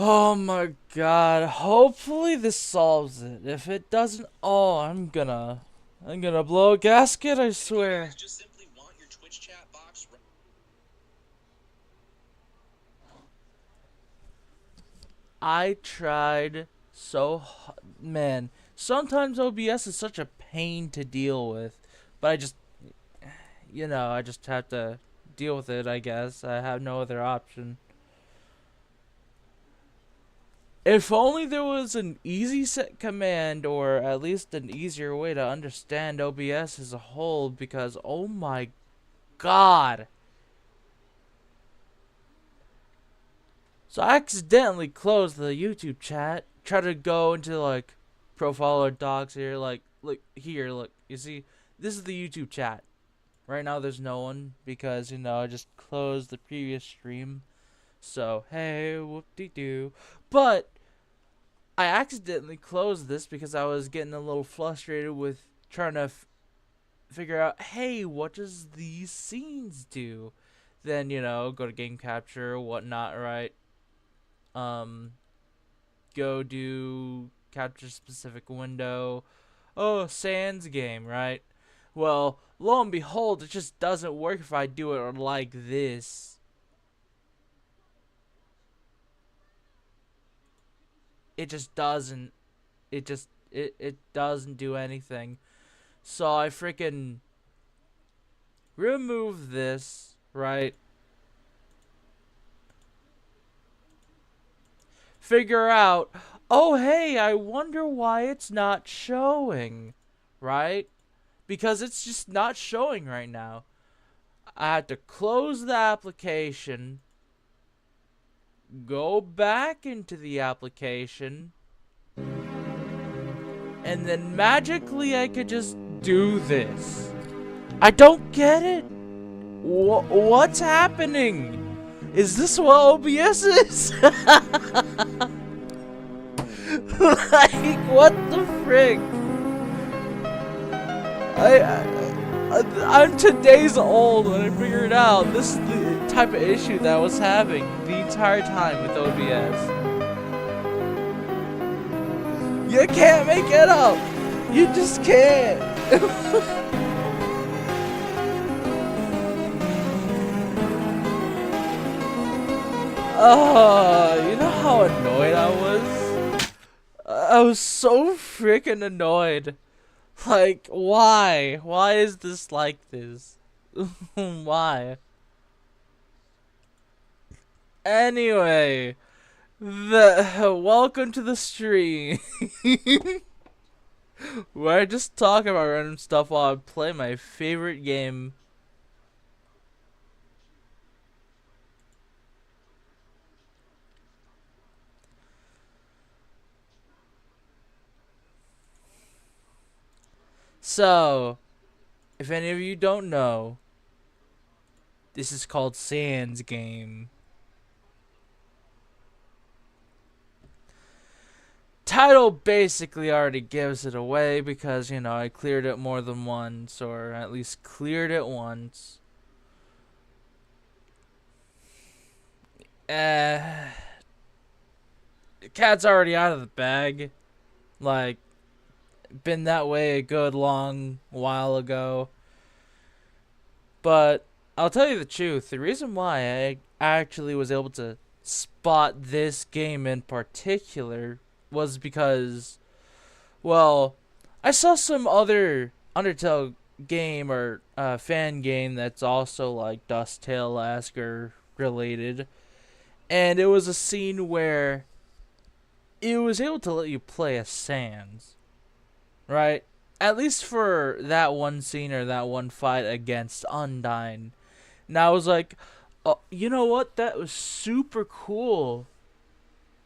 Oh my god. Hopefully this solves it. If it doesn't, oh, I'm gonna blow a gasket, I swear. I tried man, sometimes OBS is such a pain to deal with, but I just have to deal with it, I guess. I have no other option. If only there was an easy set command or at least an easier way to understand OBS as a whole, because oh my god. So I accidentally closed the YouTube chat, tried to go into like profile or docs here, like look here, look, you see, this is the YouTube chat. Right now there's no one because I just closed the previous stream. So hey, whoop de doo. But I accidentally closed this because I was getting a little frustrated with trying to figure out, hey, what does these scenes do? Then go to game capture, whatnot, right? Um, Go do capture specific window. Oh, Sans game, right? Well, lo and behold, it just doesn't work if I do it like this. It just doesn't. It doesn't do anything. So I freaking remove this, right? Figure out, oh hey, I wonder why it's not showing, right? Because it's just not showing right now. I had to close the application, go back into the application, and then magically I could just do this. I don't get it. What's happening? Is this what OBS is? Like, what the frick? I'm 2 days old when I figured out this is the type of issue that I was having the entire time with OBS. You can't make it up. You just can't. Oh, you know how annoyed I was? I was so freaking annoyed. Like, why? Why is this like this? Why? Anyway, welcome to the stream where I just talk about random stuff while I play my favorite game. So, if any of you don't know, this is called Sans game. Title basically already gives it away because, I cleared it more than once, or at least cleared it once. The cat's already out of the bag. Like, been that way a good long while ago. But I'll tell you the truth, the reason why I actually was able to spot this game in particular was because, well, I saw some other Undertale game or fan game that's also like Dusttale-esque or related, and it was a scene where it was able to let you play as Sans, right? At least for that one scene or that one fight against Undyne. And I was like, oh, you know what? That was super cool.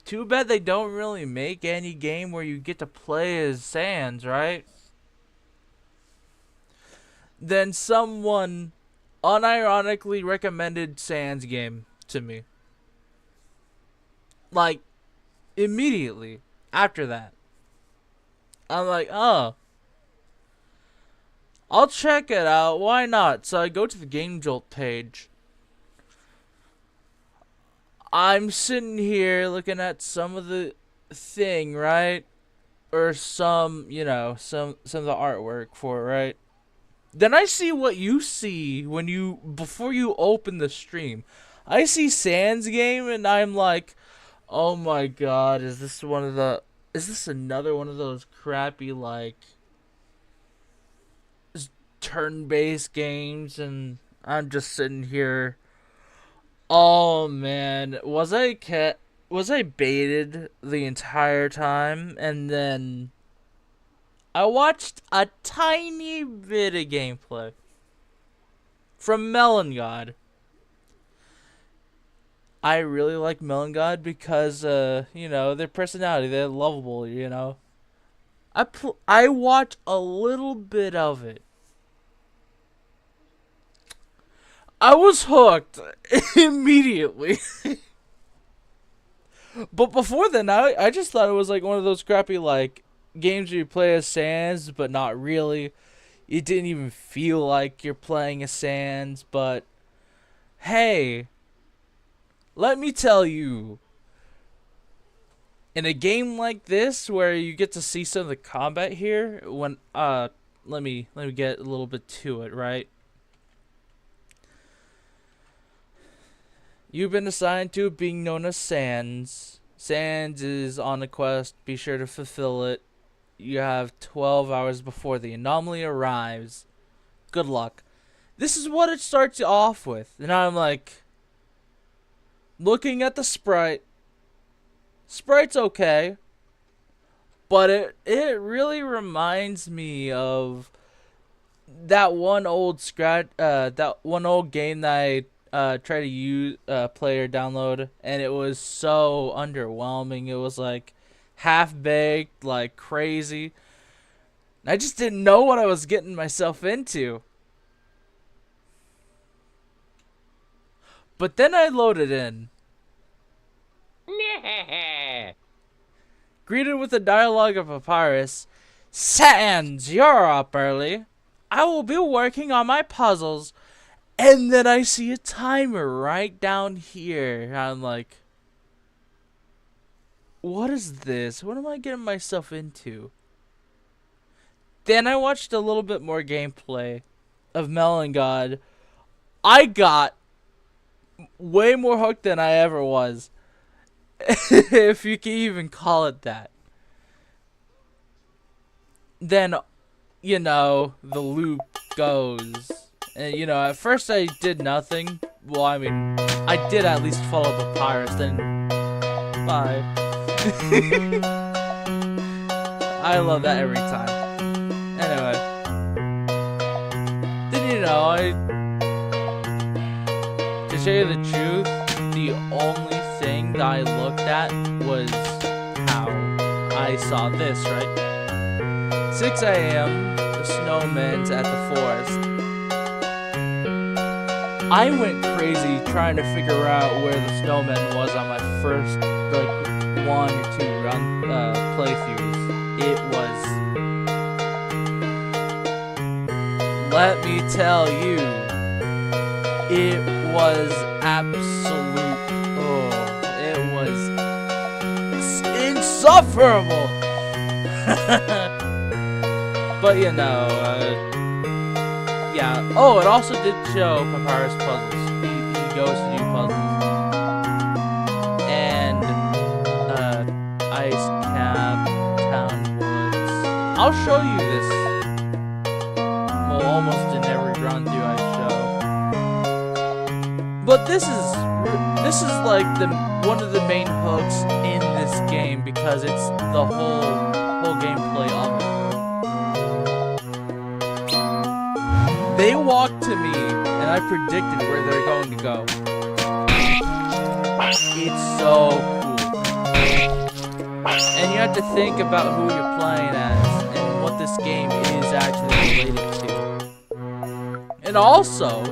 Too bad they don't really make any game where you get to play as Sans, right? Then someone unironically recommended Sans game to me. Like, immediately after that. I'm like, oh, I'll check it out. Why not? So I go to the Game Jolt page. I'm sitting here looking at some of the thing, right? Or some, some of the artwork for it, right? Then I see what you see before you open the stream. I see Sans game and I'm like, "Oh my god, is this another one of those crappy like turn-based games?" And I'm just sitting here, "Oh man, was I baited the entire time?" And then I watched a tiny bit of gameplay from Melon God. I really like Melon God because, their personality, they're lovable, I watch a little bit of it. I was hooked immediately. But before then, I just thought it was like one of those crappy, like, games where you play as Sans, but not really. It didn't even feel like you're playing as Sans, but hey, let me tell you, in a game like this where you get to see some of the combat here, let me get a little bit to it, right? You've been assigned to being known as Sans. Sans is on a quest. Be sure to fulfill it. You have 12 hours before the anomaly arrives. Good luck. This is what it starts off with. And I'm like, looking at the sprite. Sprite's okay. But it really reminds me of that one old game that I try to play or download, and it was so underwhelming. It was like half-baked, like crazy. I just didn't know what I was getting myself into. But then I loaded in. Greeted with the dialogue of Papyrus. "Sans, you're up early. I will be working on my puzzles." And then I see a timer right down here. I'm like, what is this? What am I getting myself into? Then I watched a little bit more gameplay of Melon God. I got way more hooked than I ever was. If you can even call it that. Then, the loop goes. And, at first I did nothing. Well, I mean, I did at least follow Papyrus, then bye. I love that every time. Anyway. Then, to show you the truth, the only thing that I looked at was how I saw this, right? 6 a.m., the snowman's at the forest. I went crazy trying to figure out where the snowman was on my first, like, 1 or 2 run playthroughs. It was, let me tell you, it was absolute, it was insufferable. But yeah. Oh, it also did show Papyrus puzzles. He goes to do puzzles. And Ice Cap, Town Woods. I'll show you this. Well, almost in every run through I show. But this is like one of the main hooks in this game because it's the whole gameplay of it. They walked to me, and I predicted where they're going to go. It's so cool. And you have to think about who you're playing as, and what this game is actually related to. And also,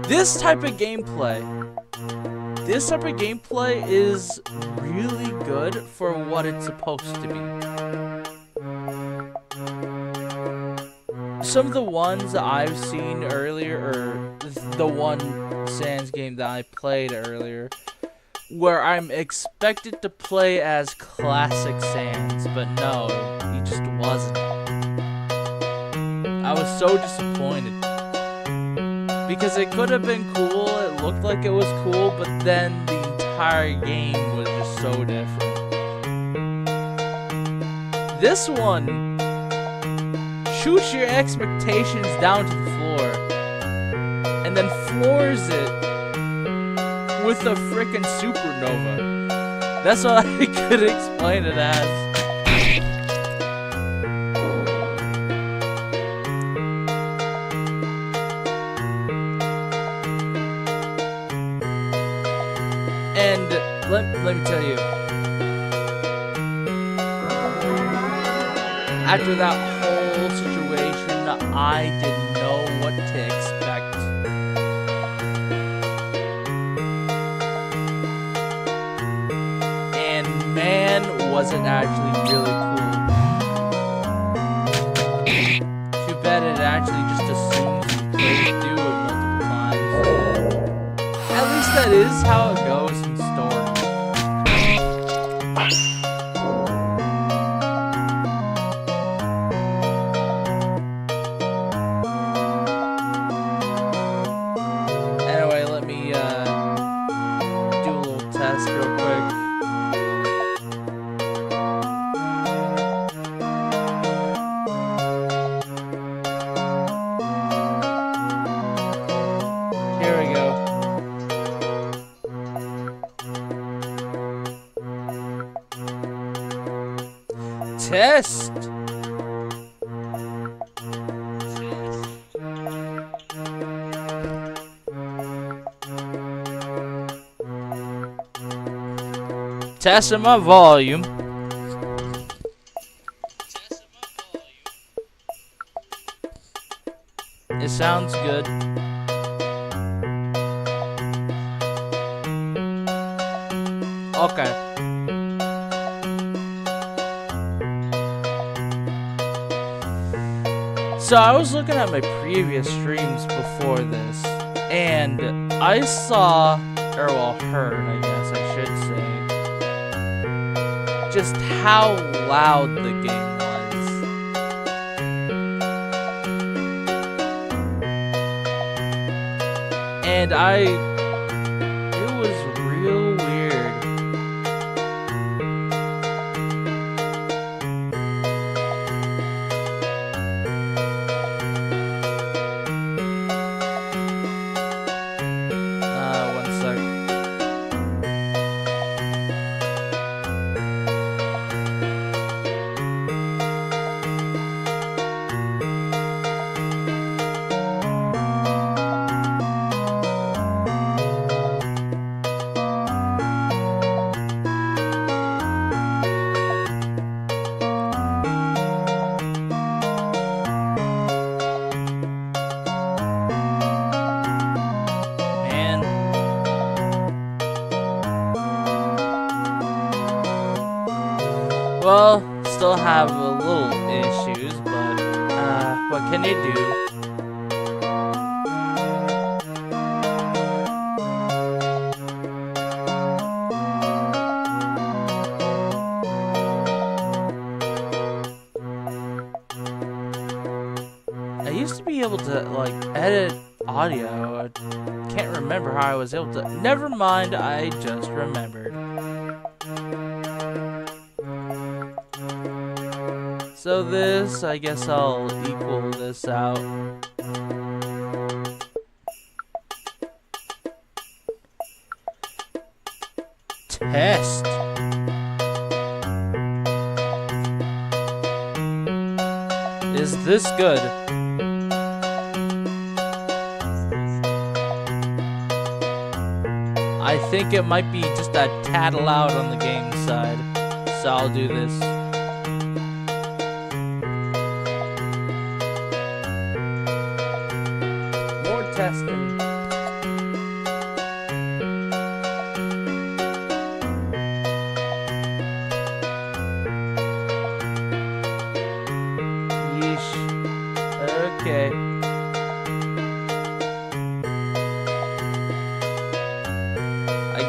this type of gameplay is really good for what it's supposed to be. some of the ones that I've seen earlier, or the one Sans game that I played earlier, where I'm expected to play as classic Sans, but no, he just wasn't. I was so disappointed. Because it could have been cool, it looked like it was cool, but then the entire game was just so different. This one shoots your expectations down to the floor, and then floors it with a frickin' supernova. That's what I could explain it as. And let me tell you, after that whole situation, I didn't know what to expect. And man, was it actually really cool. Too bad it actually just assumes you play through it multiple times. At least that is how it goes in story. Anyway, let me do a little test real quick. Here we go. Test. Testing my volume. It sounds good. Okay. So I was looking at my previous streams before this, and I saw, or well, heard, I guess I should say, just how loud the game was. And it was real weird. One sec. Well, still have a little issues, but what can you do? I used to be able to like edit audio. I can't remember how I was able to. Never mind, I just remembered. So this, I guess I'll equal this out. Test. Is this good? I think it might be just a tad loud on the game side, so I'll do this. Testing. Yeesh. Okay.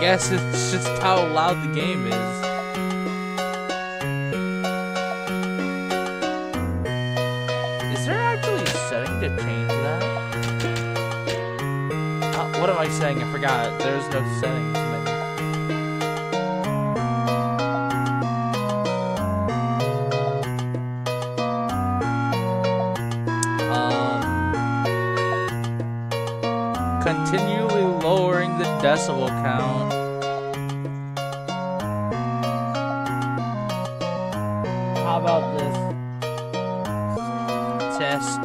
guess it's just how loud the game is. Is there actually a setting to change that? What am I saying? I forgot. There's no settings menu. Continually lowering the decibel count. How about this? Test.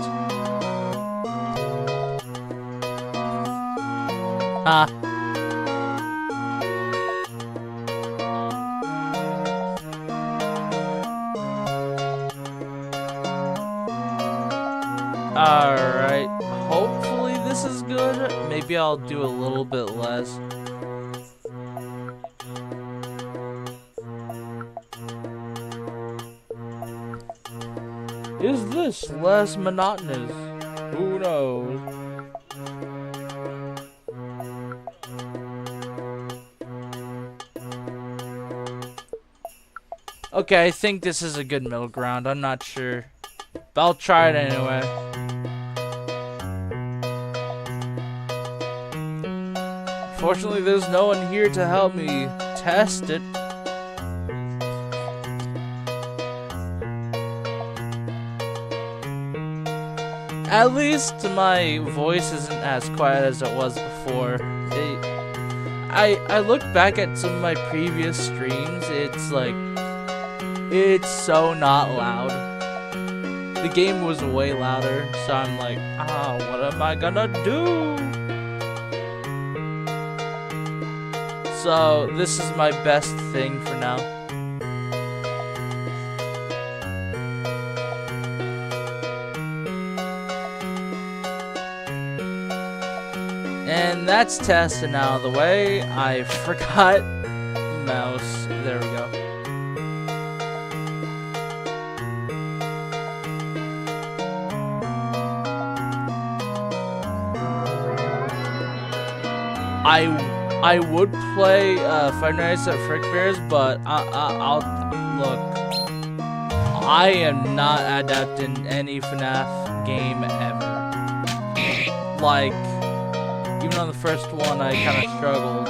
Alright. Hopefully this is good. Maybe I'll do a little bit less. Is this less monotonous? Who knows? Okay, I think this is a good middle ground. I'm not sure. But I'll try it anyway. Fortunately, there's no one here to help me test it. At least my voice isn't as quiet as it was before. I look back at some of my previous streams, it's so not loud. The game was way louder, so I'm like, what am I gonna do? So this is my best thing for now. And that's tested out of the way. I forgot mouse. There we go. I would play Five Nights at Fredbear's, but I'll look. I am not adept in any FNAF game ever. Like, even on the first one, I kind of struggled.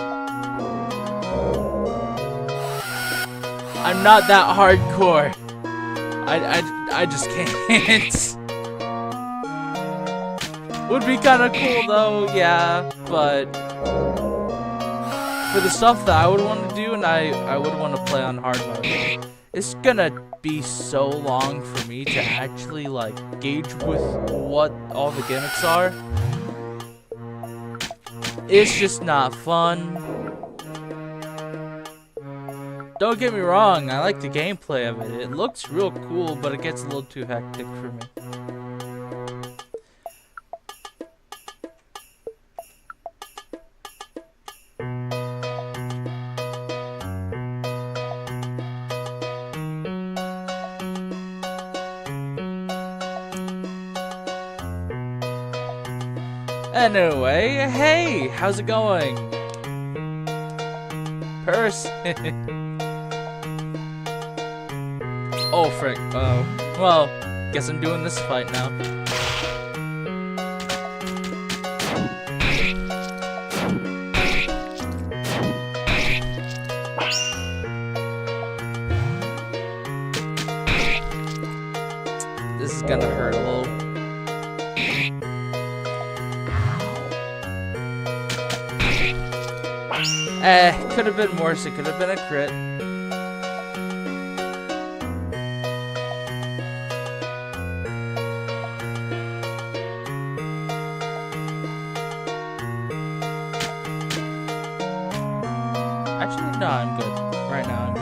I'm not that hardcore. I just can't. Would be kind of cool though, yeah, but for the stuff that I would want to do, and I would want to play on hard mode, it's gonna be so long for me to actually like gauge with what all the gimmicks are. It's just not fun. Don't get me wrong, I like the gameplay of it. It looks real cool, but it gets a little too hectic for me. Anyway, hey, how's it going? Oh, frick. Well, guess I'm doing this fight now. This is gonna hurt a little. Could have been worse. It could have been a crit. Actually, no, I'm good. Right now, I'm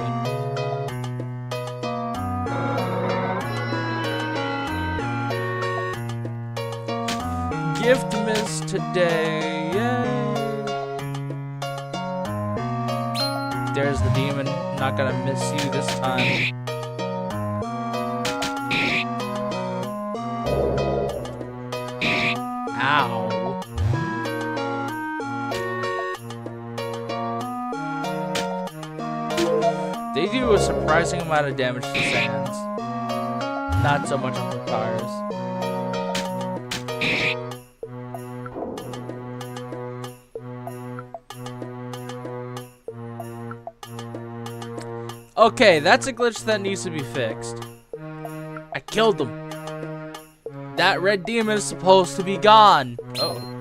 good. Gift miss today. Yay. There's the demon. Not gonna miss you this time. Ow. They do a surprising amount of damage to sands. Not so much on the tires. Okay, that's a glitch that needs to be fixed. I killed them. That red demon is supposed to be gone. Uh-oh.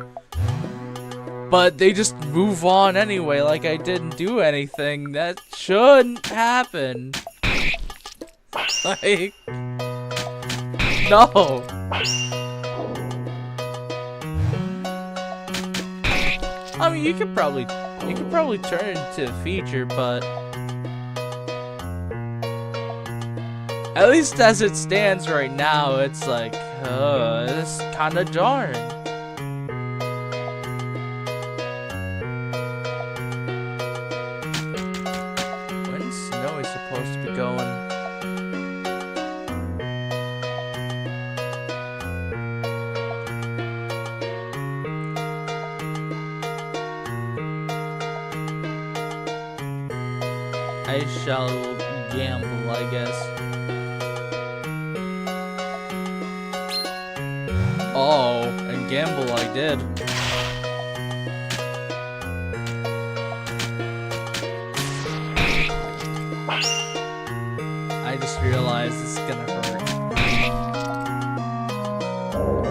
But they just move on anyway, like I didn't do anything. That shouldn't happen. Like, no. I mean, you could probably turn it into a feature, but at least as it stands right now, it's like, it's kind of jarring. When's Snowy supposed to be going? I shall gamble, I guess. Oh, and gamble I did. I just realized this is gonna hurt.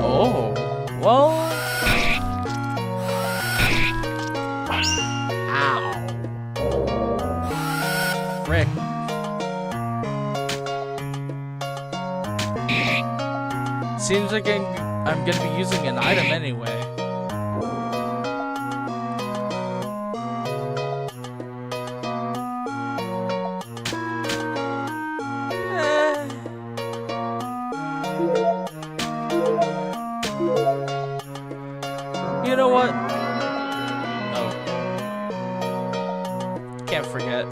Oh, well. Ow. Frick. Seems like I'm gonna be using an item anyway. You know what? Oh. Can't forget.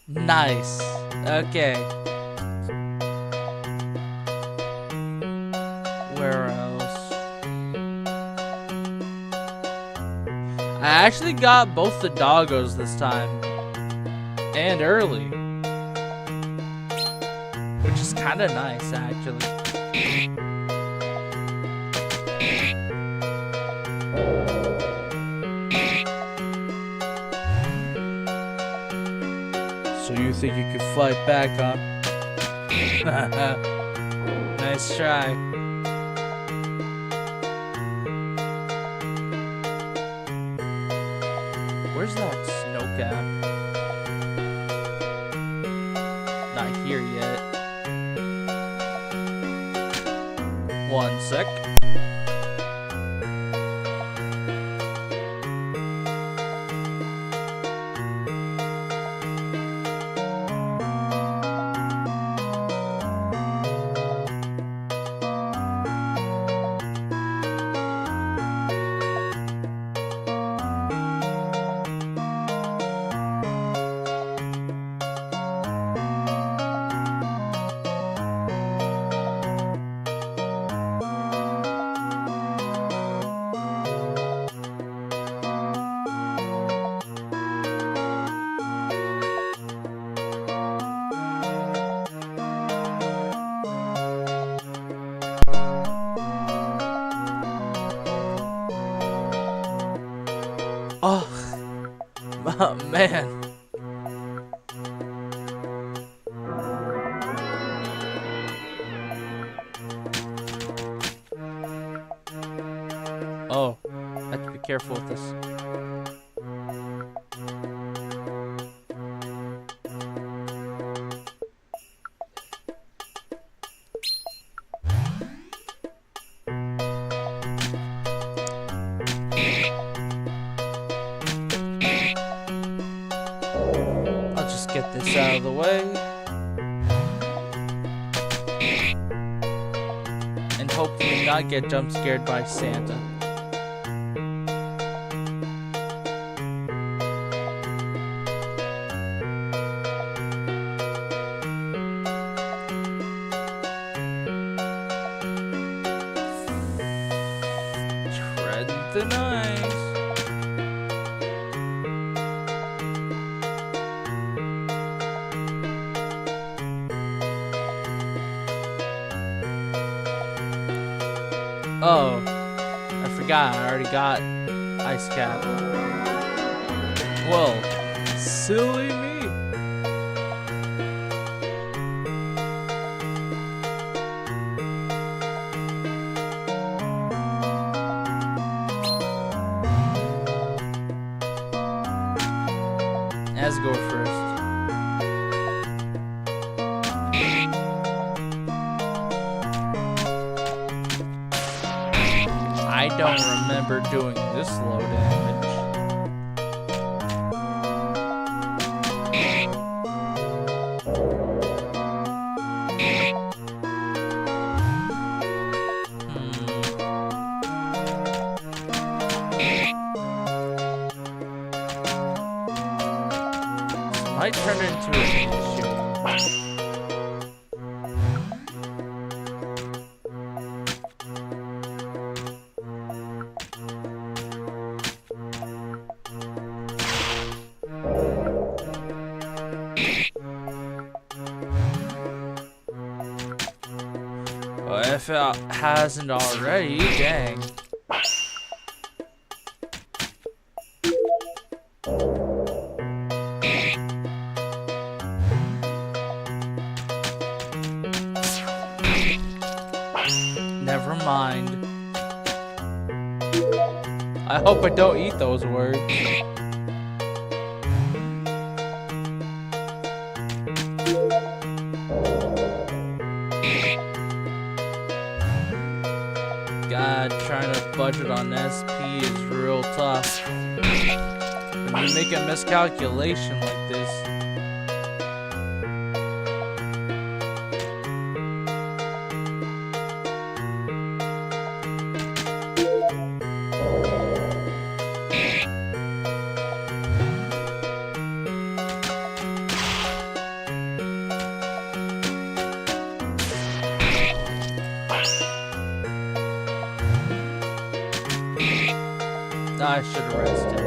Nice. Okay. Where else? I actually got both the doggos this time. And early. Which is kind of nice, actually. So you think you can fight back, huh? Nice try. Where's that snowcap? Not here yet. One sec. Oh, man. Oh, I have to be careful with this. Get this out of the way. And hope definitely not get jump scared by Santa. Tread the ice. Oh, I forgot. I already got ice cap. Well, silly me. Let's go first. I don't remember doing this low damage. Might turn into an issue. Well, if it hasn't already, dang. Never mind. I hope I don't eat those words. God, trying to budget on SP is real tough. When you make a miscalculation like this, I should have rested.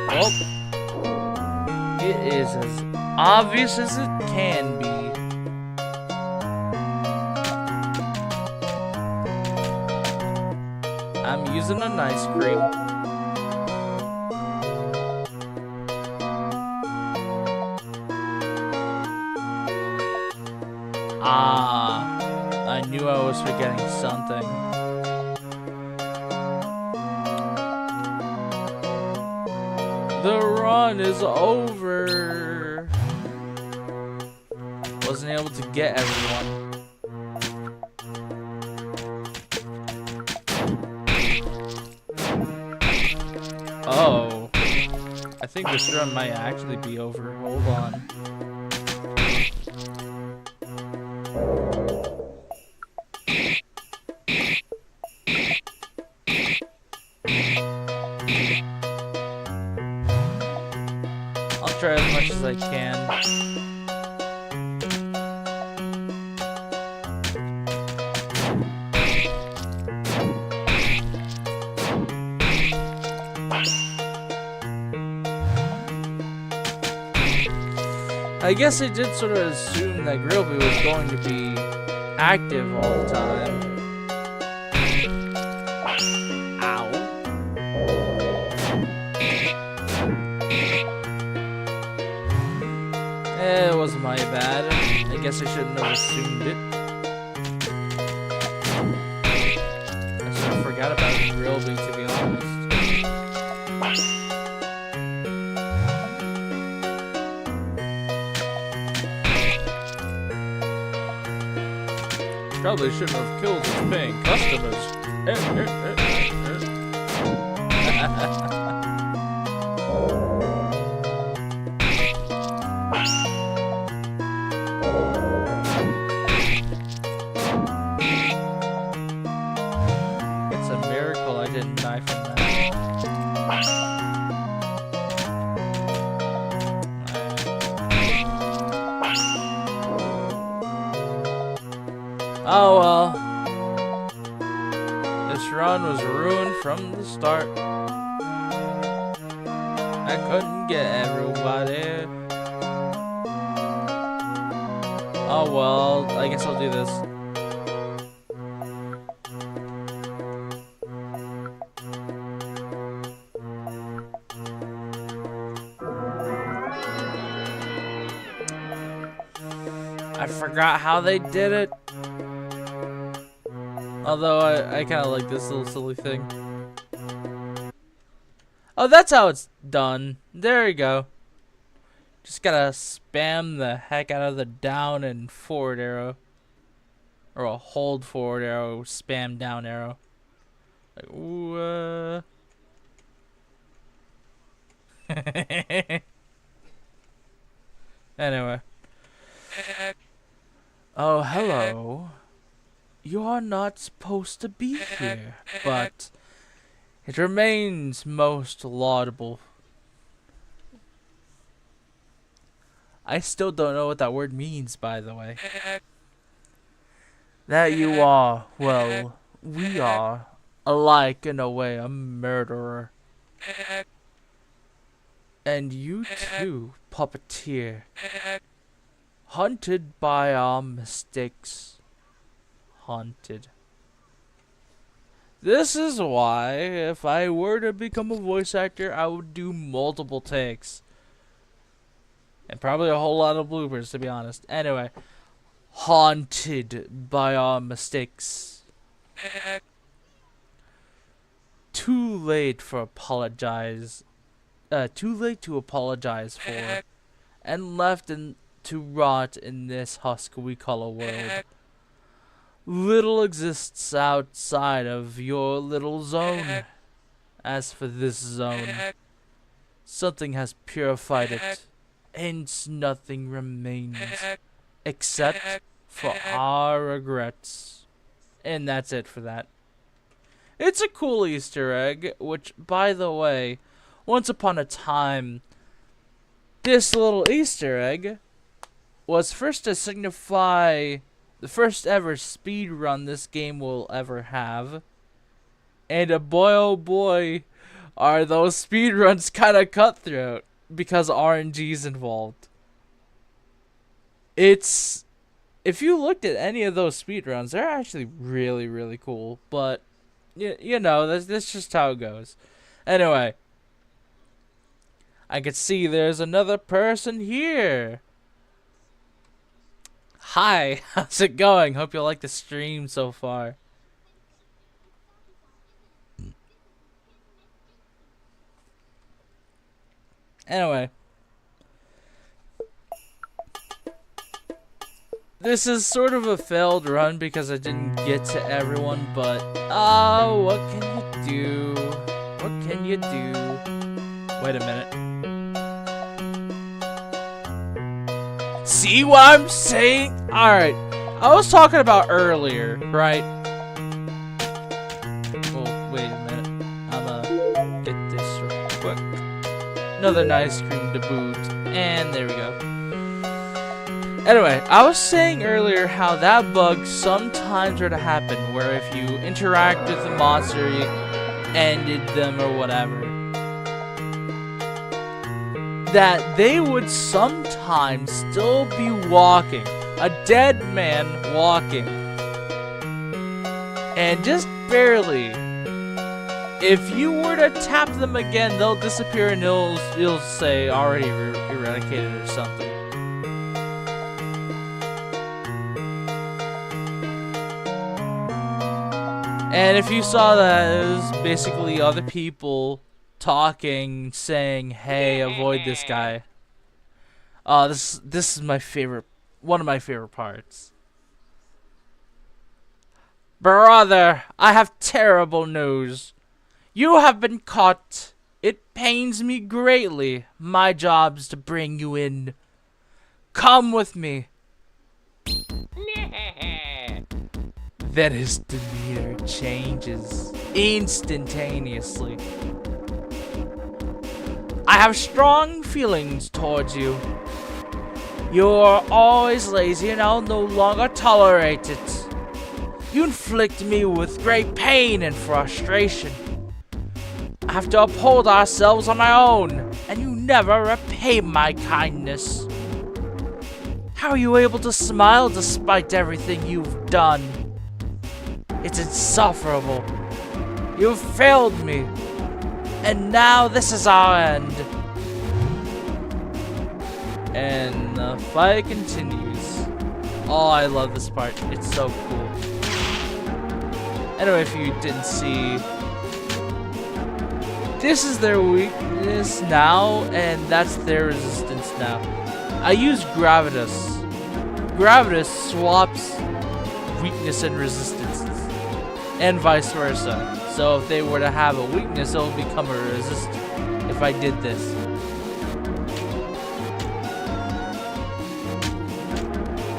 Well, it is as obvious as it can be. I'm using an ice cream. I knew I was forgetting something. The run is over. Wasn't able to get everyone. Oh. I think this run might actually be over. Hold on. I'll try as much as I can. I guess I did sort of assume that Grillby was going to be active all the time. Ow. It wasn't my bad. I guess I shouldn't have assumed it. I sort of forgot about Grillby, to be honest. Probably shouldn't have killed his paying customers. Oh well. This run was ruined from the start. I couldn't get everybody. Oh well, I guess I'll do this. I forgot how they did it. Although I kind of like this little silly thing. Oh, that's how it's done. There you go. Just gotta spam the heck out of the down and forward arrow. Or a hold forward arrow, spam down arrow. Like, ooh, Anyway. Oh, hello. You're not supposed to be here, but it remains most laudable. I still don't know what that word means, by the way. That you are, well, we are, alike in a way, a murderer. And you too, puppeteer. Hunted by our mistakes. Haunted. This is why, if I were to become a voice actor, I would do multiple takes. And probably a whole lot of bloopers, to be honest. Anyway. Haunted by our mistakes. Too late for apologize. Too late to apologize for. And left to rot in this husk we call a world. Little exists outside of your little zone. As for this zone, something has purified it. Hence nothing remains. Except for our regrets. And that's it for that. It's a cool Easter egg, which, by the way, once upon a time, this little Easter egg was first to signify the first ever speed run this game will ever have. And boy oh boy, are those speed runs kind of cutthroat because RNG's involved. If you looked at any of those speedruns, they're actually really, really cool. But, you know, that's just how it goes. Anyway. I can see there's another person here. Hi, how's it going? Hope you like the stream so far. Anyway. This is sort of a failed run because I didn't get to everyone, but what can you do? What can you do? Wait a minute. See what I'm saying? Alright. I was talking about earlier, right? Oh, wait a minute. I'ma get this real quick. Another ice cream to boot. And there we go. Anyway, I was saying earlier how that bug sometimes were to happen, where if you interact with the monster, you ended them or whatever, that they would sometimes still be walking, a dead man walking, and just barely. If you were to tap them again, they'll disappear and it'll say already eradicated or something. And if you saw that, it was basically other people talking, saying, "Hey, avoid this guy." This is my favorite, one of my favorite parts. Brother, I have terrible news. You have been caught. It pains me greatly. My job's to bring you in. Come with me. Then his demeanor changes instantaneously. I have strong feelings towards you. You're always lazy and I'll no longer tolerate it. You inflict me with great pain and frustration. I have to uphold ourselves on my own, and you never repay my kindness. How are you able to smile despite everything you've done? It's insufferable. You've failed me, and now this is our end. And the fight continues. Oh, I love this part. It's so cool. Anyway, if you didn't see, this is their weakness now, and that's their resistance now. I use Gravitas. Gravitas swaps weakness and resistance, and vice versa. So if they were to have a weakness, it will become a resistance if I did this.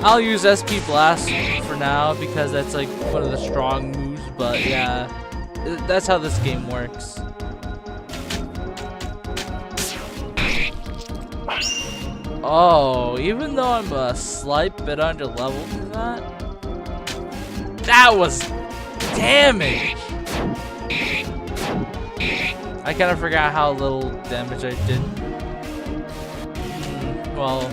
I'll use SP Blast for now because that's like one of the strong moves, but yeah, that's how this game works. Oh, even though I'm a slight bit under level for that was damage. I kind of forgot how little damage I did. Well,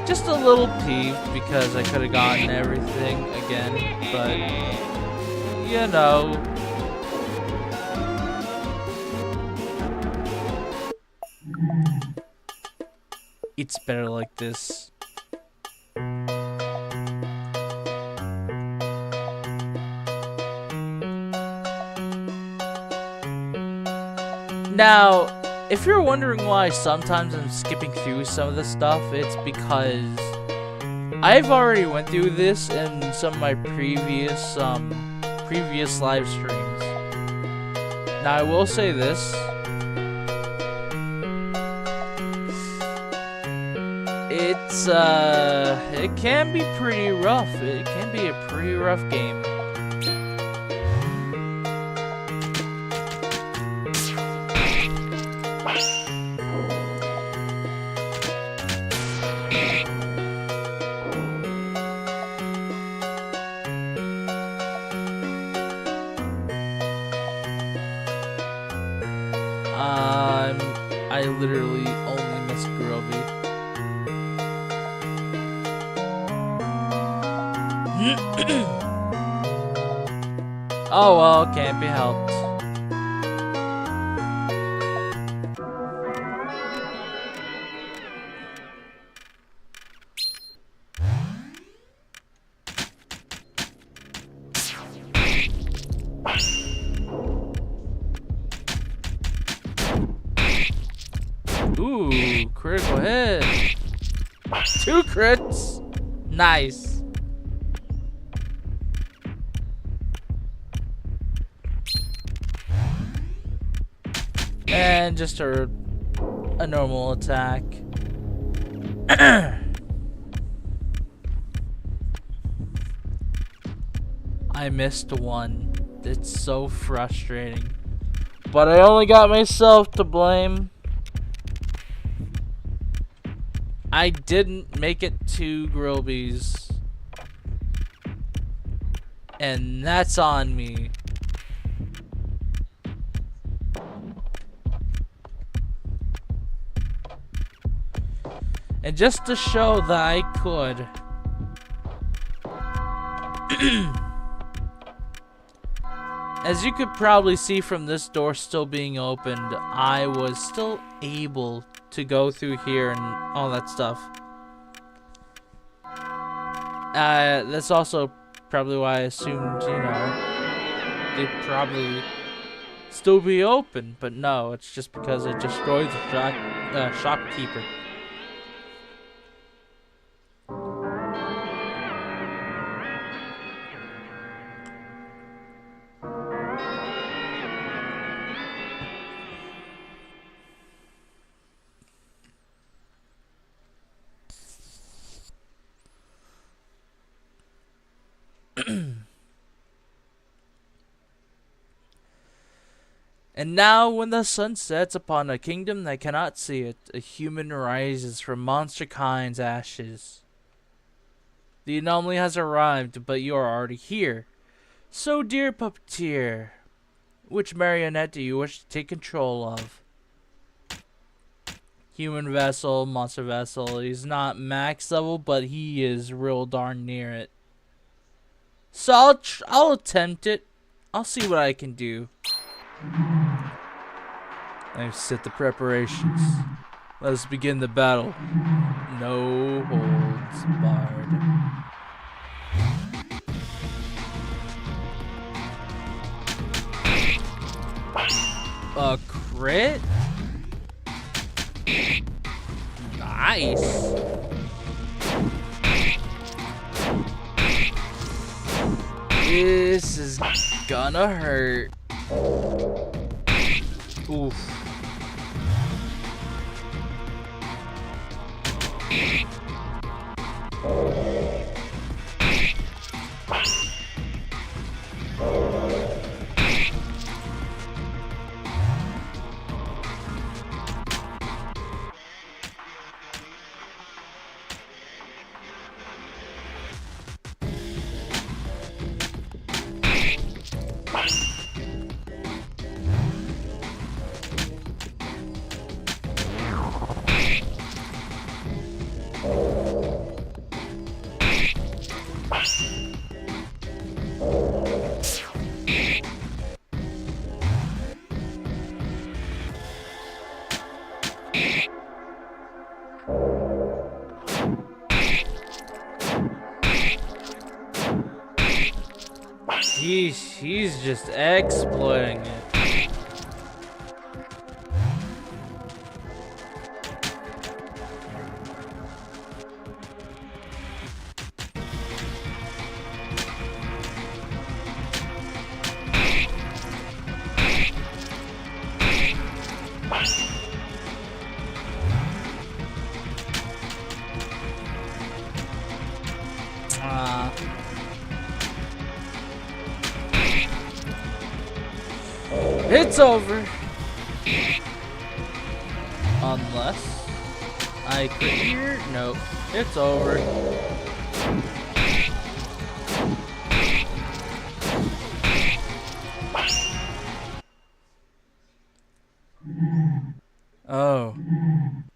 just a little peeved because I could have gotten everything again, but you know. It's better like this. Now, if you're wondering why sometimes I'm skipping through some of this stuff, it's because I've already went through this in some of my previous live streams. Now, I will say this. It can be pretty rough. It can be a pretty rough game. I literally only missed Groby. Oh well, can't be helped. Ooh, critical hit. 2 crits. Nice. And just a normal attack. I missed one. It's so frustrating. But I only got myself to blame. I didn't make it to Groby's. And that's on me. And just to show that I could, as you could probably see from this door still being opened, I was still able to go through here and all that stuff. That's also probably why I assumed, you know, they'd probably still be open, but no, it's just because I destroyed the shopkeeper. And now, when the sun sets upon a kingdom that cannot see it, a human rises from monster kind's ashes. The anomaly has arrived, but you are already here. So, dear puppeteer, which marionette do you wish to take control of? Human vessel, monster vessel. He's not max level, but he is real darn near it. So I'll attempt it. I'll see what I can do. I've set the preparations. Let us begin the battle. No holds barred. A crit? Nice. This is gonna hurt. Oof. He's just exploiting it. It's over. Unless I could hear. Nope. It's over. Oh.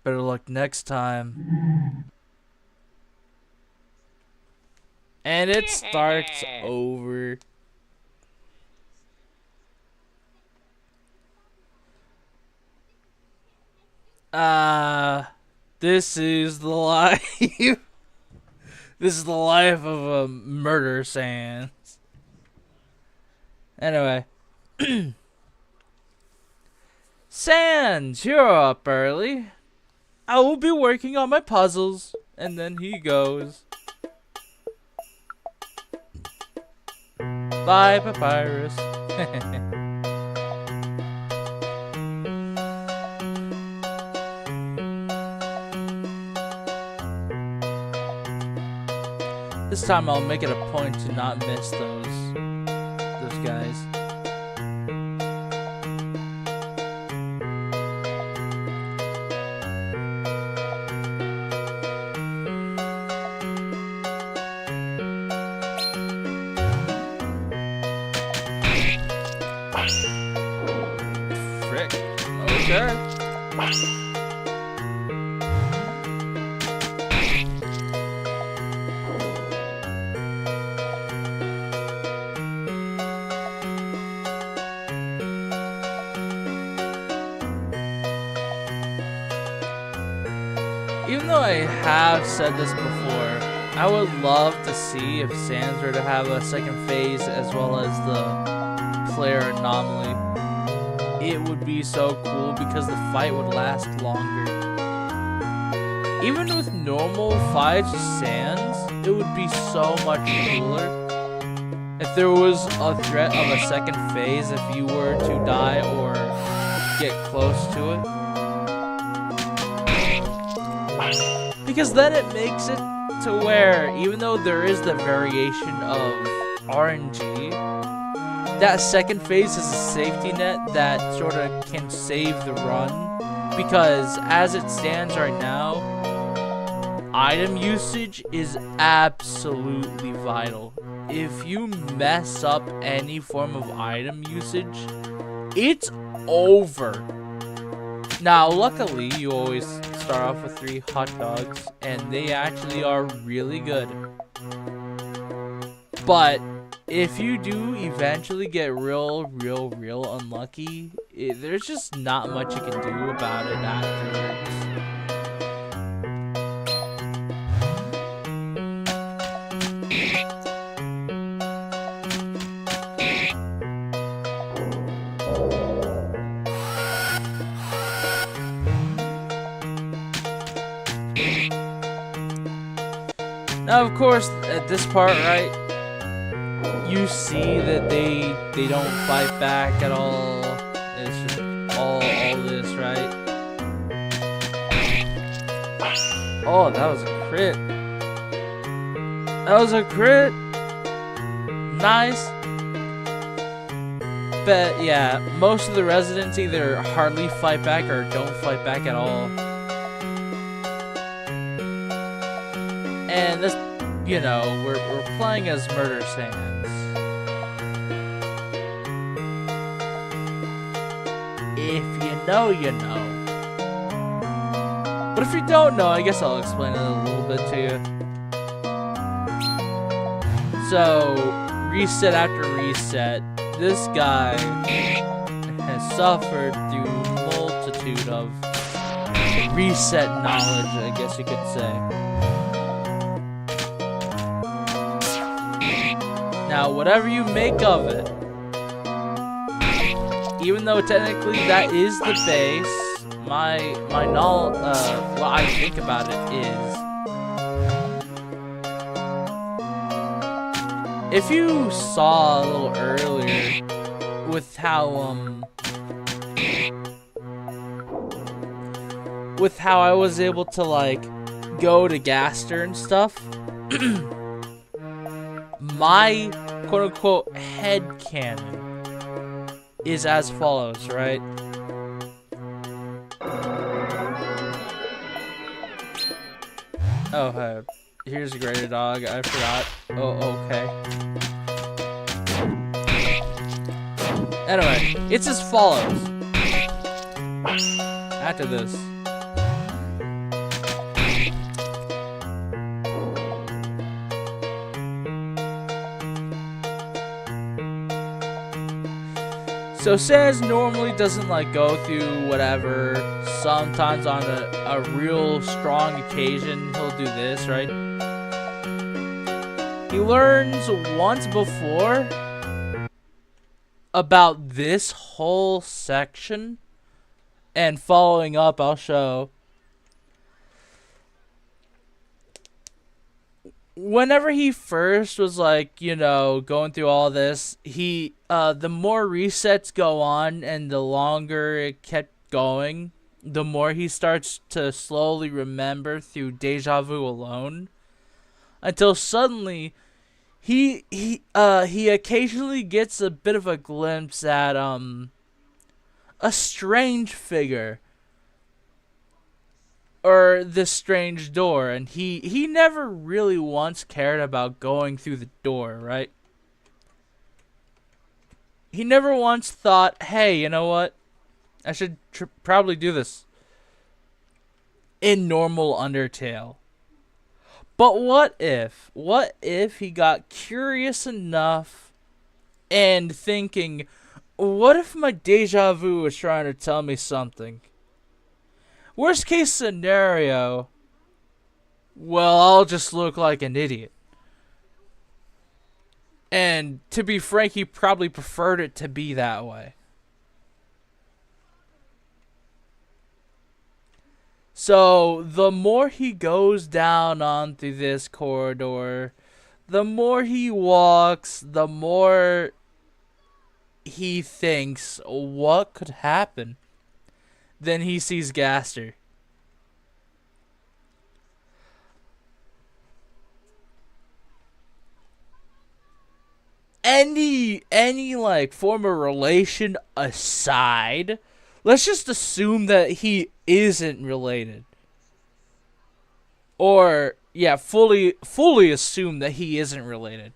Better luck next time. And it starts over. This is the life. This is the life of a murder sans. Anyway. Sans, you're up early. I will be working on my puzzles. And then he goes. Bye, Papyrus. This time I'll make it a point to not miss those guys. Frick. Okay. Even though I have said this before, I would love to see if Sans were to have a second phase as well as the player anomaly. It would be so cool because the fight would last longer. Even with normal fights with Sans, it would be so much cooler. If there was a threat of a second phase if you were to die or get close to it. Because then it makes it to where, even though there is the variation of RNG, that second phase is a safety net that sort of can save the run, because as it stands right now, item usage is absolutely vital. If you mess up any form of item usage, it's over. Now, luckily, you always start off with 3 hot dogs, and they actually are really good. But if you do eventually get real unlucky, there's just not much you can do about it afterwards. Now, of course, at this part, right, you see that they don't fight back at all. It's just all this, right? Oh, that was a crit. That was a crit. Nice. But yeah, most of the residents either hardly fight back or don't fight back at all. And this, you know, we're playing as Murder Sands. If you know, you know. But if you don't know, I guess I'll explain it a little bit to you. So, reset after reset, this guy has suffered through a multitude of reset knowledge, I guess you could say. Now, whatever you make of it, even though technically that is the base, my knowledge, what I think about it is, if you saw a little earlier with how I was able to like go to Gaster and stuff. My quote-unquote headcanon is as follows, right? Oh, here's a greater dog. I forgot. Oh, okay. Anyway, it's as follows. After this. So Sans normally doesn't like go through whatever. Sometimes on a real strong occasion, he'll do this, right? He learns once before about this whole section, and following up, I'll show. Whenever he first was like, you know, going through all this, he the more resets go on and the longer it kept going, the more he starts to slowly remember through deja vu alone, until suddenly he occasionally gets a bit of a glimpse at a strange figure, or this strange door, and he never really once cared about going through the door, right? He never once thought, hey, you know what? I should probably do this in normal Undertale. But what if he got curious enough and thinking, what if my deja vu was trying to tell me something? Worst case scenario, well, I'll just look like an idiot. And to be frank, he probably preferred it to be that way. So the more he goes down onto this corridor, the more he walks, the more he thinks, what could happen? Then he sees Gaster. any like former relation aside, let's just assume that he isn't related. Or yeah, fully assume that he isn't related.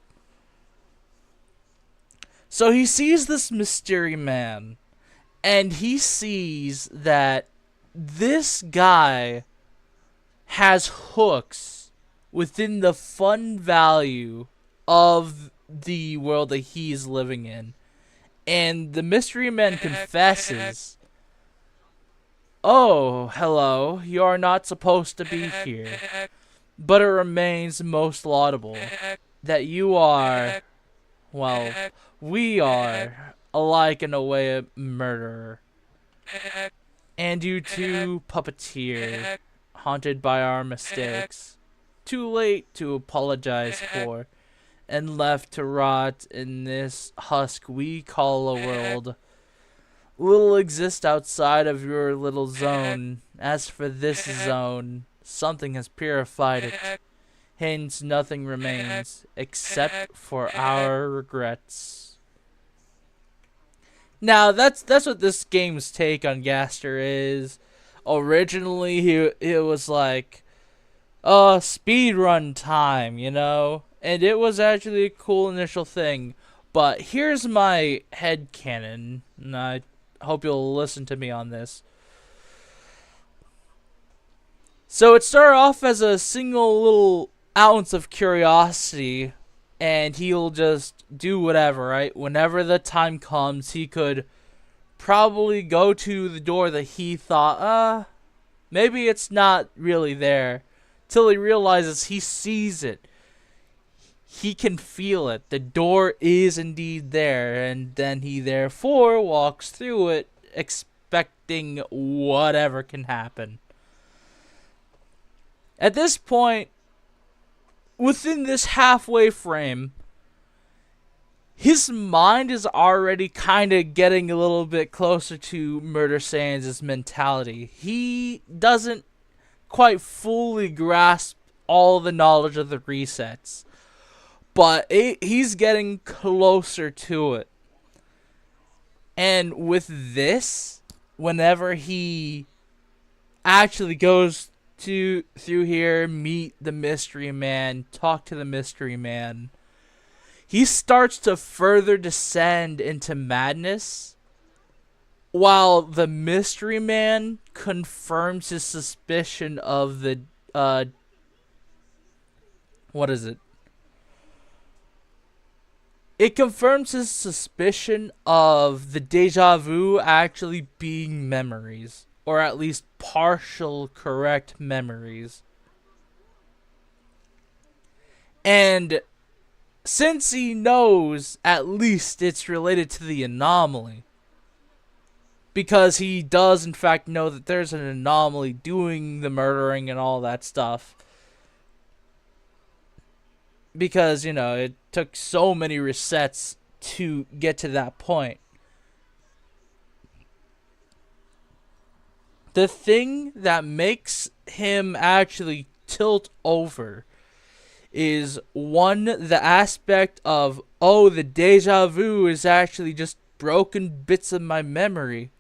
So he sees this mystery man, and he sees that this guy has hooks within the fund value of the world that he's living in. And the mystery man confesses, "Oh, hello, you are not supposed to be here. But it remains most laudable that you are, well, we are, alike in a way a murderer. And you too, puppeteer, haunted by our mistakes, too late to apologize for, and left to rot in this husk we call a world. Will exist outside of your little zone. As for this zone, something has purified it. Hence, nothing remains except for our regrets." Now, that's what this game's take on Gaster is. Originally, it was like, speedrun time, you know? And it was actually a cool initial thing. But here's my headcanon, and I hope you'll listen to me on this. So it started off as a single little ounce of curiosity, and he'll just do whatever, right? Whenever the time comes, he could probably go to the door that he thought, maybe it's not really there, till he realizes he sees it. He can feel it. The door is indeed there, and then he therefore walks through it, expecting whatever can happen. At this point, within this halfway frame, his mind is already kind of getting a little bit closer to Murder Sans' mentality. He doesn't quite fully grasp all the knowledge of the resets, but he's getting closer to it. And with this, whenever he actually goes through here, meet the mystery man, talk to the mystery man, he starts to further descend into madness, while the mystery man confirms his suspicion of the what is it? It confirms his suspicion of the deja vu actually being memories, or at least partial correct memories. And since he knows at least it's related to the anomaly, because he does in fact know that there's an anomaly doing the murdering and all that stuff, because, you know, it took so many resets to get to that point. The thing that makes him actually tilt over is, one, the aspect of, the deja vu is actually just broken bits of my memory.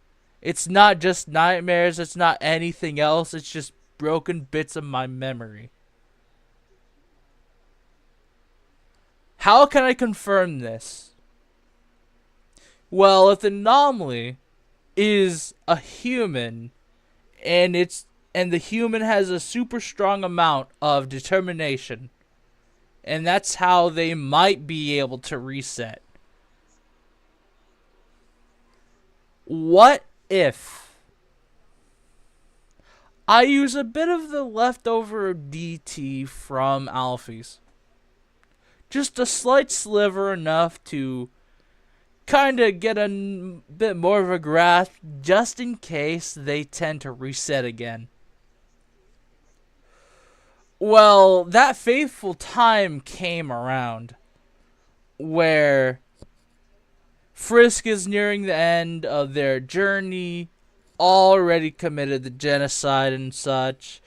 It's not just nightmares, it's not anything else, it's just broken bits of my memory. How can I confirm this? Well, if the anomaly is a human, and the human has a super strong amount of determination, and that's how they might be able to reset. What if I use a bit of the leftover DT from Alfie's? Just a slight sliver, enough to kind of get a bit more of a grasp, just in case they tend to reset again. Well, that fateful time came around where Frisk is nearing the end of their journey, already committed the genocide and such.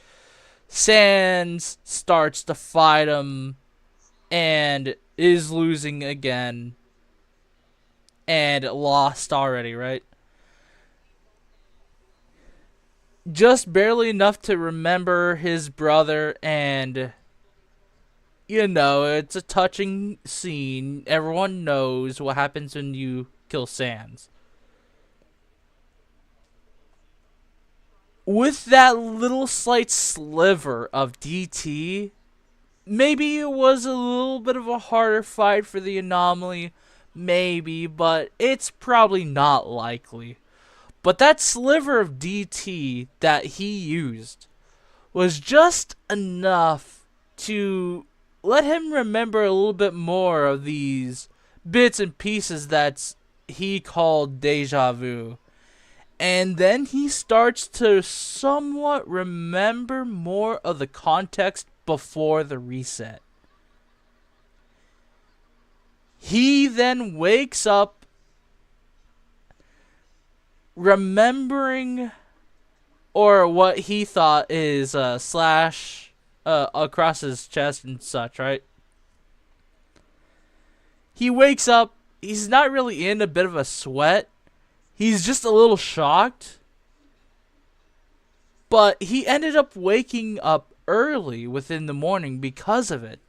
Sans starts to fight him and is losing again. and lost already, right? Just barely enough to remember his brother, and it's a touching scene. Everyone knows what happens when you kill Sans. With that little slight sliver of DT, maybe it was a little bit of a harder fight for the anomaly, maybe, but it's probably not likely. But that sliver of DT that he used was just enough to let him remember a little bit more of these bits and pieces that he called deja vu. And then he starts to somewhat remember more of the context before the reset. He then wakes up remembering, or what he thought is a slash across his chest and such, right? He wakes up, he's not really in a bit of a sweat. He's just a little shocked. But he ended up waking up early within the morning because of it.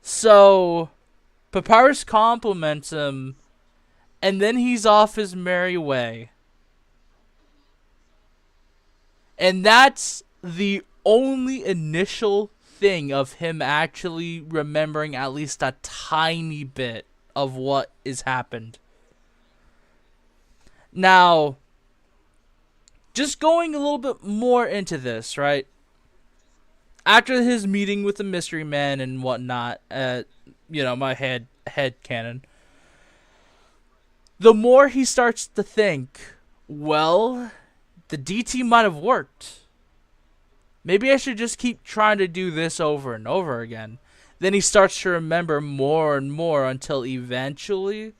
So, Papyrus compliments him, and then he's off his merry way. And that's the only initial thing of him actually remembering at least a tiny bit of what is happened. Now, just going a little bit more into this, right? After his meeting with the mystery man and whatnot, my head canon, the more he starts to think, well, the DT might have worked. Maybe I should just keep trying to do this over and over again. Then he starts to remember more and more until eventually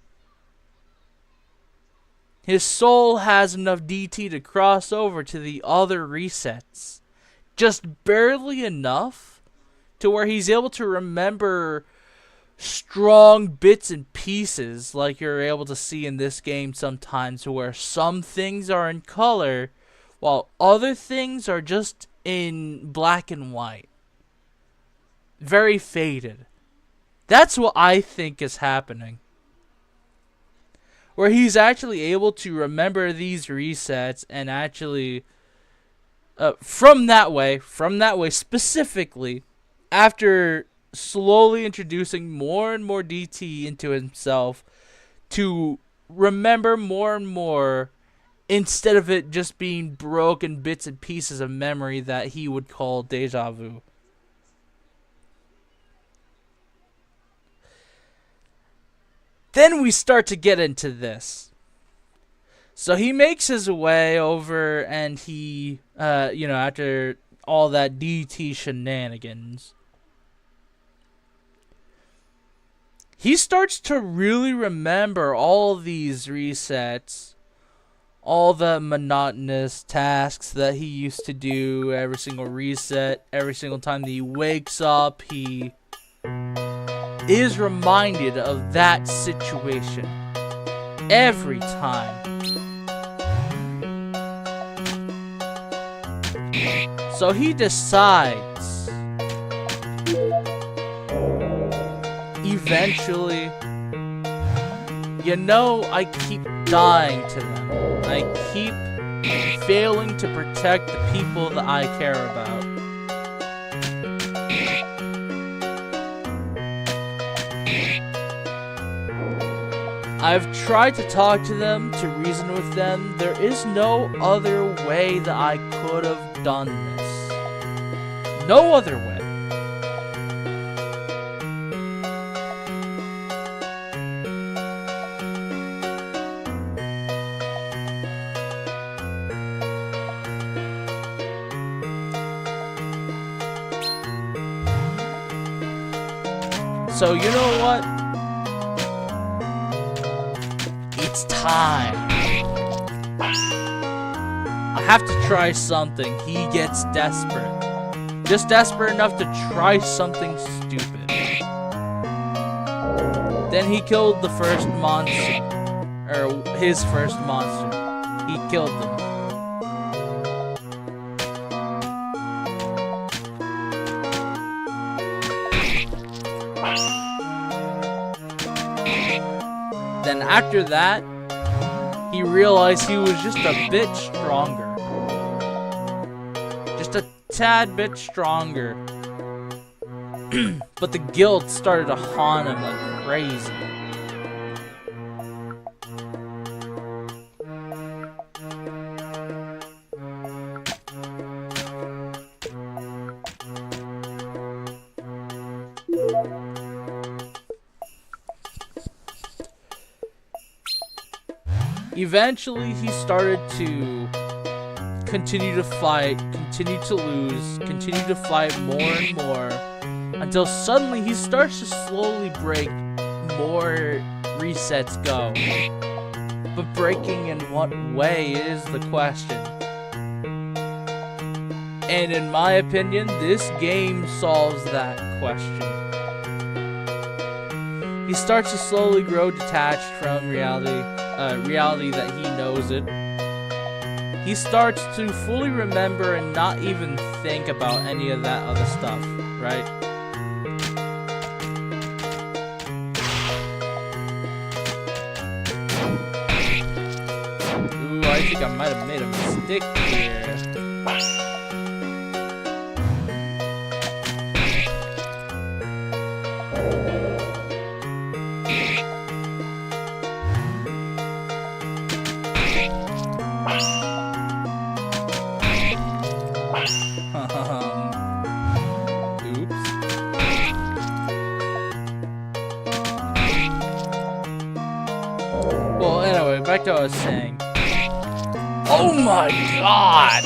his soul has enough DT to cross over to the other resets. Just barely enough to where he's able to remember strong bits and pieces like you're able to see in this game sometimes, where some things are in color while other things are just in black and white. Very faded. That's what I think is happening. Where he's actually able to remember these resets and actually from that way specifically, after slowly introducing more and more DT into himself, to remember more and more instead of it just being broken bits and pieces of memory that he would call deja vu. Then we start to get into this. So he makes his way over, and he, after all that DT shenanigans, he starts to really remember all these resets, all the monotonous tasks that he used to do every single reset, every single time that he wakes up, he is reminded of that situation every time. So he decides, eventually, I keep dying to them. I keep failing to protect the people that I care about. I've tried to talk to them, to reason with them. There is no other way that I could have done this. No other way. So you know what? It's time. I have to try something. He gets desperate. Just desperate enough to try something stupid. Then he killed the first monster, or his first monster. He killed them. Then after that, he realized he was just a bit stronger. Just a tad bit stronger. But the guilt started to haunt him like crazy. Eventually, he started to continue to fight, continue to lose, continue to fight more and more, until suddenly he starts to slowly break. More resets go. But breaking in what way is the question. And in my opinion, this game solves that question. He starts to slowly grow detached from reality that he knows it. He starts to fully remember and not even think about any of that other stuff, right? Ooh, I think I might have made a mistake here. Oops. Well, anyway, back to what I was saying. Oh my god!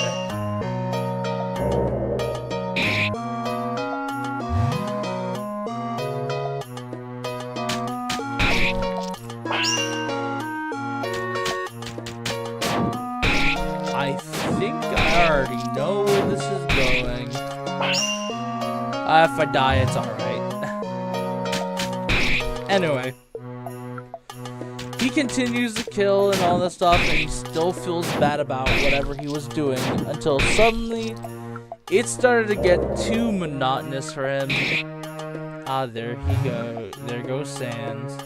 I think I already know where this is going. If I die, it's alright. Anyway. He continues to kill and all that stuff, and he still feels bad about whatever he was doing, until suddenly, it started to get too monotonous for him. Ah, there he goes. There goes Sans.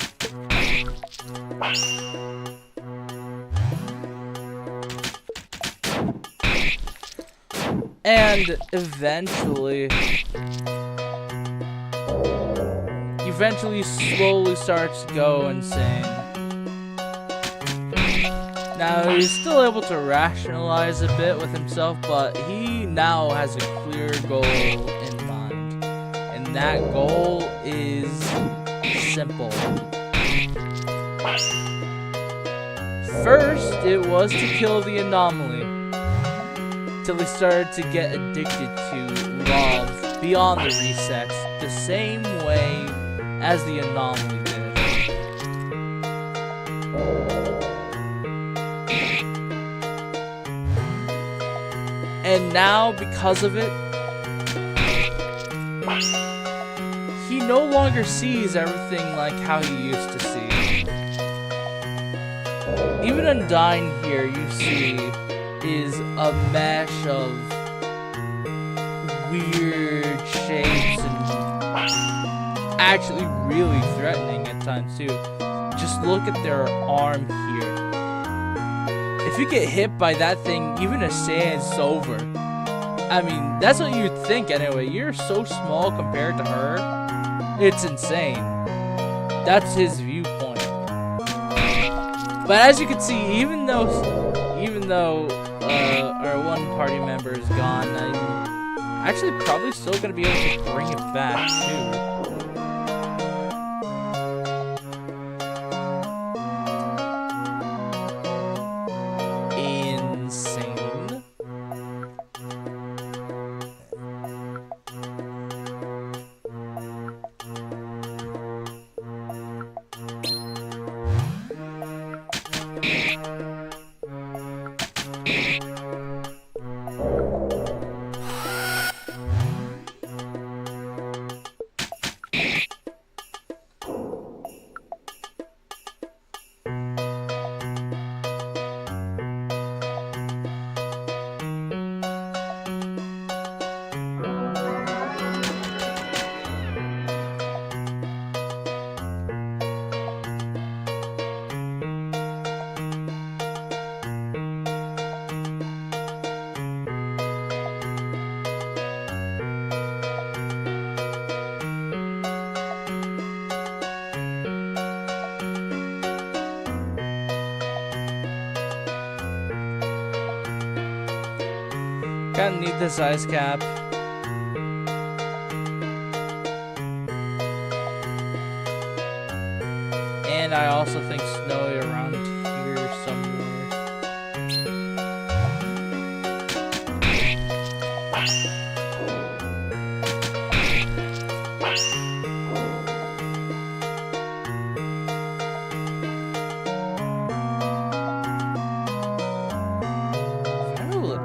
And eventually slowly starts to go insane. Now, he's still able to rationalize a bit with himself, but he now has a clear goal in mind. And that goal is simple. First, it was to kill the anomaly, till he started to get addicted to love beyond the resets, the same way as the anomaly did. And now, because of it, he no longer sees everything like how he used to see. Even Undyne here, you see, is a mesh of weird shapes and actually really threatening at times too. Just look at their arm here. If you get hit by that thing, even a Sans over. I mean, that's what you'd think anyway. You're so small compared to her. It's insane. That's his viewpoint. But as you can see, even though our one party member is gone, I'm actually probably still gonna be able to bring it back too. Kinda need this ice cap. And I also think snowy around here somewhere.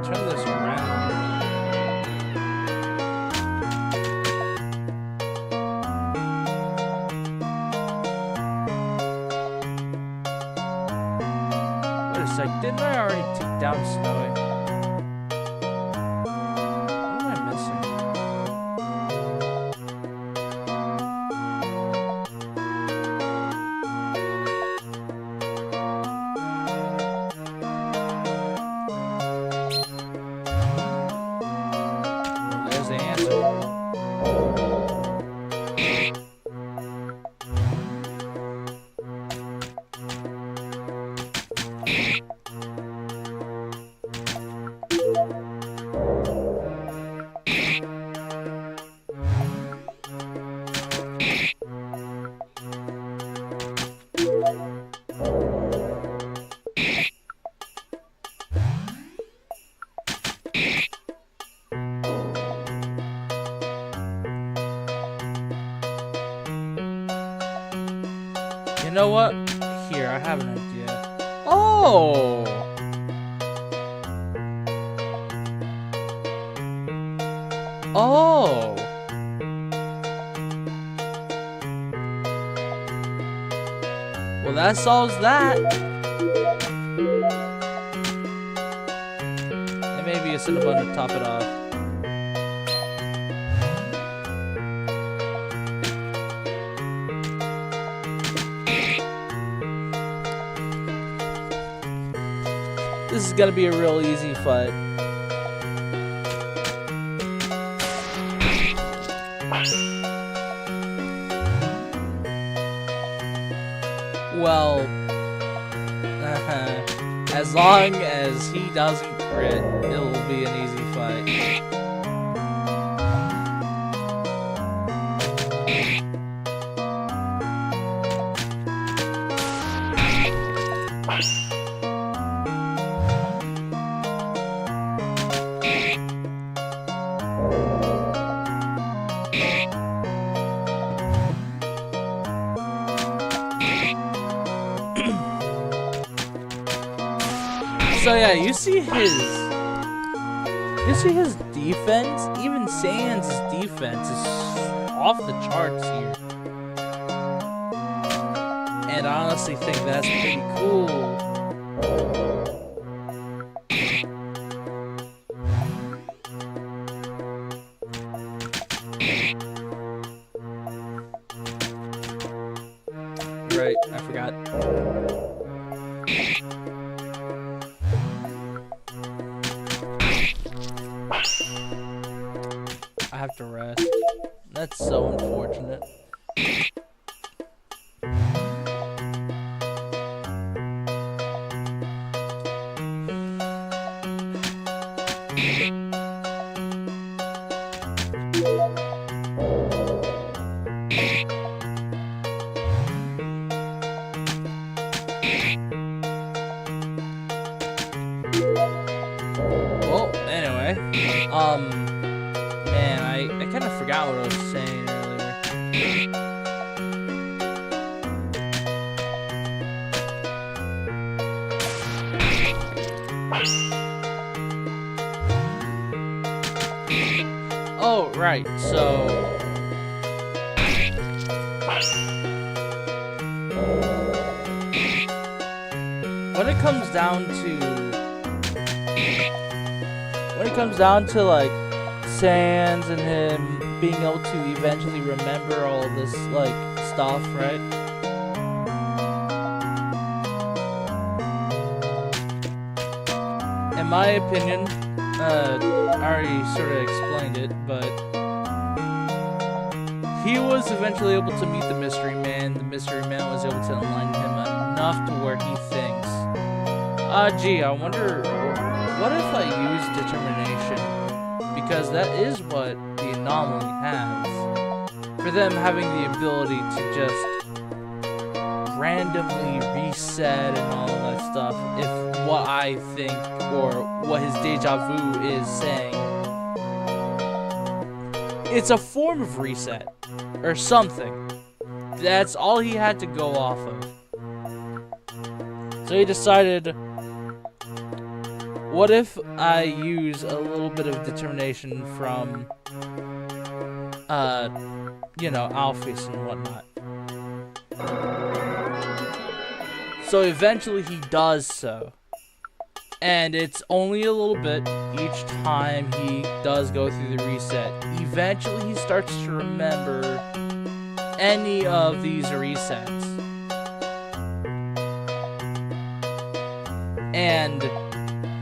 Turn this around. Wait a sec, didn't I already take down Snowy? What am I missing? There's the answer. You know what? Here, I have an idea. Oh! Oh! Well, that solves that. And maybe a cinnamon bun to top it off. This is gonna be a real easy fight. Well, as long as he doesn't crit, it'll be an easy fight. So yeah, you see his defense? Even Sans' defense is off the charts here. And I honestly think that's pretty cool. Right, I forgot. I have to rest. That's so unfortunate. Well, anyway, man, I kind of forgot what I was saying earlier. Oh, right, so when it comes down to like Sans and him being able to eventually remember all of this like stuff, right? In my opinion, I already sort of explained it, but he was eventually able to meet the Mystery Man. The Mystery Man was able to enlighten him enough to where he thinks, gee, I wonder, what if I use determination? because that is what the anomaly has. For them having the ability to just randomly reset and all that stuff, if what I think or what his deja vu is saying, it's a form of reset or something. That's all he had to go off of. So he decided, what if I use a little bit of determination from, you know, Alphys and whatnot. So eventually he does so. And it's only a little bit each time he does go through the reset. Eventually he starts to remember any of these resets. And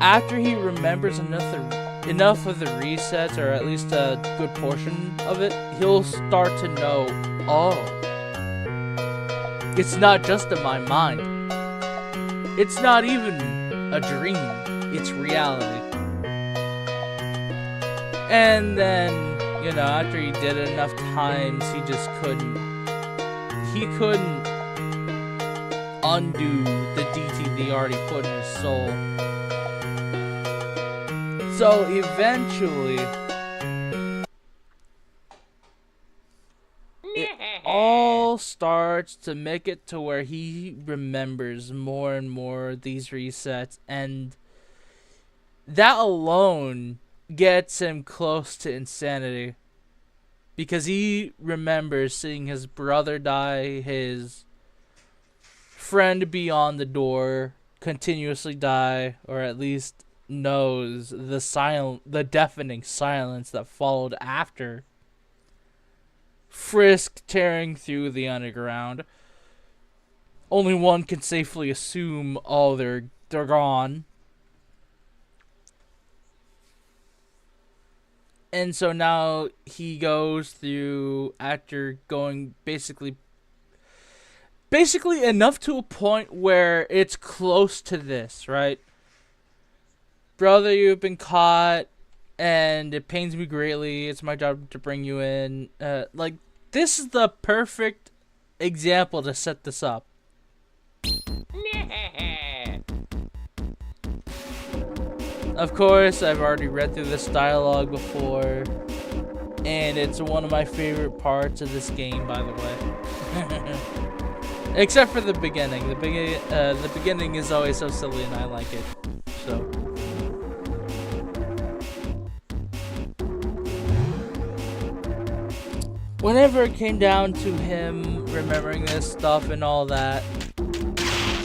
after he remembers enough of the resets, or at least a good portion of it, he'll start to know, oh, it's not just in my mind. It's not even a dream. It's reality. And then, you know, after he did it enough times, he just couldn't undo the DT they already put in his soul. So eventually, it all starts to make it to where he remembers more and more of these resets, and that alone gets him close to insanity. Because he remembers seeing his brother die, his friend beyond the door continuously die, or at least knows the deafening silence that followed after. Frisk tearing through the underground. Only one can safely assume, oh, they're gone. And so now he goes through, after going basically enough to a point where it's close to this, right? Brother, you've been caught, and it pains me greatly. It's my job to bring you in. Like, this is the perfect example to set this up. Of course, I've already read through this dialogue before, and it's one of my favorite parts of this game, by the way. Except for the beginning. The beginning is always so silly, and I like it. So. Whenever it came down to him remembering this stuff and all that,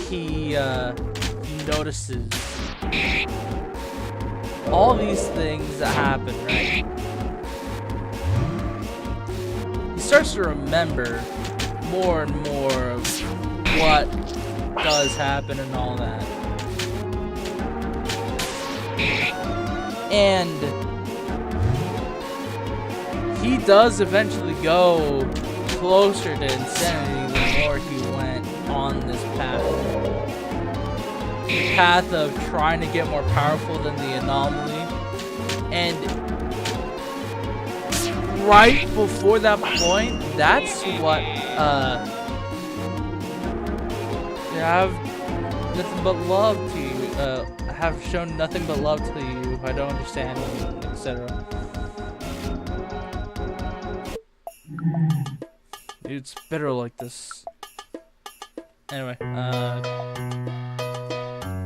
he notices all these things that happen, right? He starts to remember more and more of what does happen and all that. And he does eventually go closer to insanity the more he went on this path. The path of trying to get more powerful than the anomaly. And right before that point, that's what have nothing but love to you. Have shown nothing but love to you. I don't understand, etc. Dude, it's better like this. Anyway,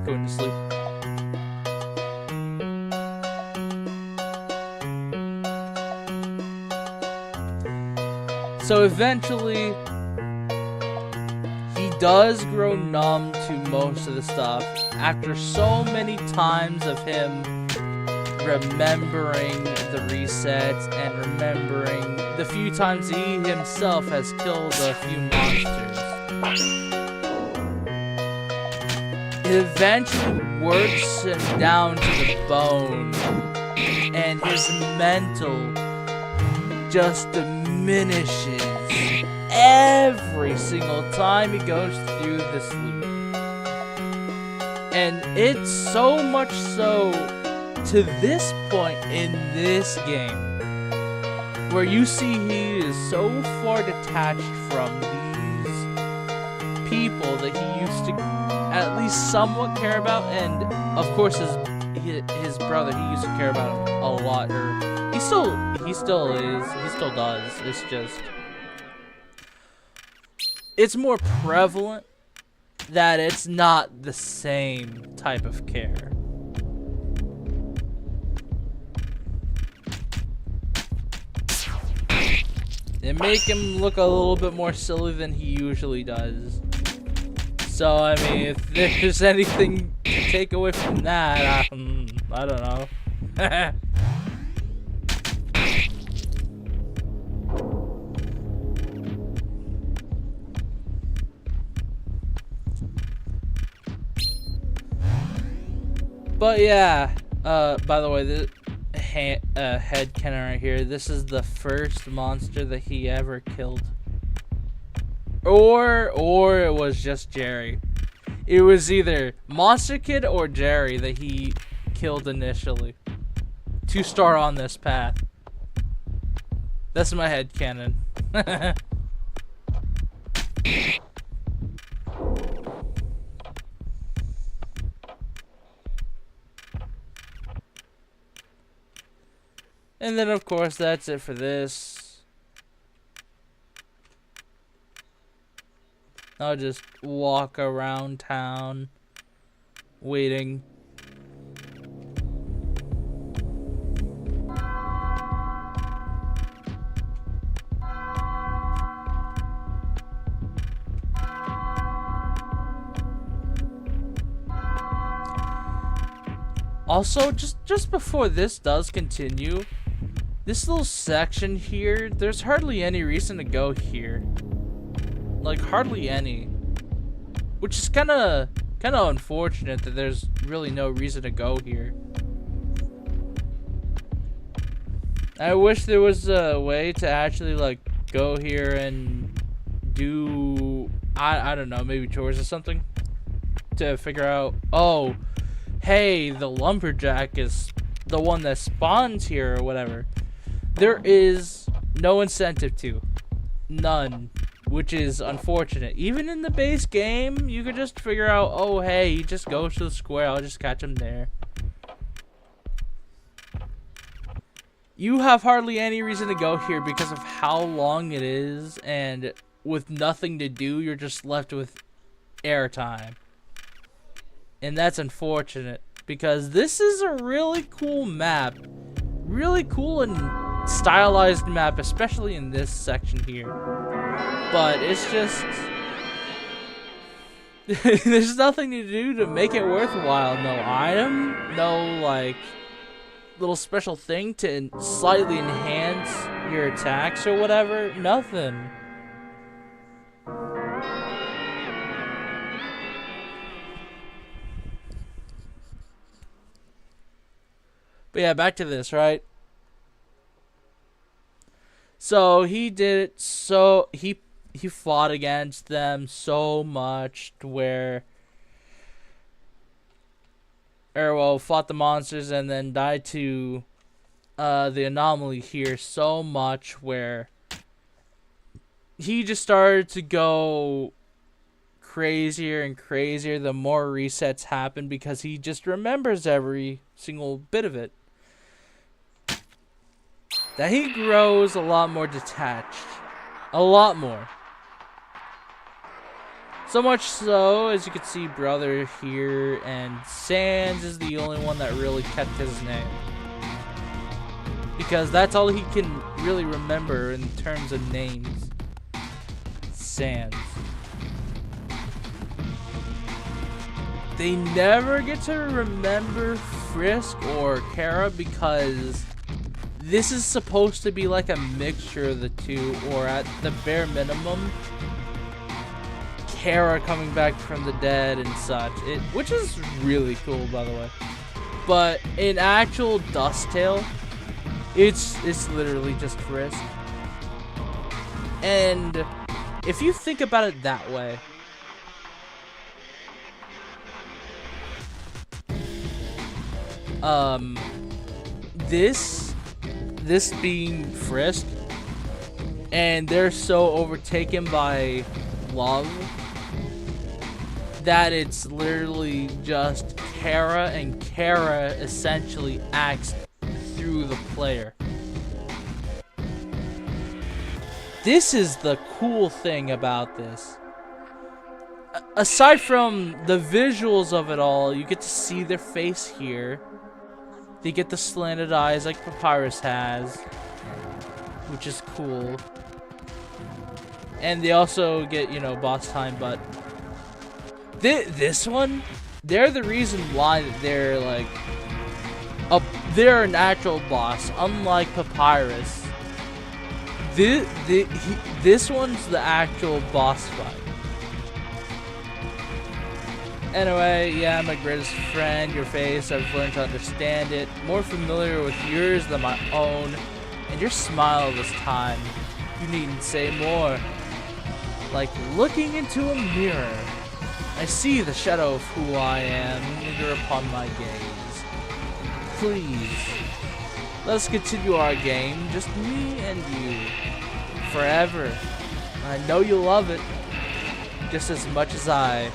going to sleep. So eventually, he does grow numb to most of the stuff after so many times of him remembering the resets and remembering the few times he himself has killed a few monsters. It eventually works him down to the bone, and his mental just diminishes every single time he goes through this loop. And it's so much so to this point in this game, where you see he is so far detached from these people that he used to at least somewhat care about, and of course his brother, he used to care about him a lot, or he still does. It's just, it's more prevalent that it's not the same type of care. They make him look a little bit more silly than he usually does. So, I mean, if there's anything to take away from that, I don't know. But yeah, by the way, the head cannon right here, this is the first monster that he ever killed. Or it was just Jerry. It was either Monster Kid or Jerry that he killed initially to start on this path. That's my head cannon. And then, of course, that's it for this. I'll just walk around town, waiting. Also, just before this does continue, this little section here, there's hardly any reason to go here. Like, hardly any. Which is kind of unfortunate that there's really no reason to go here. I wish there was a way to actually, like, go here and do, I don't know, maybe chores or something. To figure out, oh, hey, the lumberjack is the one that spawns here or whatever. There is no incentive to. None. Which is unfortunate. Even in the base game, you could just figure out, oh, hey, he just goes to the square. I'll just catch him there. You have hardly any reason to go here because of how long it is. And with nothing to do, you're just left with airtime. And that's unfortunate. Because this is a really cool map. Really cool and stylized map, especially in this section here. But it's just, there's nothing to do to make it worthwhile. No item, no like little special thing to slightly enhance your attacks or whatever. Nothing. But yeah, back to this, right? So he did it, so he fought against them so much to where, fought the monsters and then died to the anomaly here so much where he just started to go crazier and crazier the more resets happen because he just remembers every single bit of it. That he grows a lot more detached. A lot more. So much so, as you can see, Brother here, and Sans is the only one that really kept his name. Because that's all he can really remember in terms of names. Sans. They never get to remember Frisk or Kara because this is supposed to be like a mixture of the two, or at the bare minimum, Kara coming back from the dead and such. Which is really cool, by the way. But in actual Dusttale, it's literally just Frisk. And if you think about it that way, this being Frisk, and they're so overtaken by love that it's literally just Kara, and Kara essentially acts through the player. This is the cool thing about this. Aside from the visuals of it all, you get to see their face here. They get the slanted eyes like Papyrus has, which is cool. And they also get, you know, boss time, but this one, they're the reason why they're like they're an actual boss, unlike Papyrus. This one's the actual boss fight. Anyway, yeah, my greatest friend, your face, I've learned to understand it. More familiar with yours than my own. And your smile this time, you needn't say more. Like looking into a mirror, I see the shadow of who I am linger upon my gaze. Please, let's continue our game, just me and you. Forever. I know you'll love it, just as much as I.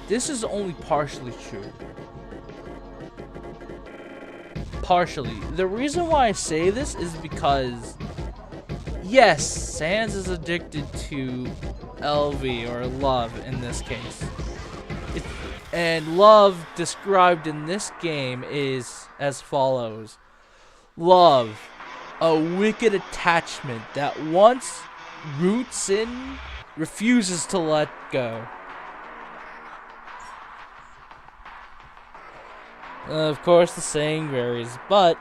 This is only partially true. Partially. The reason why I say this is because, yes, Sans is addicted to LV, or love in this case. And love described in this game is as follows. Love, a wicked attachment that once roots in, refuses to let go. Of course, the saying varies, but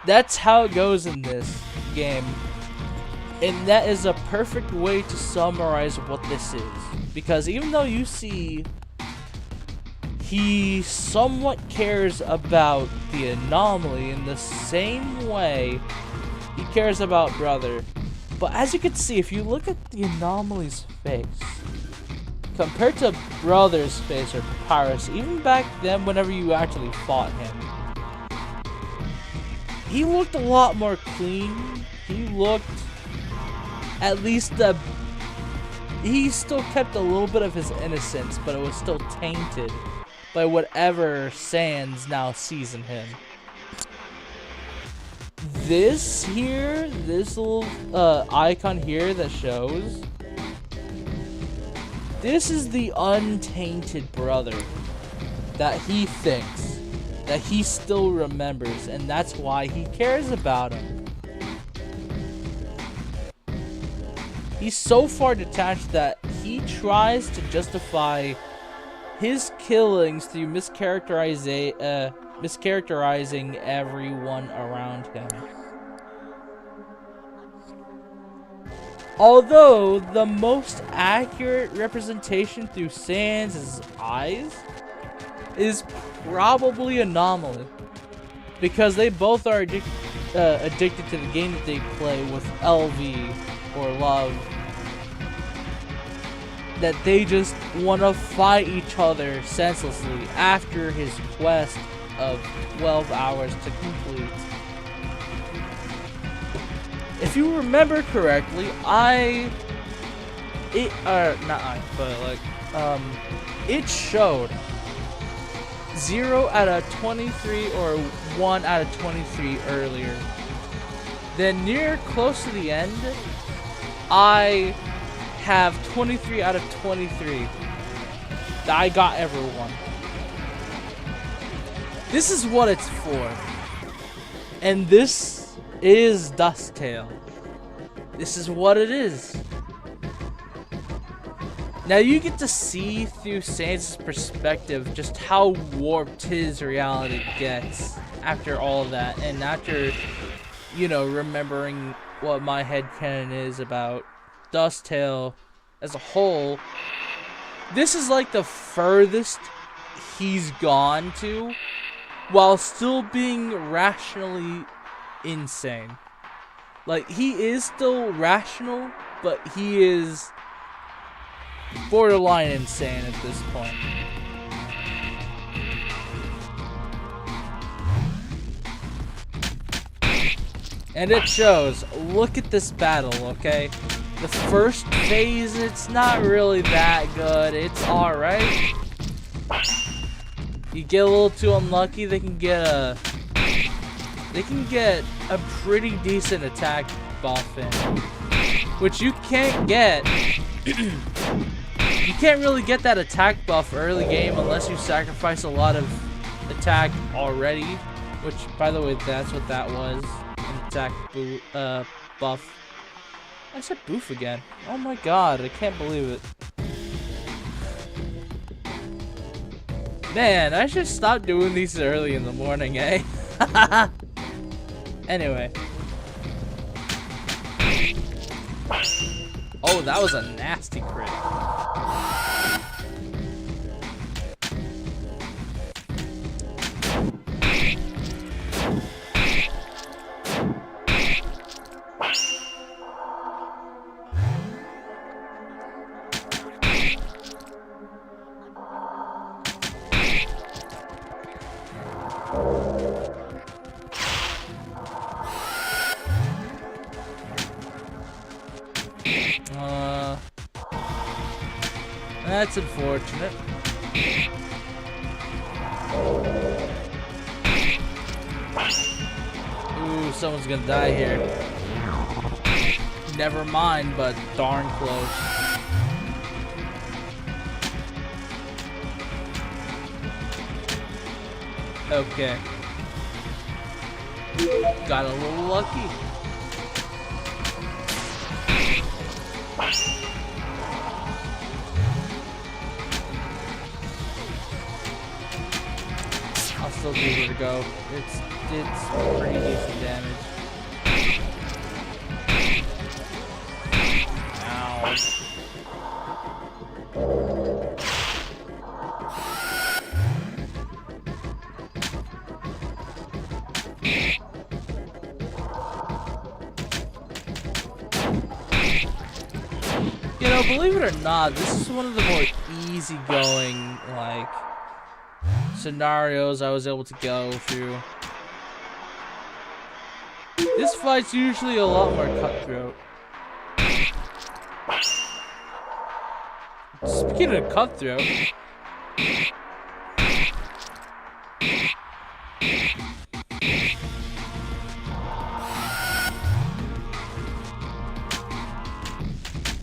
that's how it goes in this game. And that is a perfect way to summarize what this is. Because even though you see he somewhat cares about the anomaly in the same way he cares about Brother. But as you can see, if you look at the anomaly's face, compared to Brother's face or Papyrus, even back then whenever you actually fought him, he looked a lot more clean. He looked, at least, he still kept a little bit of his innocence, but it was still tainted by whatever Sans now sees in him. This here, this little icon here that shows, this is the untainted Brother that he thinks, that he still remembers, and that's why he cares about him. He's so far detached that he tries to justify his killings through mischaracterizing everyone around him. Although the most accurate representation through Sans' eyes is probably Anomaly, because they both are addicted to the game that they play with LV or love, that they just want to fight each other senselessly after his quest of 12 hours to complete. If you remember correctly, it showed 0 out of 23 or 1 out of 23 earlier. Then near close to the end, I have 23 out of 23 that I got everyone. This is what it's for. And this is Dusttale. This is what it is. Now you get to see through Sans' perspective just how warped his reality gets after all of that, and after, you know, remembering what my headcanon is about Dusttale as a whole. This is like the furthest he's gone to while still being rationally insane. Like, he is still rational, but he is borderline insane at this point. And it shows. Look at this battle, okay? The first phase, it's not really that good. It's alright. You get a little too unlucky, they can get a pretty decent attack buff in. Which you can't get. You can't really get that attack buff early game unless you sacrifice a lot of attack already. Which, by the way, that's what that was. An attack buff. I said boof again. Oh my god, I can't believe it. Man, I should stop doing these early in the morning, eh? Anyway. Oh, that was a nasty crit. That's unfortunate. Ooh, someone's gonna die here. Never mind, but darn close. Okay. Got a little lucky. I'll still give it a go. It's pretty decent damage. Ow. You know, believe it or not, this is one of the more easygoing, like, scenarios I was able to go through. This fight's usually a lot more cutthroat. Speaking of cutthroat,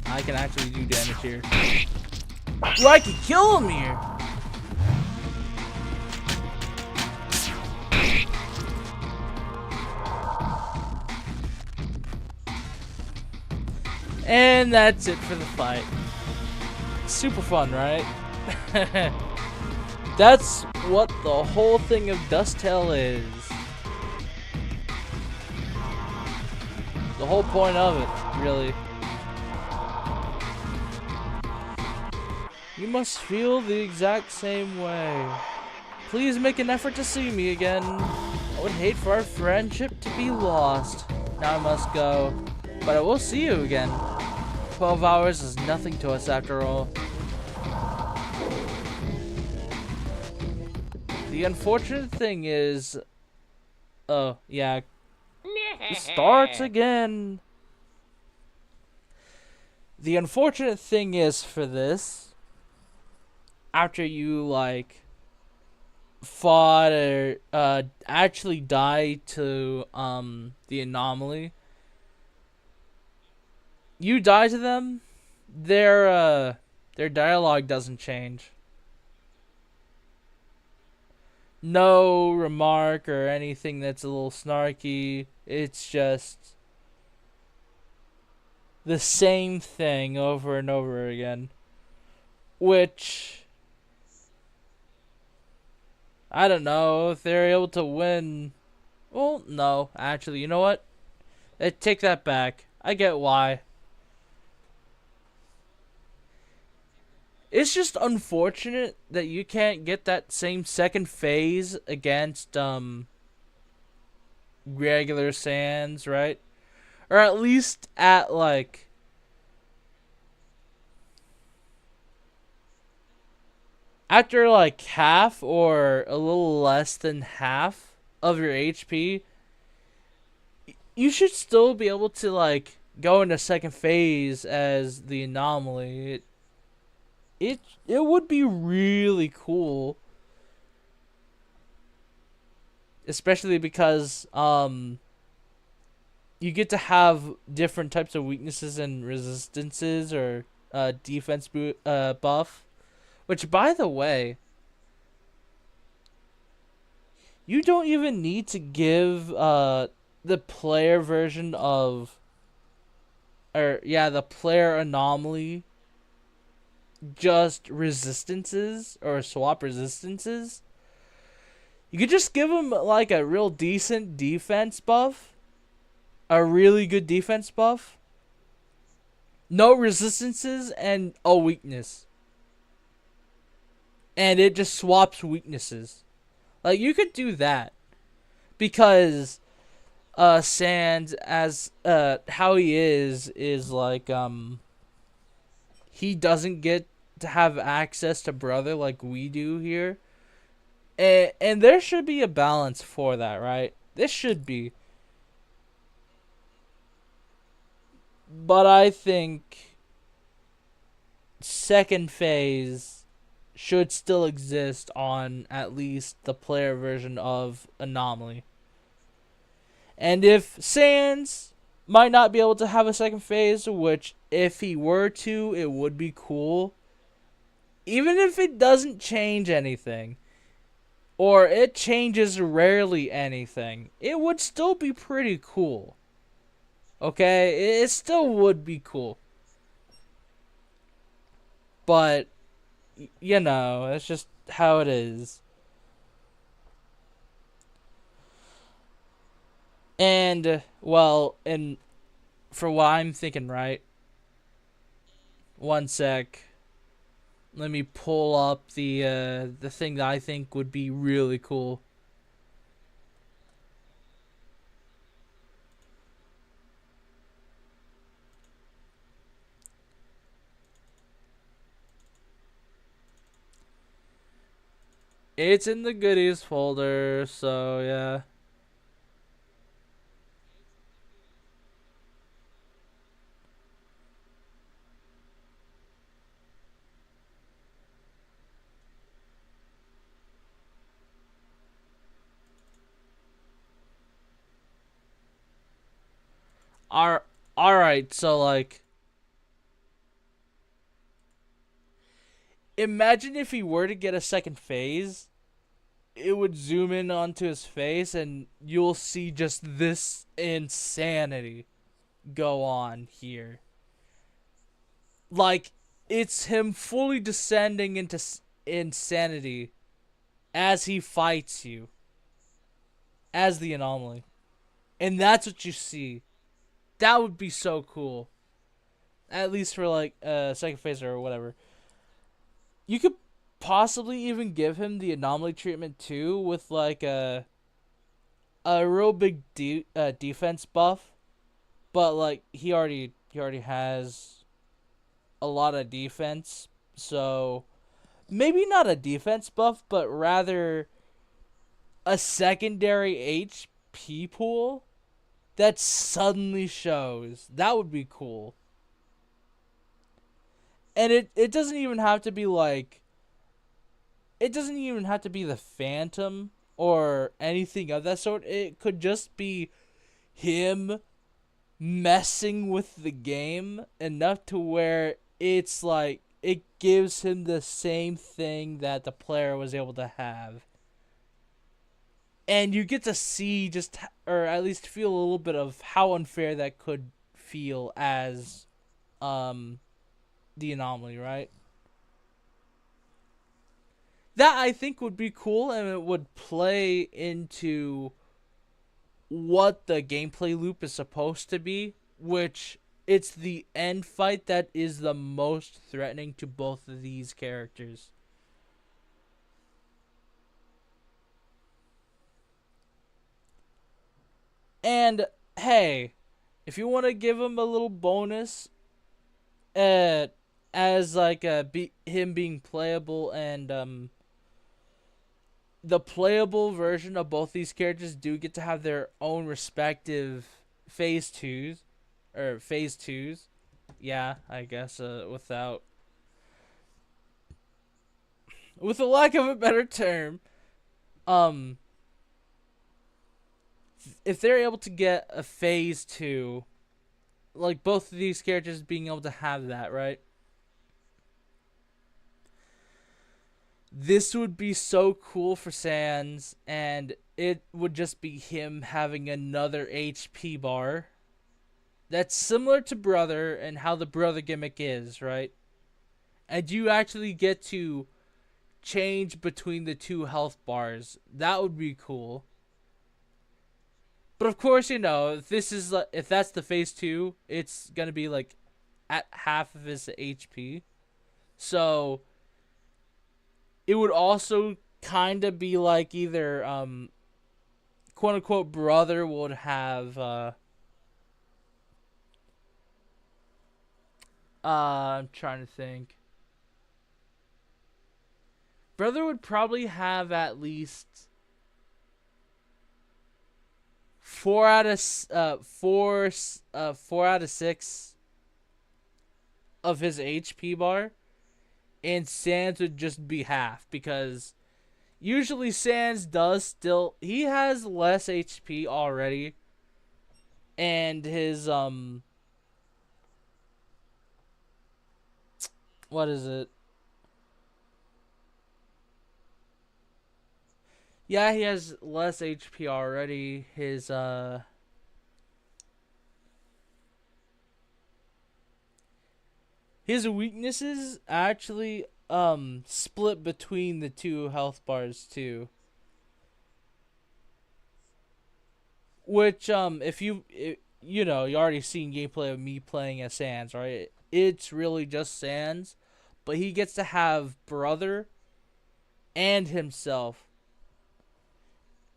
I can actually do damage here. Well, I can kill him here. And that's it for the fight. Super fun, right? That's what the whole thing of Dusttale is. The whole point of it, really. You must feel the exact same way. Please make an effort to see me again. I would hate for our friendship to be lost. Now I must go, but I will see you again. 12 hours is nothing to us after all. The unfortunate thing is... Oh, yeah. It starts again. The unfortunate thing is for this, after you, like, fought or actually died to the anomaly, you die to them, their dialogue doesn't change. No remark or anything that's a little snarky. It's just the same thing over and over again. Which, I don't know if they're able to win. Well, no, actually, you know what? Take that back. I get why. It's just unfortunate that you can't get that same second phase against regular Sans, right? Or at least at like after like half or a little less than half of your HP, you should still be able to like go into second phase as the anomaly. It it would be really cool, especially because you get to have different types of weaknesses and resistances or buff. Which, by the way, you don't even need to give the player version of, or yeah, the player anomaly just resistances or swap resistances. You could just give them like a real decent defense buff, a really good defense buff, no resistances, and a weakness. And it just swaps weaknesses. Like, you could do that. Because Sans, as how he is like he doesn't get to have access to brother like we do here. And there should be a balance for that, right? This should be. But I think second phase should still exist on at least the player version of Anomaly. And if Sans might not be able to have a second phase, which if he were to, it would be cool. Even if it doesn't change anything, or it changes rarely anything, it would still be pretty cool. Okay? It still would be cool. But, you know, that's just how it is. And, well, and for what I'm thinking, right? One sec. Let me pull up the thing that I think would be really cool. It's in the goodies folder, so yeah. All right, so like imagine if he were to get a second phase, it would zoom in onto his face and you'll see just this insanity go on here. Like, it's him fully descending into insanity as he fights you as the anomaly. And that's what you see. That would be so cool. At least for like second phase or whatever. You could possibly even give him the anomaly treatment too, with like a real big defense buff, but like he already has a lot of defense, so maybe not a defense buff, but rather a secondary HP pool that suddenly shows. That would be cool. And it doesn't even have to be like, it doesn't even have to be the Phantom or anything of that sort. It could just be him messing with the game enough to where it's like it gives him the same thing that the player was able to have. And you get to see just, or at least feel a little bit of how unfair that could feel as um the anomaly, right? That I think would be cool, and it would play into what the gameplay loop is supposed to be, which it's the end fight that is the most threatening to both of these characters. And hey, if you want to give him a little bonus, uh, as like him being playable and the playable version of both these characters do get to have their own respective phase twos or phase twos. Yeah, I guess with a lack of a better term, um, if they're able to get a phase two, like both of these characters being able to have that, right? This would be so cool for Sans, and it would just be him having another HP bar that's similar to Brother and how the Brother gimmick is, right? And you actually get to change between the two health bars. That would be cool. But of course, if this is if that's the phase two, it's gonna be like at half of his HP. So it would also kind of be like either quote unquote Brother would have I'm trying to think. Brother would probably have at least four out of six of his HP bar, and Sans would just be half because usually Sans does still he has less HP already, and his what is it? Yeah, he has less HP already. His weaknesses actually split between the two health bars too. Which you already seen gameplay of me playing as Sans, right? It's really just Sans, but he gets to have Brother and himself.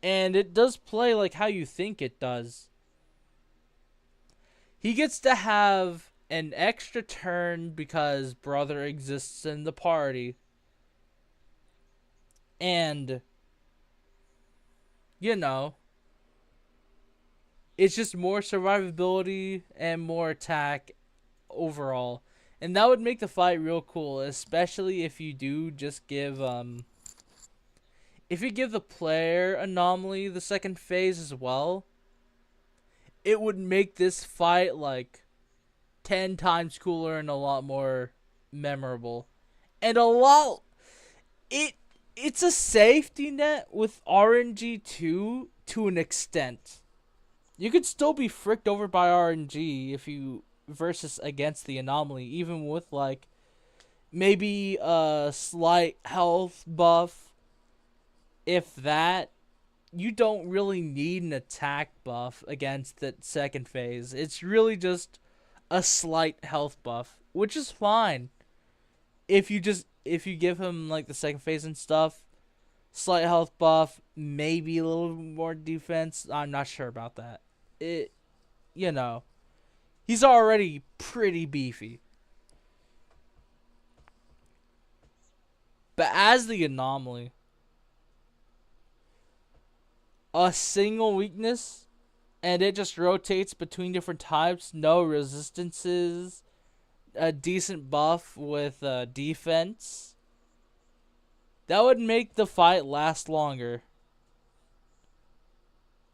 And it does play like how you think it does. He gets to have an extra turn because Brother exists in the party. And, you know, it's just more survivability and more attack overall. And that would make the fight real cool, especially if you do just give if you give the player anomaly the second phase as well, it would make this fight like 10 times cooler and a lot more memorable. And a lot it it's a safety net with RNG2 to an extent. You could still be fricked over by RNG if you versus against the anomaly, even with like maybe a slight health buff. If that, you don't really need an attack buff against the second phase. It's really just a slight health buff, which is fine. If you give him like the second phase and stuff, slight health buff, maybe a little more defense. I'm not sure about that. It you know, he's already pretty beefy. But as the anomaly, a single weakness and it just rotates between different types, no resistances, a decent buff with defense. That would make the fight last longer.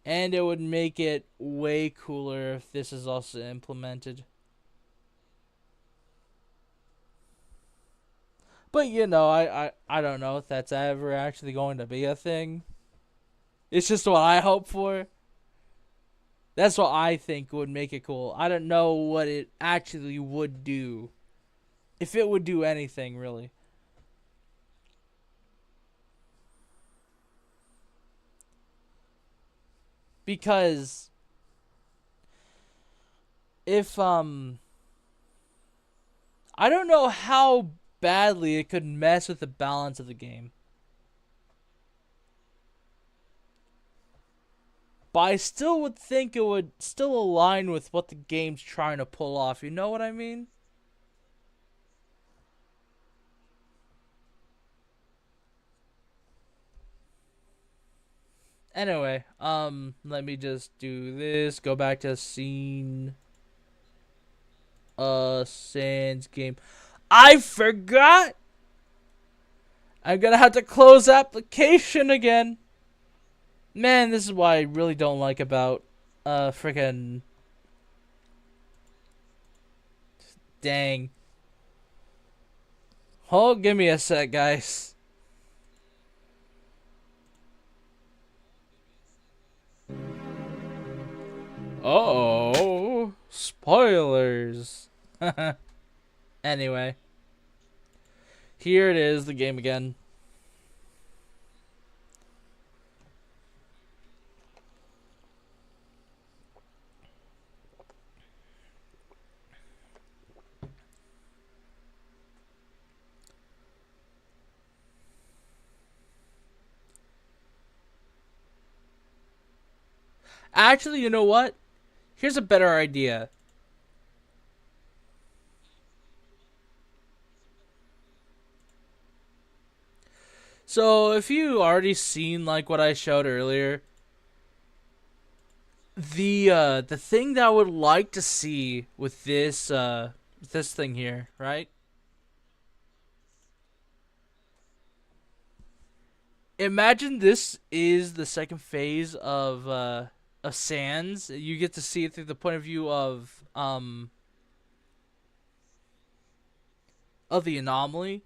And it would make it way cooler if this is also implemented. But I don't know if that's ever actually going to be a thing. It's just what I hope for. That's what I think would make it cool. I don't know what it actually would do. If it would do anything, really. Because if I don't know how badly it could mess with the balance of the game. But I still would think it would still align with what the game's trying to pull off. You know what I mean? Anyway, let me just do this. Go back to scene. Sans game. I forgot. I'm gonna have to close application again. Man, this is what I really don't like about, freaking. Dang. Oh, give me a sec, guys. Oh, spoilers. Anyway, here it is, the game again. Actually, you know what? Here's a better idea. So, if you already seen like what I showed earlier, the thing that I would like to see with this thing here, right? Imagine this is the second phase of Sans. You get to see it through the point of view of the anomaly.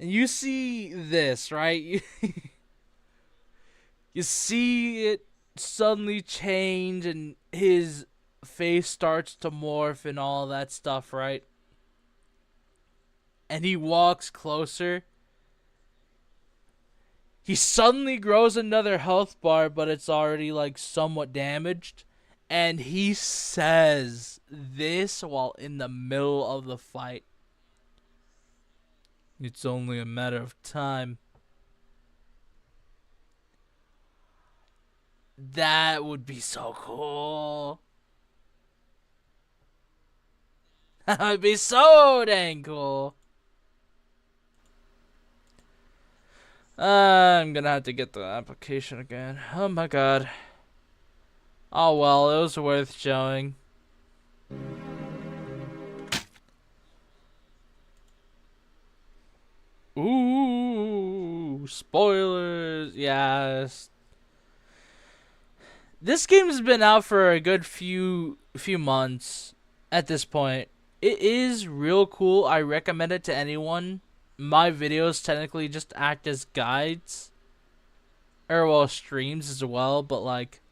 And you see this, right? You see it suddenly change and his face starts to morph and all that stuff, right? And he walks closer. He suddenly grows another health bar, but it's already like somewhat damaged. And he says this while in the middle of the fight. It's only a matter of time. That would be so cool. That would be so dang cool. I'm gonna have to get the application again. Oh my god. Oh well, it was worth showing. Ooh, spoilers. Yes. This game's been out for a good few months at this point. It is real cool. I recommend it to anyone. My videos technically just act as guides, or well, streams as well, but like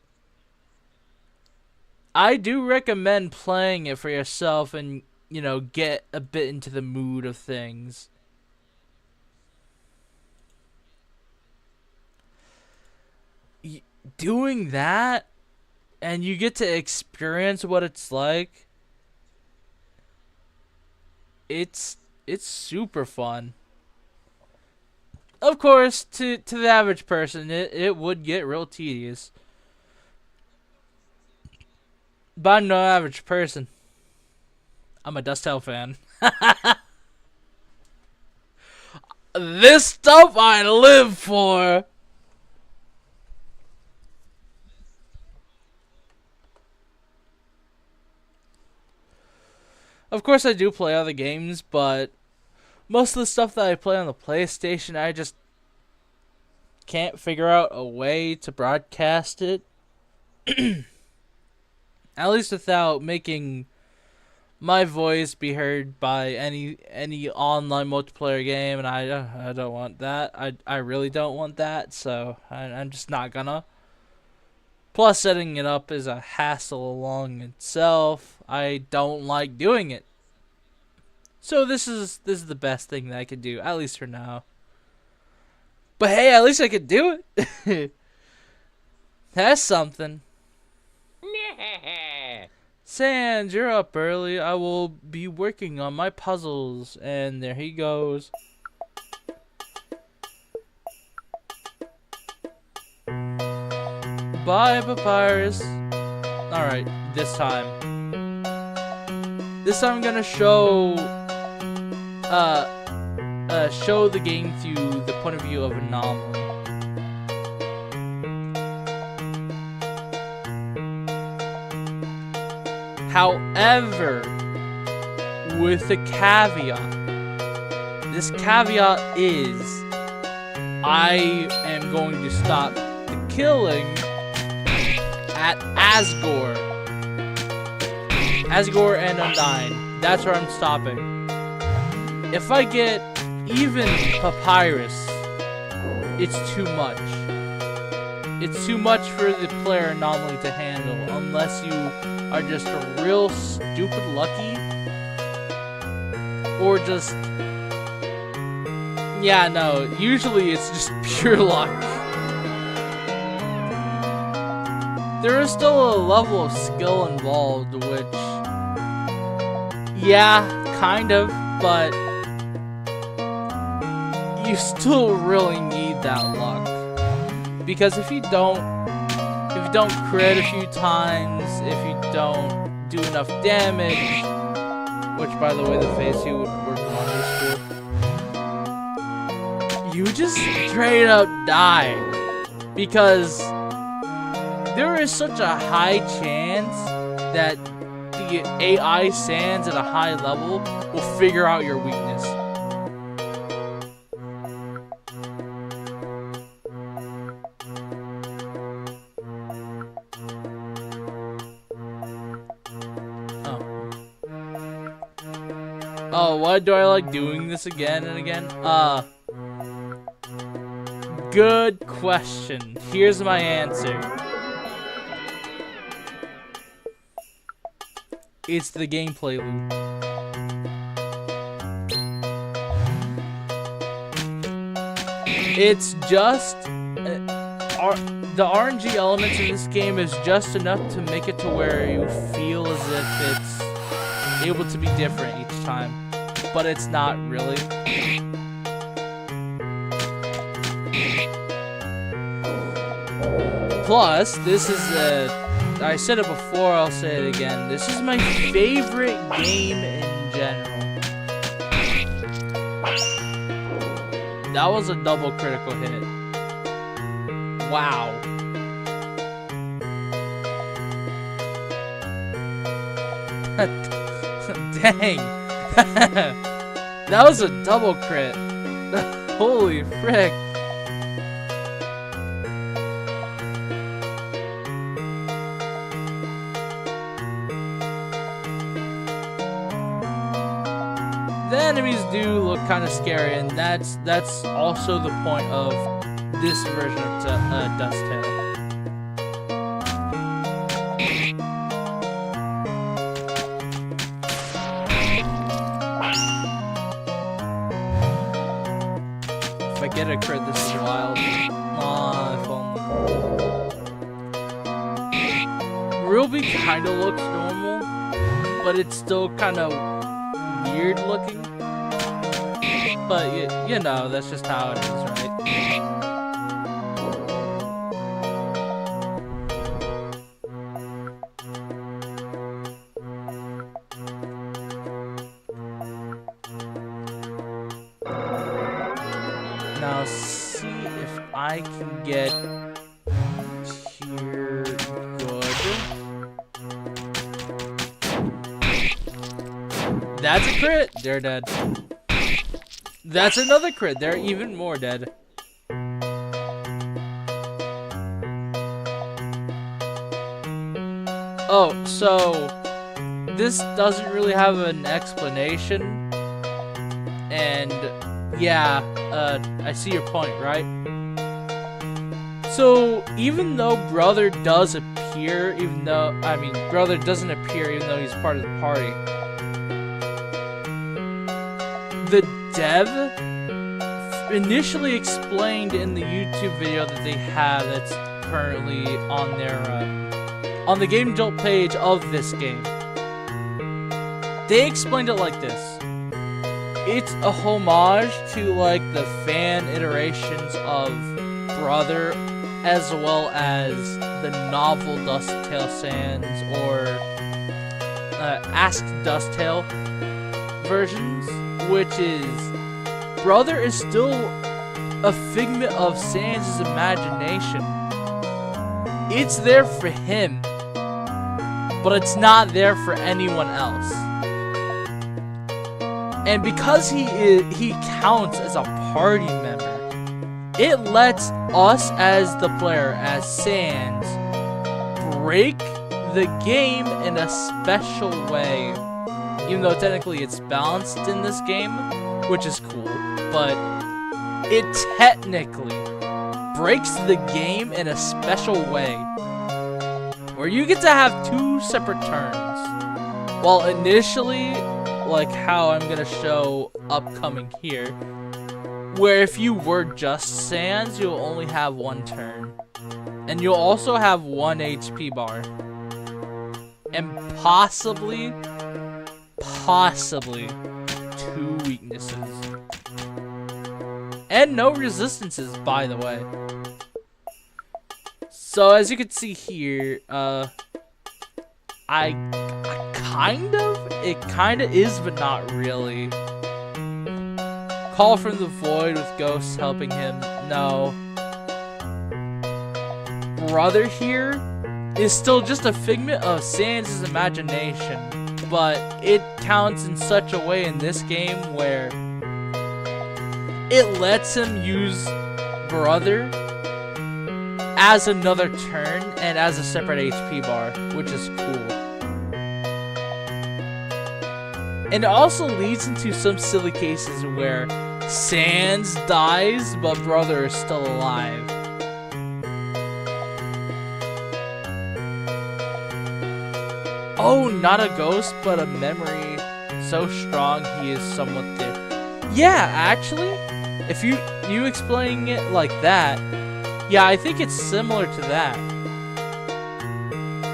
I do recommend playing it for yourself and, you know, get a bit into the mood of things. Doing that and you get to experience what it's like. It's super fun. Of course, to the average person, it would get real tedious. But I'm no average person. I'm a Dusttale fan. This stuff I live for. Of course, I do play other games, but most of the stuff that I play on the PlayStation, I just can't figure out a way to broadcast it. At least without making my voice be heard by any online multiplayer game, and I don't want that. I really don't want that, so I'm just not gonna. Plus, setting it up is a hassle along itself. I don't like doing it. So this is the best thing that I could do, at least for now. But hey, at least I could do it. That's something. Sans, you're up early. I will be working on my puzzles. And there he goes. Bye, Papyrus. Alright, this time. This time I'm gonna show show the game through the point of view of anomaly. However, with a caveat. This caveat is I am going to stop the killing at Asgore. Asgore and Undyne. That's where I'm stopping. If I get even Papyrus, it's too much. It's too much for the player anomaly to handle unless you are just real stupid lucky or just... Yeah, no, usually it's just pure luck. There is still a level of skill involved, which... Yeah, kind of, but... You still really need that luck. Because if you don't crit a few times, if you don't do enough damage, which by the way the face you would work wonders for, you just straight up die. Because there is such a high chance that the AI sands at a high level will figure out your weakness. Oh, why do I like doing this again and again? Good question. Here's my answer. It's the gameplay loop. It's just... the RNG elements in this game is just enough to make it to where you feel as if it's able to be different each time. But it's not really. Plus, this is I said it before, I'll say it again. This is my favorite game in general. That was a double critical hit. Wow. Dang. That was a double crit. Holy frick. The enemies do look kind of scary, and that's also the point of this version of Dusttale. If I get a crit, this is wild. Aw, if only. Ruby kind of looks normal, but it's still kind of weird looking. But, you know, that's just how it is, right? Now, see if I can get here good. That's a crit! They're dead. That's another crit. They're even more dead. Oh, so this doesn't really have an explanation. And yeah, I see your point, right? So even though Brother does appear, Brother doesn't appear even though he's part of the party. The dev initially explained in the YouTube video that they have that's currently on their on the Game Jolt page of this game. They explained it like this. It's a homage to like the fan iterations of Brother as well as the novel Dusttale Sands or Ask Dusttale versions, which is Brother is still a figment of Sans' imagination. It's there for him. but it's not there for anyone else. And because he counts as a party member, it lets us as the player, as Sans, break the game in a special way. Even though technically it's balanced in this game, which is cool, but it technically breaks the game in a special way where you get to have 2 separate turns. Well, initially, like how I'm gonna show upcoming here, where if you were just Sans, you'll only have 1 turn. And you'll also have 1 HP bar. And possibly 2 weaknesses. And no resistances, by the way. So as you can see here, it kinda is, but not really. Call from the void with ghosts helping him. No. Brother here is still just a figment of Sans' imagination, but it counts in such a way in this game where it lets him use Brother as another turn and as a separate HP bar, which is cool. And it also leads into some silly cases where Sans dies, but Brother is still alive. Oh, not a ghost, but a memory so strong he is somewhat there. Yeah, actually, if you explaining it like that, yeah, I think it's similar to that.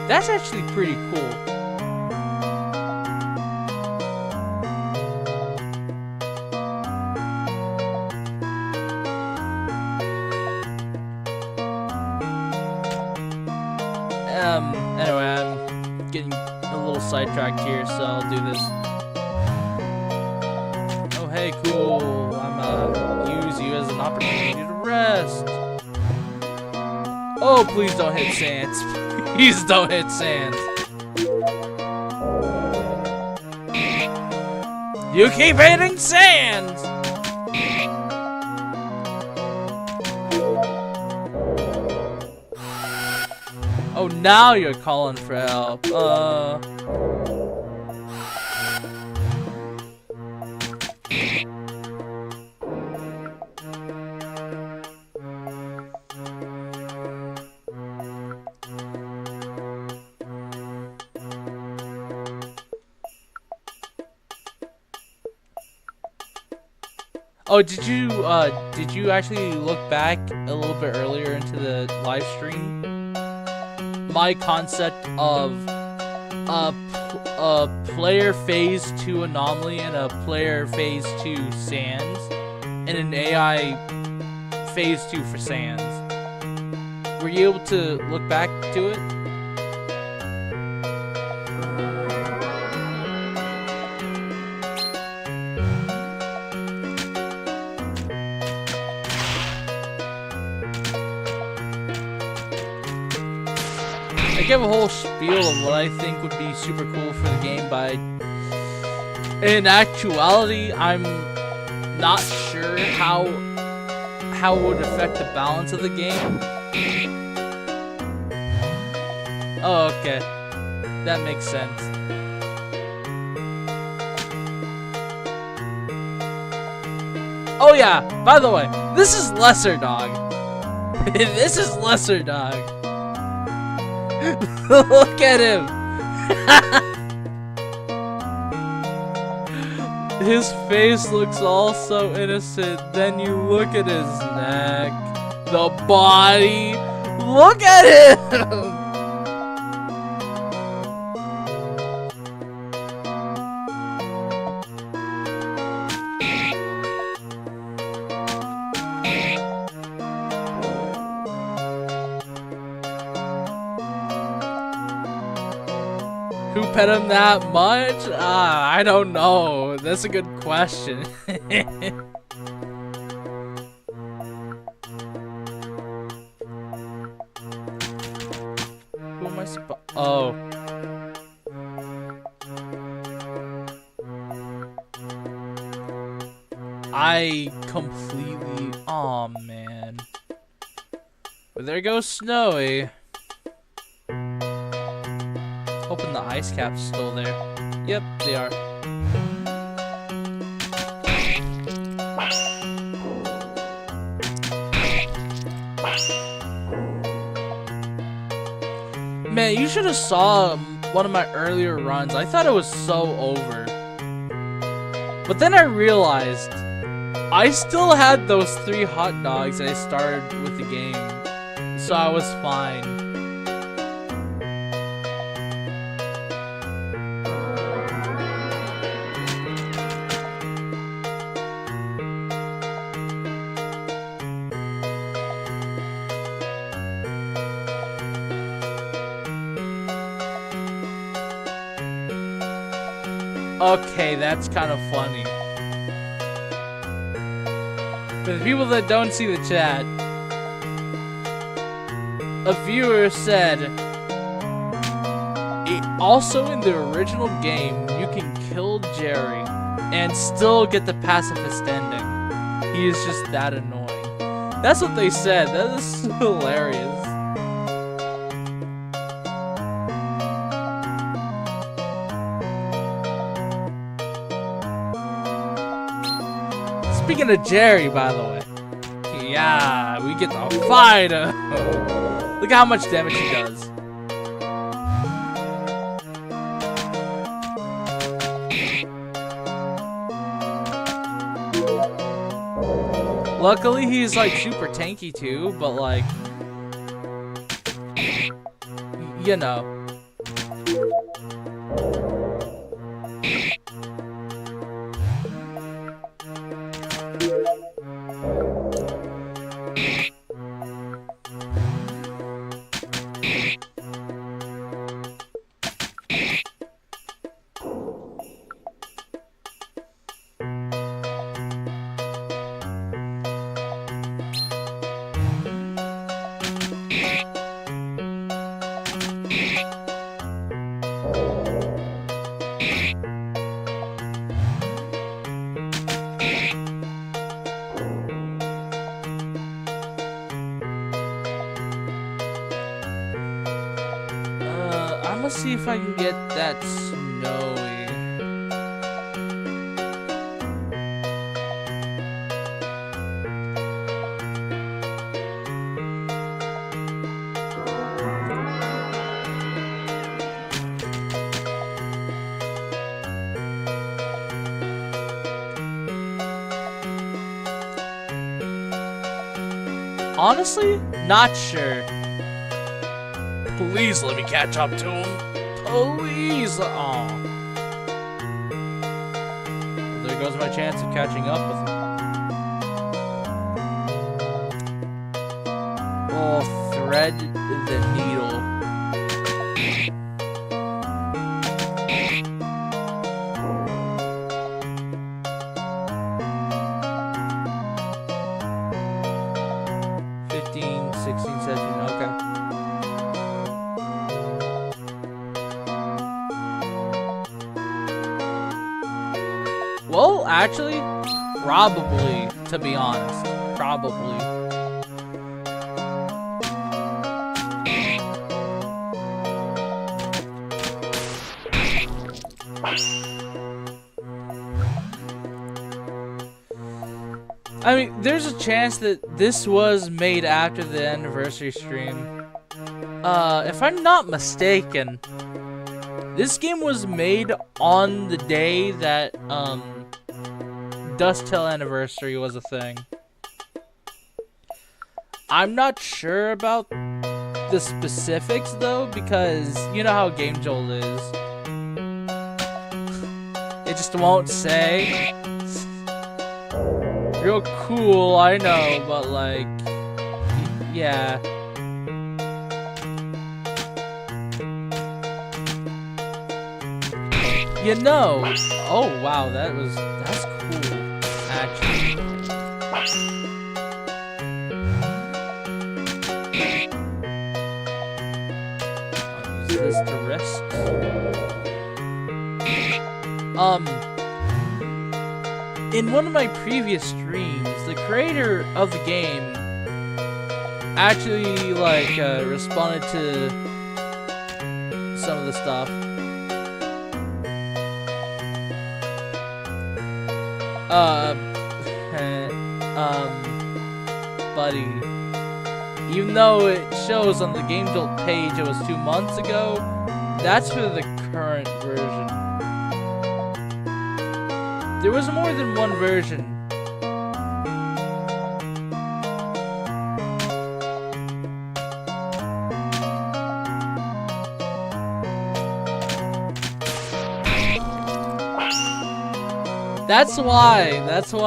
That's actually pretty cool. Anyway, I'm getting a little sidetracked here, so I'll do this. Oh, hey, cool. I'm use you as an opportunity to rest. Oh, please don't hit Sans. Please don't hit Sans. You keep hitting Sans! Oh, now you're calling for help. Oh, did you actually look back a little bit earlier into the live stream? My concept of a player phase 2 anomaly and a player phase 2 Sans and an AI phase 2 for Sans. Were you able to look back to it? I give a whole spiel of what I think would be super cool for the game, but in actuality, I'm not sure how it would affect the balance of the game. Oh, okay. That makes sense. Oh yeah, by the way, this is Lesser Dog. This is Lesser Dog. Look at him. His face looks all so innocent. Then you look at his neck, the body. Look at him. Who pet him that much? I don't know. That's a good question. Who am I supposed? Oh. I completely... Aw, man. But there goes Snowy. Hoping the ice cap's still there. Yep, they are. Man, you should have saw one of my earlier runs. I thought it was so over. But then I realized I still had those 3 hot dogs I started with the game. So I was fine. Okay, that's kind of funny. For the people that don't see the chat, a viewer said, also in the original game, you can kill Jerry and still get the pacifist ending. He is just that annoying. That's what they said. That is hilarious. Speaking of Jerry, by the way, yeah, we get to fight. Look how much damage he does. Luckily, he's like super tanky too, but like, you know. I'm gonna see if I can get that Snowy. Honestly, not sure. Please let me catch up to him. Please. Aw. Well, there goes my chance of catching up with him. Oh, thread the needle. Well, actually, probably, to be honest. Probably. I mean, there's a chance that this was made after the anniversary stream. If I'm not mistaken, this game was made on the day that, Dusttale anniversary was a thing. I'm not sure about the specifics though, because you know how Game Jolt is. It just won't say. Real cool, I know, but like, yeah. You know. Oh wow, that's cool. Actually. I'll use this to risk. in one of my previous streams, the creator of the game actually like responded to some of the stuff. Buddy, even though it shows on the Game Jolt page it was 2 months ago, that's for the current version. There was more than one version. That's why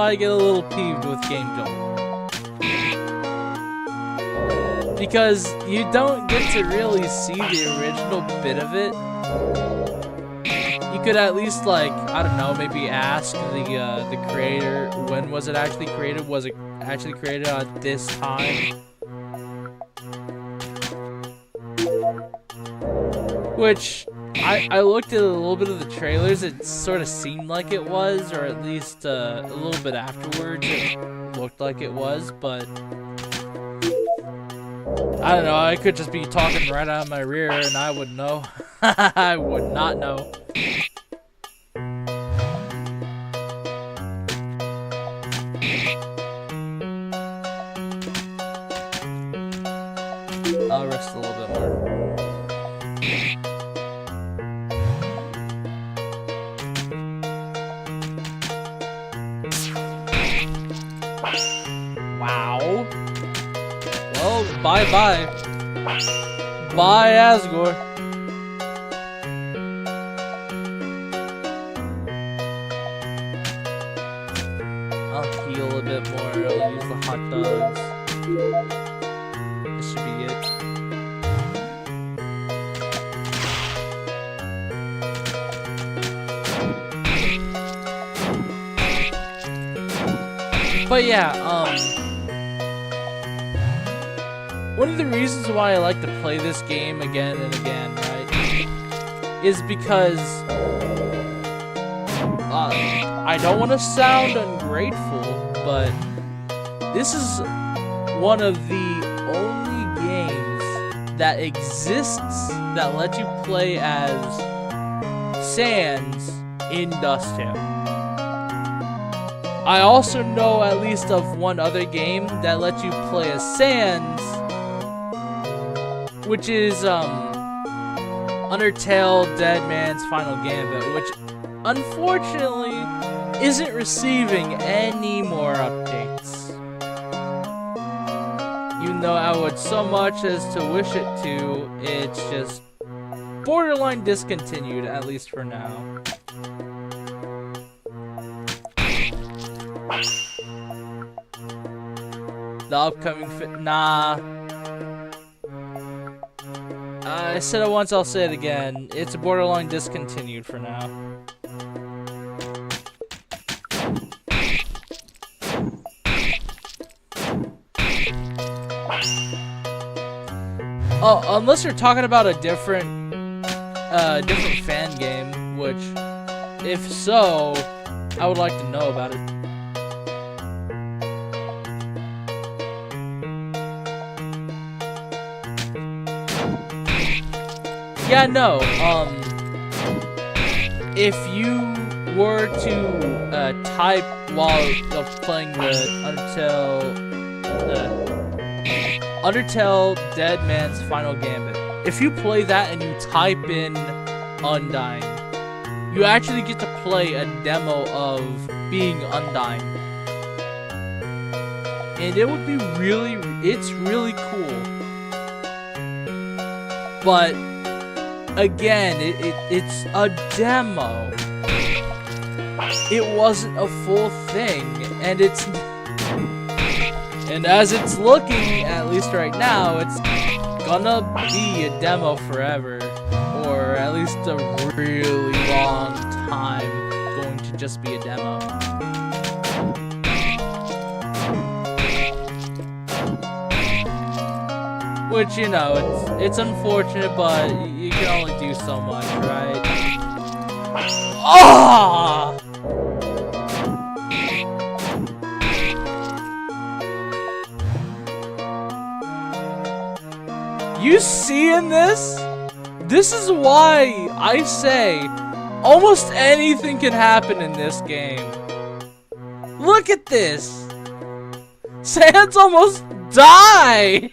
I get a little peeved with Game Jolt. Because you don't get to really see the original bit of it. You could at least, like, I don't know, maybe ask the creator, when was it actually created? Was it actually created at this time? Which, I looked at a little bit of the trailers, it sort of seemed like it was, or at least a little bit afterwards it looked like it was, but I don't know, I could just be talking right out of my rear and I wouldn't know. I would not know. I'll rest a little bit more. Wow. Well, bye-bye. Bye, Asgore. I'll heal a bit more. I'll use the hot dogs. This should be it. But yeah, one of the reasons why I like to play this game again and again, right, is because I don't want to sound ungrateful, but this is one of the only games that exists that lets you play as Sans in Dusttale. I also know at least of one other game that lets you play as Sans, which is Undertale Dead Man's Final Gambit, which unfortunately isn't receiving any more updates. Even though I would so much as to wish it to, it's just borderline discontinued, at least for now. The upcoming nah. I said it once, I'll say it again. It's borderline discontinued for now. Oh, unless you're talking about a different fan game, which, if so, I would like to know about it. Yeah, no, if you were to type while playing the Undertale Dead Man's Final Gambit, if you play that and you type in Undying, you actually get to play a demo of being Undying. And it would be it's really cool. But again, it's a demo. It wasn't a full thing, and as it's looking, at least right now, it's gonna be a demo forever, or at least a really long time going to just be a demo. Which, you know, it's unfortunate, but you can only do so much, right? Ah! You seeing this? This is why I say almost anything can happen in this game. Look at this. Sans almost died.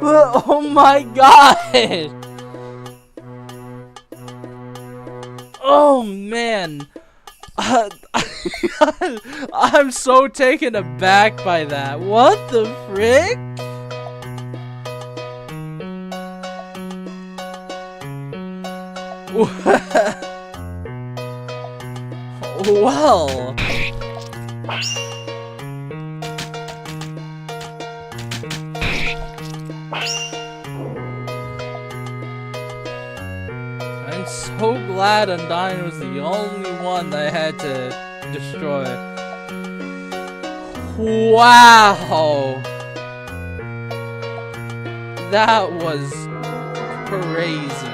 Oh my god. Oh man. I'm so taken aback by that. What the frick? Well. I'm so glad Undyne was the only one that I had to destroy. Wow! That was crazy.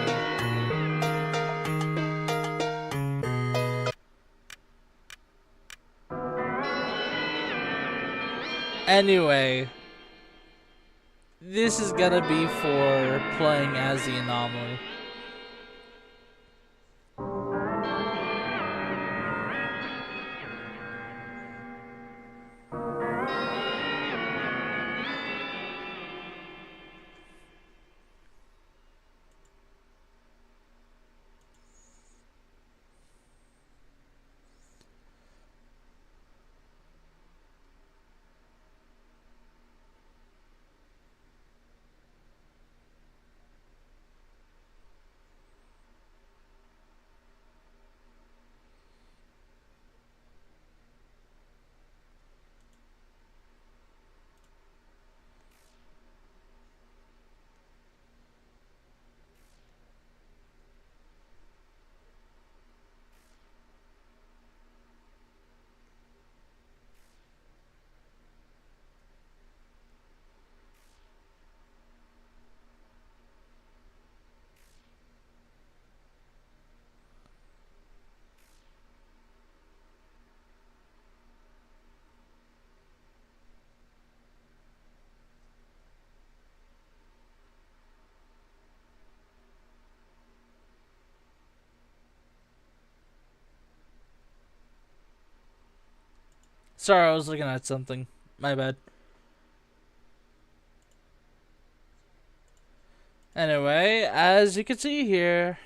Anyway, this is gonna be for playing as the anomaly. Sorry, I was looking at something. My bad. Anyway, as you can see here,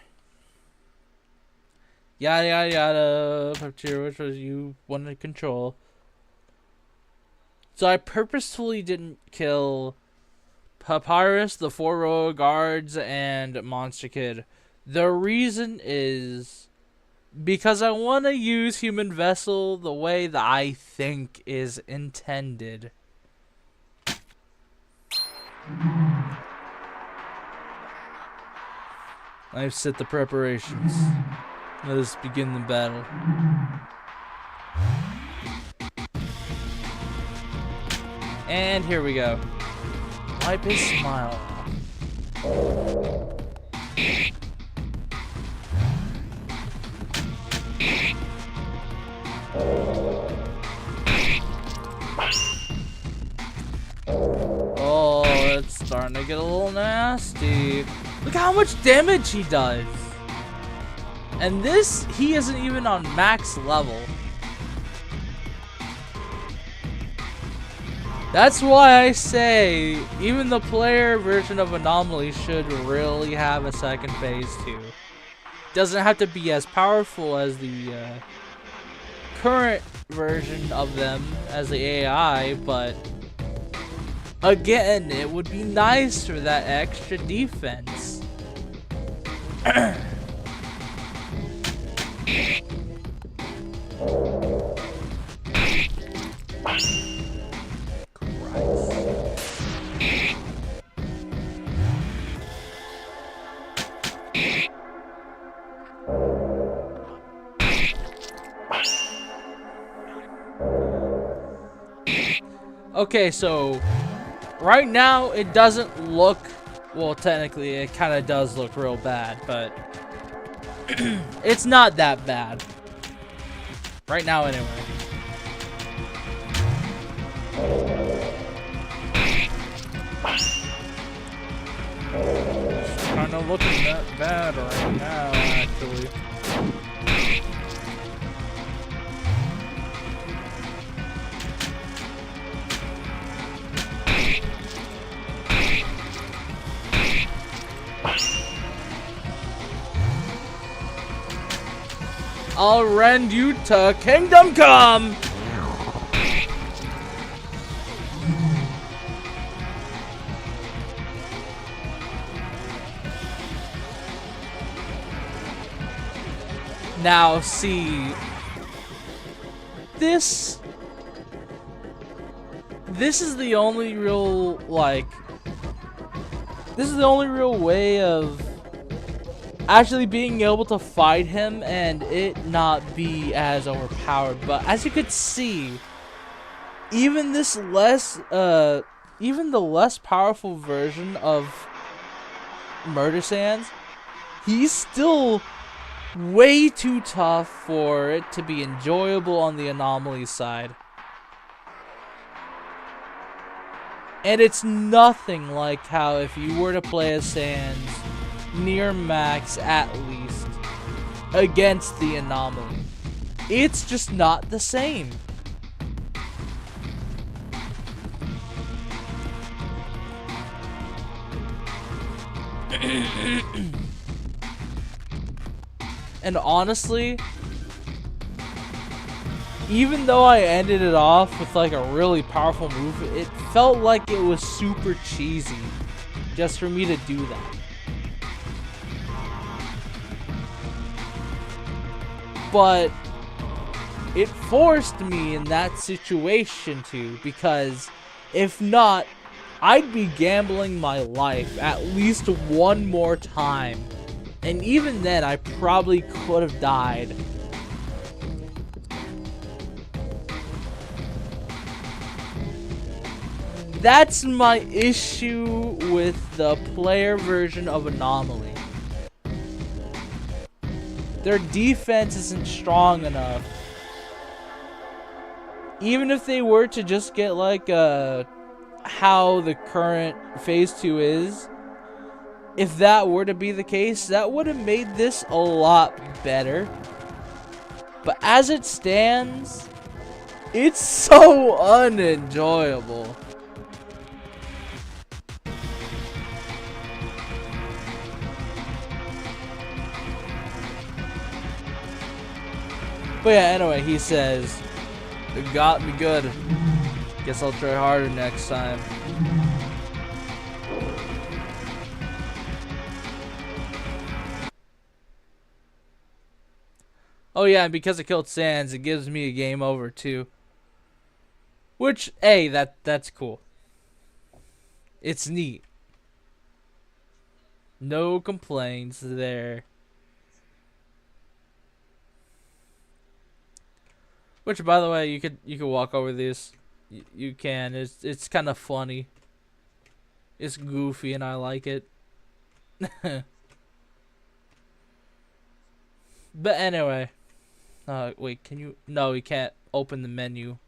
yada yada yada, puppeteer, which was you wanted to control. So I purposefully didn't kill Papyrus, the 4 royal guards, and Monster Kid. The reason is because I want to use Human Vessel the way that I think is intended. I've set the preparations. Let us begin the battle. And here we go. Wipe his smile. Oh, it's starting to get a little nasty. Look how much damage he does. And this, he isn't even on max level. That's why I say, even the player version of Anomaly should really have a second phase too. Doesn't have to be as powerful as the current version of them as the AI, but again, it would be nice for that extra defense. Okay, so right now it doesn't look, well, technically it kind of does look real bad, but it's not that bad. Right now, anyway. It's kind of looking that bad right now, actually. I'll rend you to Kingdom Come! Now, see... This is the only real, like... This is the only real way of actually being able to fight him and it not be as overpowered. But as you could see, even this less even the less powerful version of Murder Sands, he's still way too tough for it to be enjoyable on the anomaly side. And it's nothing like how if you were to play as Sands near max at least against the anomaly, it's just not the same. And honestly, even though I ended it off with like a really powerful move, it felt like it was super cheesy just for me to do that. But it forced me in that situation to, because if not, I'd be gambling my life at least one more time. And even then, I probably could have died. That's my issue with the player version of Anomaly. Their defense isn't strong enough. Even if they were to just get like how the current Phase 2 is, if that were to be the case, that would have made this a lot better. But as it stands, it's so unenjoyable. But yeah, anyway, he says, "It got me good. Guess I'll try harder next time." Oh yeah, and because I killed Sans, it gives me a game over too. Which, hey, that's cool. It's neat. No complaints there. Which, by the way, you could walk over these. You can. It's kind of funny. It's goofy, and I like it. But anyway, wait, can you? No, you can't open the menu.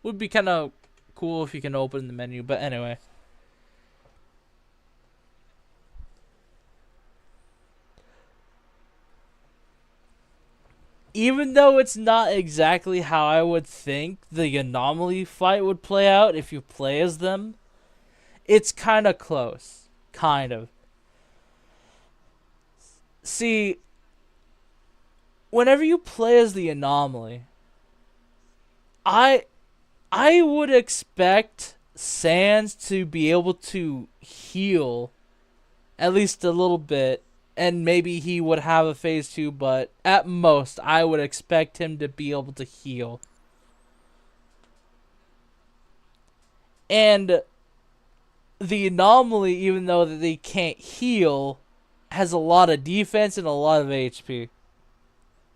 Would be kind of cool if you can open the menu. But anyway. Even though it's not exactly how I would think the anomaly fight would play out if you play as them, it's kind of close. Kind of. See, whenever you play as the anomaly, I would expect Sans to be able to heal at least a little bit. And maybe he would have a Phase 2, but at most, I would expect him to be able to heal. And the anomaly, even though they can't heal, has a lot of defense and a lot of HP.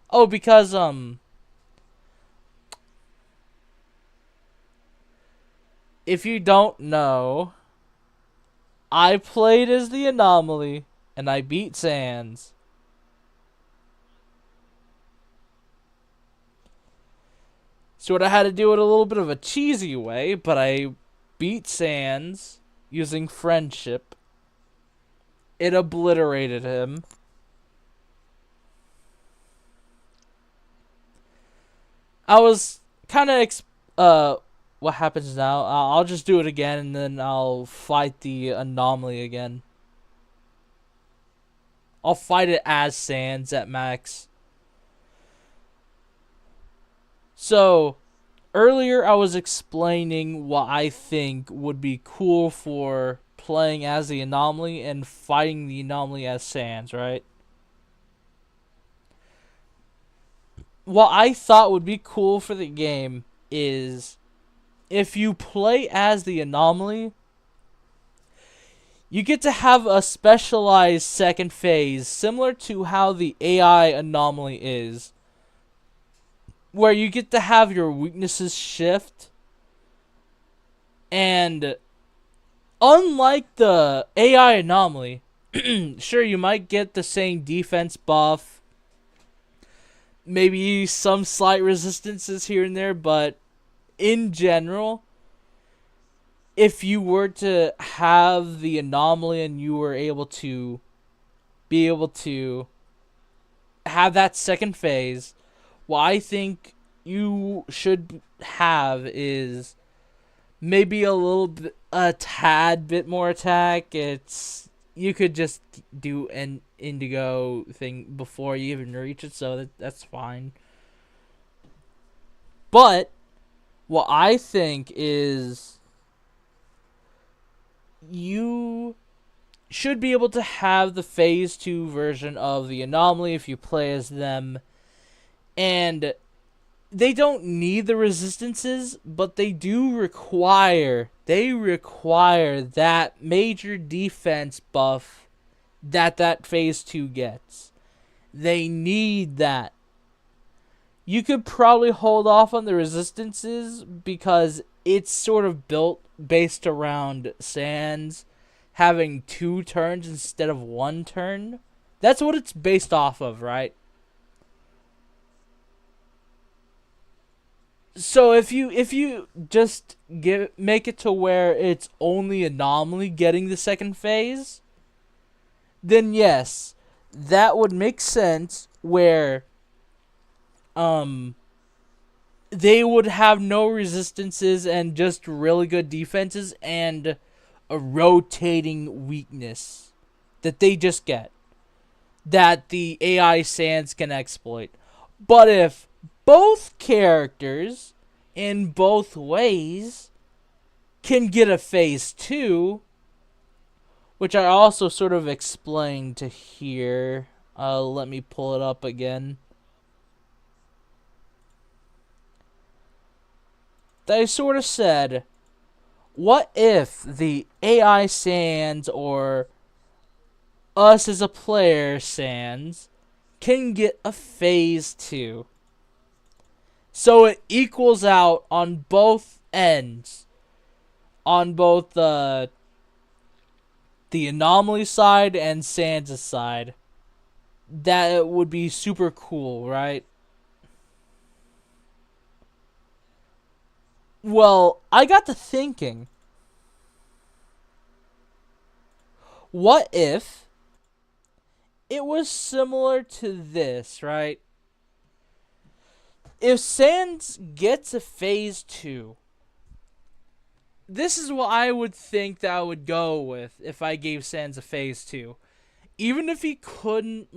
Oh, because, if you don't know, I played as the anomaly. And I beat Sans. Sort of had to do it a little bit of a cheesy way, but I beat Sans using friendship. It obliterated him. I was kind of what happens now? I'll just do it again, and then I'll fight the anomaly again. I'll fight it as Sans at max. So, earlier I was explaining what I think would be cool for playing as the anomaly and fighting the anomaly as Sans, right? What I thought would be cool for the game is if you play as the anomaly, you get to have a specialized second phase similar to how the AI anomaly is, where you get to have your weaknesses shift. And unlike the AI anomaly, sure, you might get the same defense buff, maybe some slight resistances here and there, but in general, if you were to have the anomaly and you were able to have that second phase, what I think you should have is maybe a little bit, a tad bit more attack. You could just do an indigo thing before you even reach it, so that's fine. But what I think is you should be able to have the phase 2 version of the anomaly if you play as them, and they don't need the resistances, but they require that major defense buff that phase 2 gets. They need that. You could probably hold off on the resistances because it's sort of built based around Sans having 2 turns instead of 1 turn. That's what it's based off of, right? So if you just make it to where it's only anomaly getting the second phase, then yes, that would make sense where they would have no resistances and just really good defenses and a rotating weakness that they just get that the AI Sans can exploit. But if both characters in both ways can get a phase 2, which I also sort of explained to here. Let me pull it up again. They sort of said, what if the AI Sans or us as a player Sans can get a phase 2? So it equals out on both ends. On both the anomaly side and Sans' side. That would be super cool, right? Well, I got to thinking, what if it was similar to this, right? If Sans gets a phase 2, this is what I would think that I would go with if I gave Sans a phase 2. Even if he couldn't,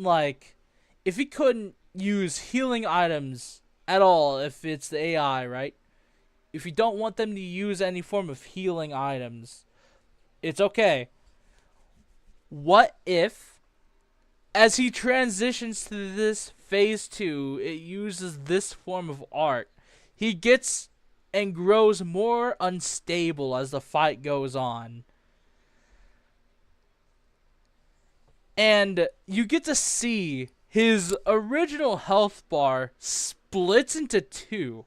if he couldn't use healing items at all, if it's the AI, right? If you don't want them to use any form of healing items, it's okay. What if, as he transitions to this phase 2, it uses this form of art, he gets and grows more unstable as the fight goes on. And you get to see his original health bar splits into 2.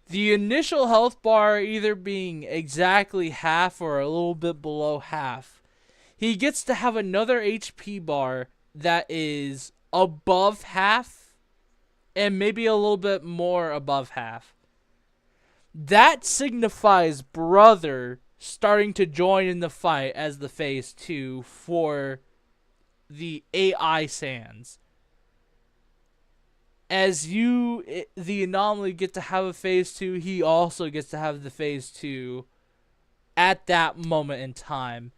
The initial health bar either being exactly half or a little bit below half. He gets to have another HP bar that is above half and maybe a little bit more above half. That signifies brother starting to join in the fight as the phase 2 for the AI Sans. As the anomaly, get to have a phase 2, he also gets to have the phase 2 at that moment in time.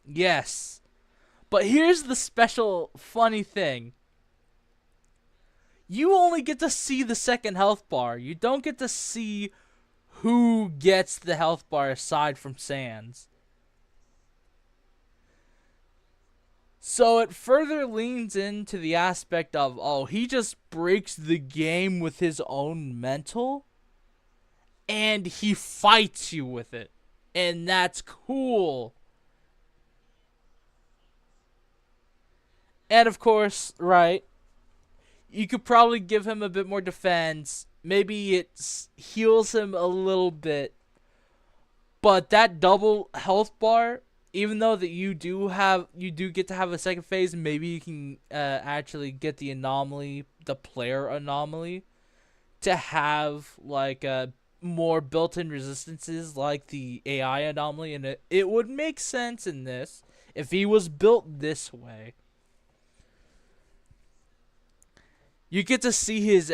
Yes. But here's the special funny thing. You only get to see the second health bar. You don't get to see who gets the health bar aside from Sans. So it further leans into the aspect of, oh, he just breaks the game with his own mental and he fights you with it. And that's cool. And of course, right, you could probably give him a bit more defense. Maybe it heals him a little bit. But that double health bar, even though that you do get to have a second phase, maybe you can actually get the anomaly, the player anomaly, to have like more built-in resistances like the AI anomaly, and it would make sense in this if he was built this way. You get to see his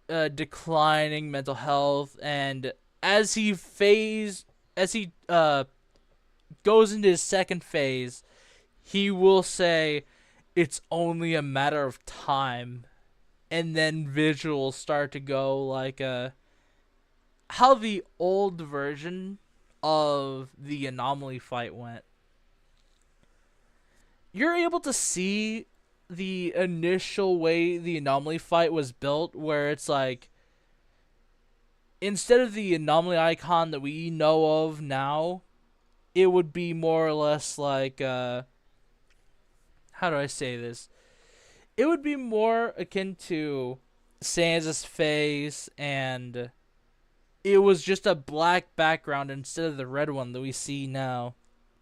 declining mental health, and as he goes into his second phase, he will say, "It's only a matter of time," and then visuals start to go like how the old version of the anomaly fight went. You're able to see the initial way the anomaly fight was built, where it's like, instead of the anomaly icon that we know of now, it would be more or less like how do I say this? It would be more akin to Sans' face, and it was just a black background instead of the red one that we see now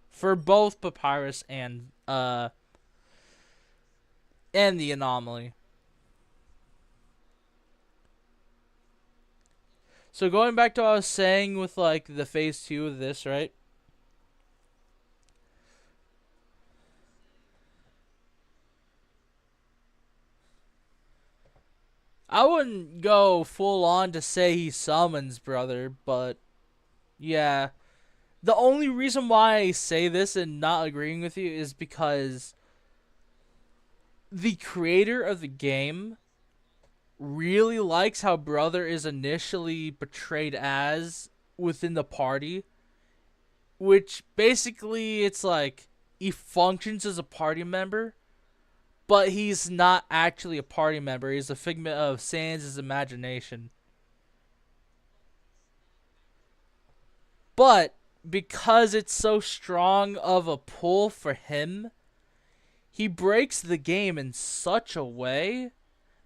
for both Papyrus and the anomaly. So going back to what I was saying with like the phase 2 of this, right? I wouldn't go full on to say he summons brother, but yeah. The only reason why I say this and not agreeing with you is because the creator of the game really likes how brother is initially portrayed as within the party, which basically it's like he functions as a party member, but he's not actually a party member. He's a figment of Sans' imagination. But because it's so strong of a pull for him, he breaks the game in such a way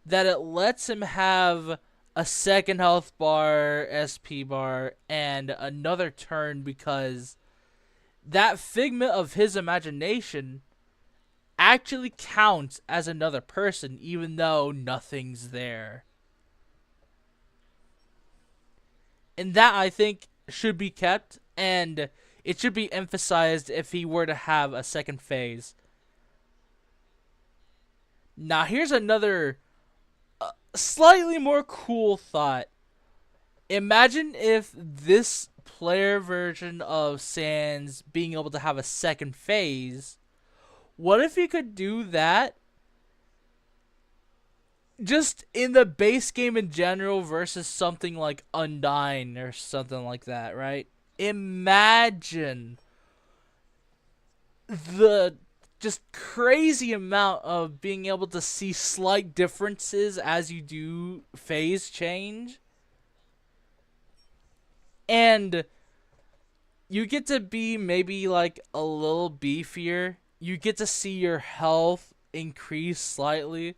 that it lets him have a second health bar, SP bar, and another turn, because that figment of his imagination actually counts as another person, even though nothing's there. And that, I think, should be kept, and it should be emphasized if he were to have a second phase. Now, here's another slightly more cool thought. Imagine if this player version of Sans being able to have a second phase, what if you could do that just in the base game in general versus something like Undying or something like that, right? Imagine the just crazy amount of being able to see slight differences as you do phase change. And you get to be maybe like a little beefier. You get to see your health increase slightly.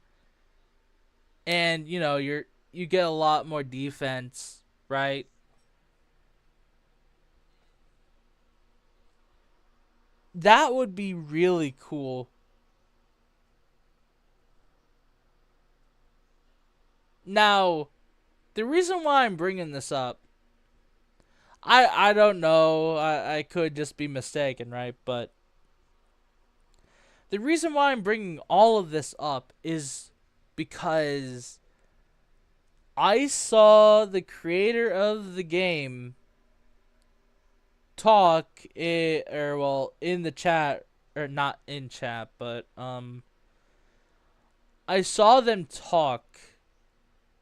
And you get a lot more defense, right? That would be really cool. Now, The reason why I'm bringing this up, I don't know. I could just be mistaken, right? But the reason why I'm bringing all of this up is because I saw the creator of the game talk in the chat, or not in chat, but I saw them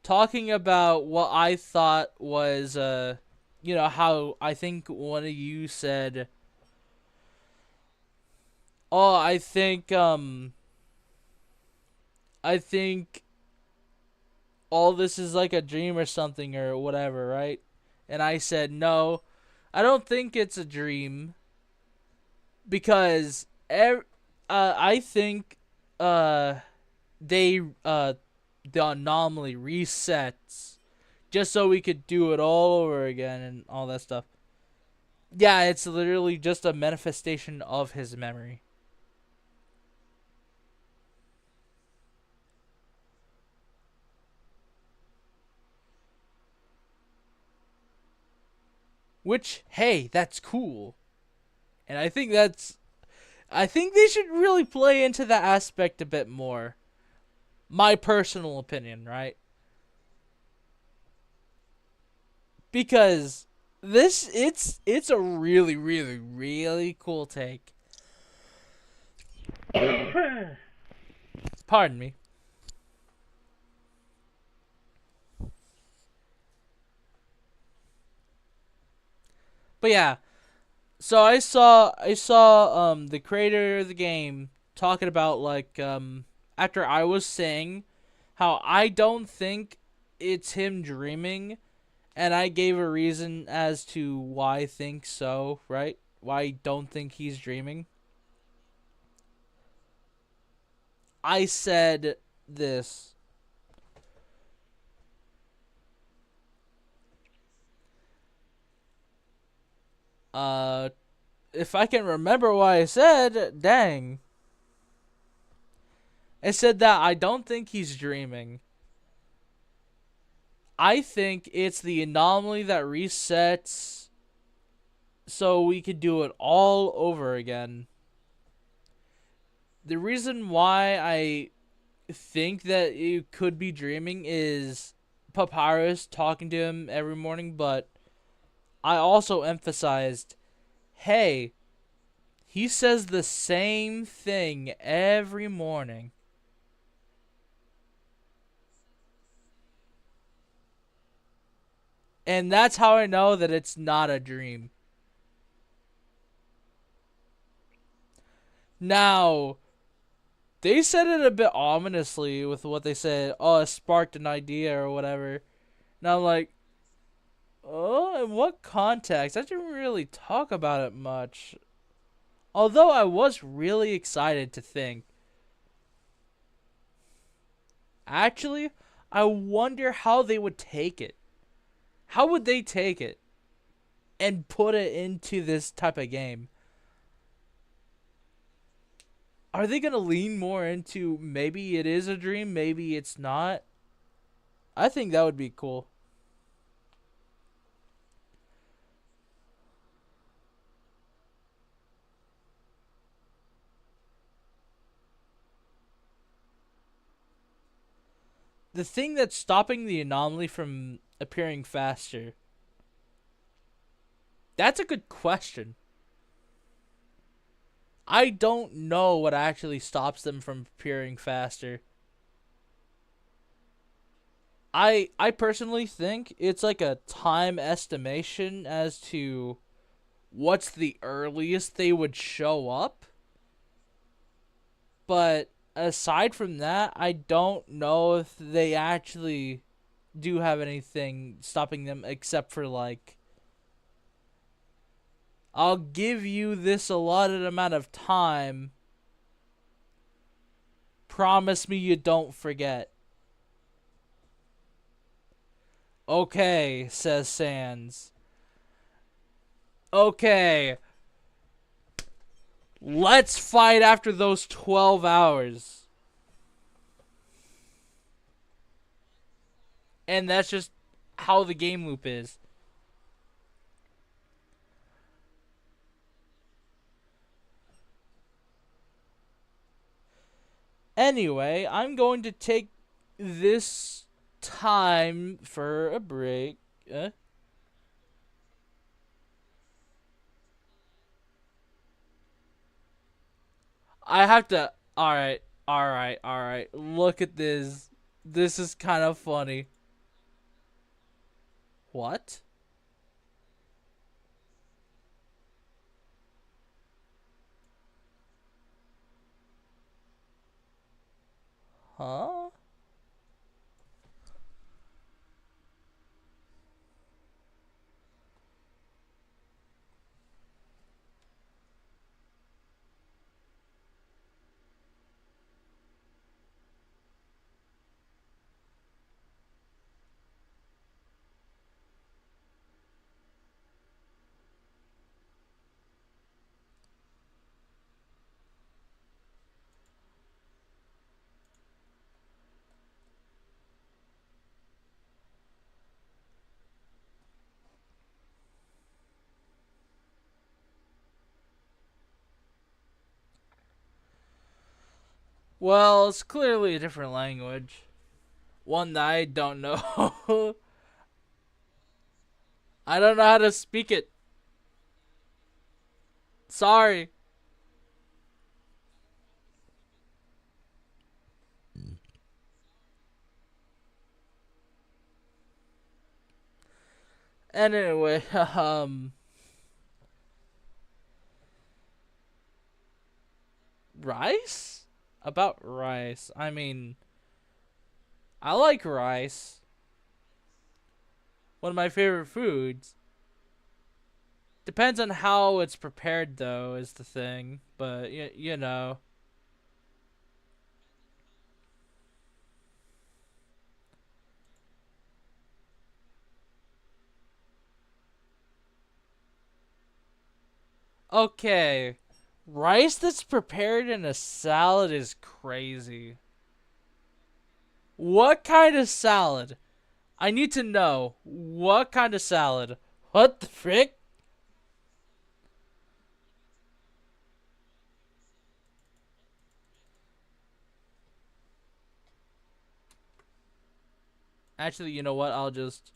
talking about what I thought was how I think one of you said, "Oh, I think all this is like a dream or something or whatever, right?" And I said, "No, I don't think it's a dream because I think uh they the anomaly resets just so we could do it all over again and all that stuff." Yeah, it's literally just a manifestation of his memory. Which, hey, that's cool. And I think they should really play into that aspect a bit more. My personal opinion, right? Because it's a really, really, really cool take. Pardon me. But yeah, so I saw the creator of the game talking about like after I was saying how I don't think it's him dreaming, and I gave a reason as to why I think so, right? Why I don't think he's dreaming. I said this. Uh if I can remember what I said, dang. I said that I don't think he's dreaming. I think it's the anomaly that resets so we could do it all over again. The reason why I think that you could be dreaming is Papyrus talking to him every morning, but I also emphasized, hey, he says the same thing every morning. And that's how I know that it's not a dream. Now, they said it a bit ominously with what they said, oh, it sparked an idea or whatever. And I'm like, oh, in what context? I didn't really talk about it much. Although I was really excited to think. Actually, I wonder how they would take it. How would they take it and put it into this type of game? Are they going to lean more into maybe it is a dream, maybe it's not? I think that would be cool. The thing that's stopping the anomaly from appearing faster? That's a good question. I don't know what actually stops them from appearing faster. I personally think it's like a time estimation as to what's the earliest they would show up. But aside from that, I don't know if they actually do have anything stopping them except for like, I'll give you this allotted amount of time. Promise me you don't forget. Okay, says Sans. Okay. Let's fight after those 12 hours. And that's just how the game loop is. Anyway, I'm going to take this time for a break. Uh, I have to. All right, all right, all right. Look at this. This is kind of funny. What? Huh? Well, it's clearly a different language. One that I don't know. I don't know how to speak it. Sorry. And anyway, rice? About rice. I mean, I like rice. One of my favorite foods. Depends on how it's prepared, though, is the thing. But, you know. Okay. Rice that's prepared in a salad is crazy. What kind of salad? I need to know. What kind of salad? What the frick? Actually, you know what? I'll just.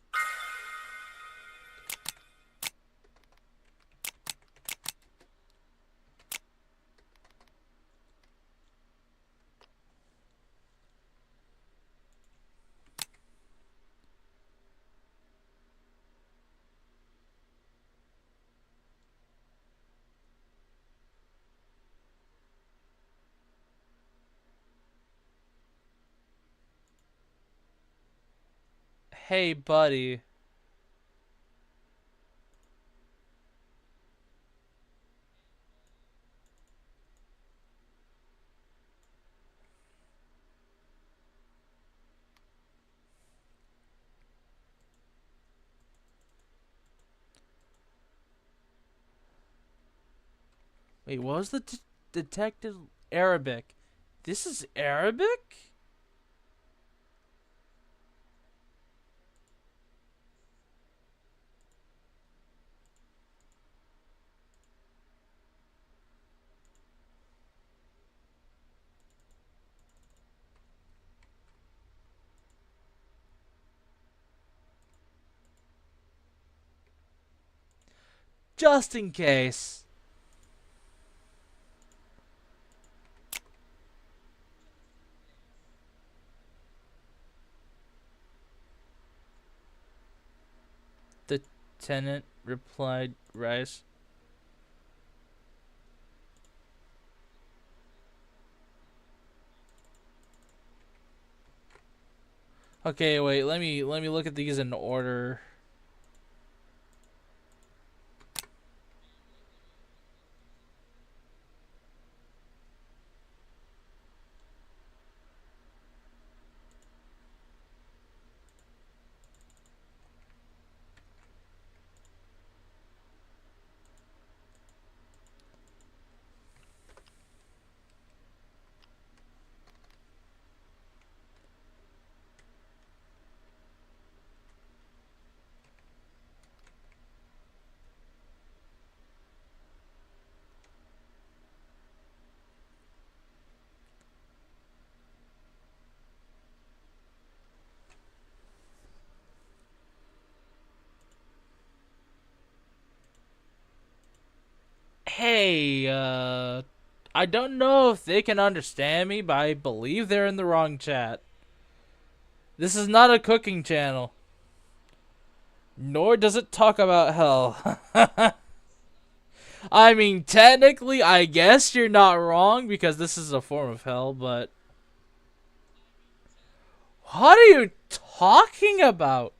Hey, buddy. Wait, what was the detective Arabic? This is Arabic? Just in case. The tenant replied, Rice. Okay, wait. Let me look at these in order. Hey, I don't know if they can understand me, but I believe they're in the wrong chat. This is not a cooking channel. Nor does it talk about hell. I mean, technically, I guess you're not wrong because this is a form of hell, but... What are you talking about?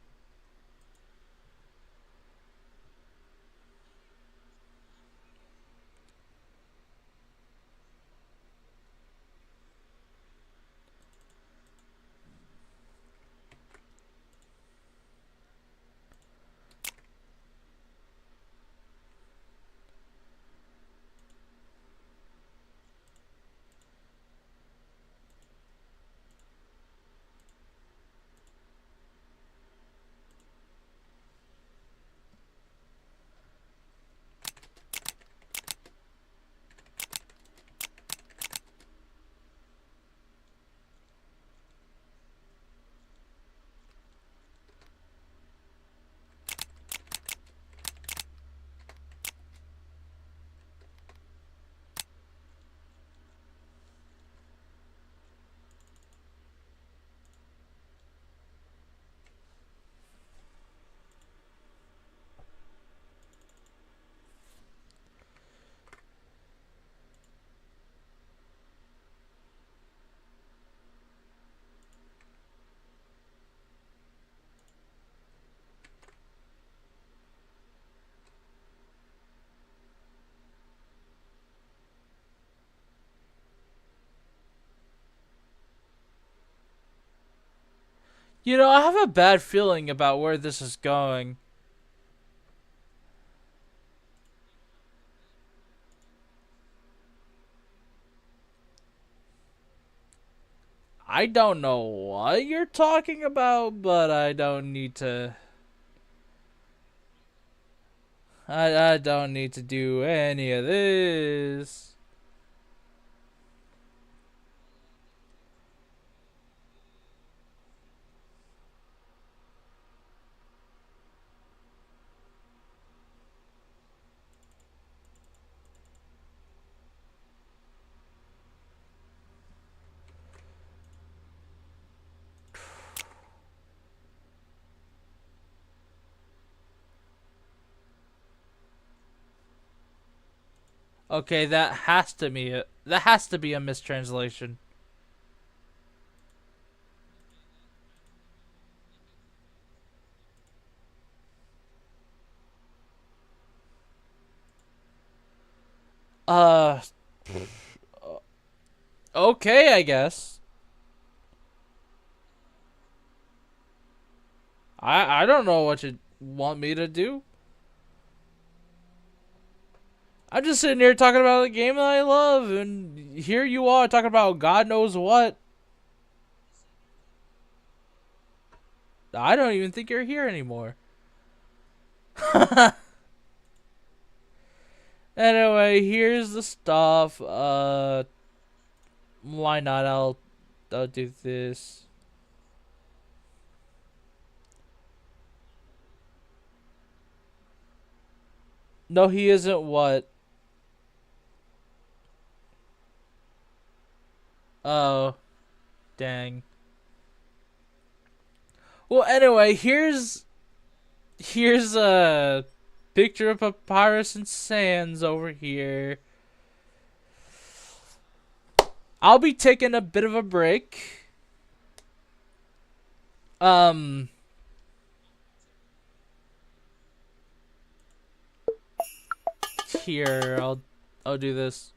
You know, I have a bad feeling about where this is going. I don't know what you're talking about, but I don't need to... I don't need to do any of this. Okay, that has to be a mistranslation. Uh, okay, I guess. I don't know what you want me to do. I'm just sitting here talking about the game that I love, and here you are talking about God knows what. I don't even think you're here anymore. Anyway, here's the stuff. Why not? I'll do this. No, he isn't what? Oh, dang. Well, anyway, here's a picture of Papyrus and Sans over here. I'll be taking a bit of a break. Here, I'll do this.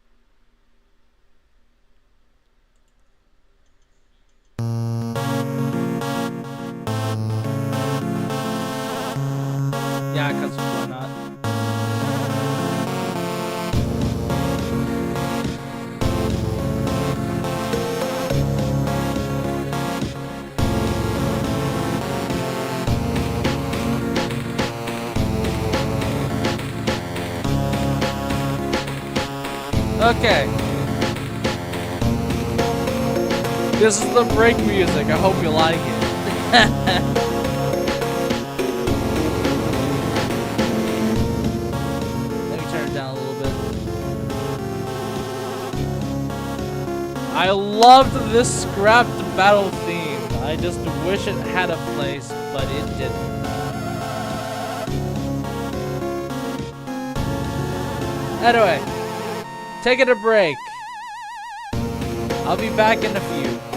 Yeah, cause why not? Okay. This is the break music. I hope you like it. Let me turn it down a little bit. I loved this scrapped battle theme. I just wish it had a place, but it didn't. Anyway, taking a break. I'll be back in a few.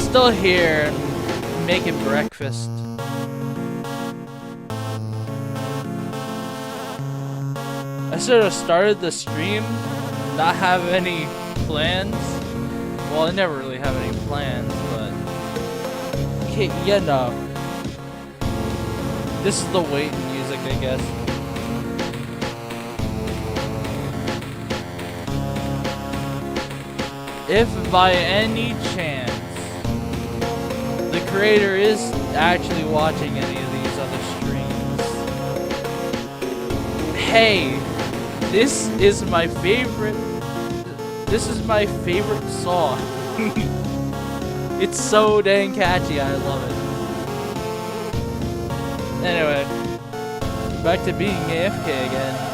still here and making breakfast. I sort of started the stream, not have any plans. Well, I never really have any plans, but you know, this is the waiting music, I guess. If by any chance the creator is actually watching any of these other streams, hey, this is my favorite song. It's so dang catchy, I love it. Anyway, back to being AFK again.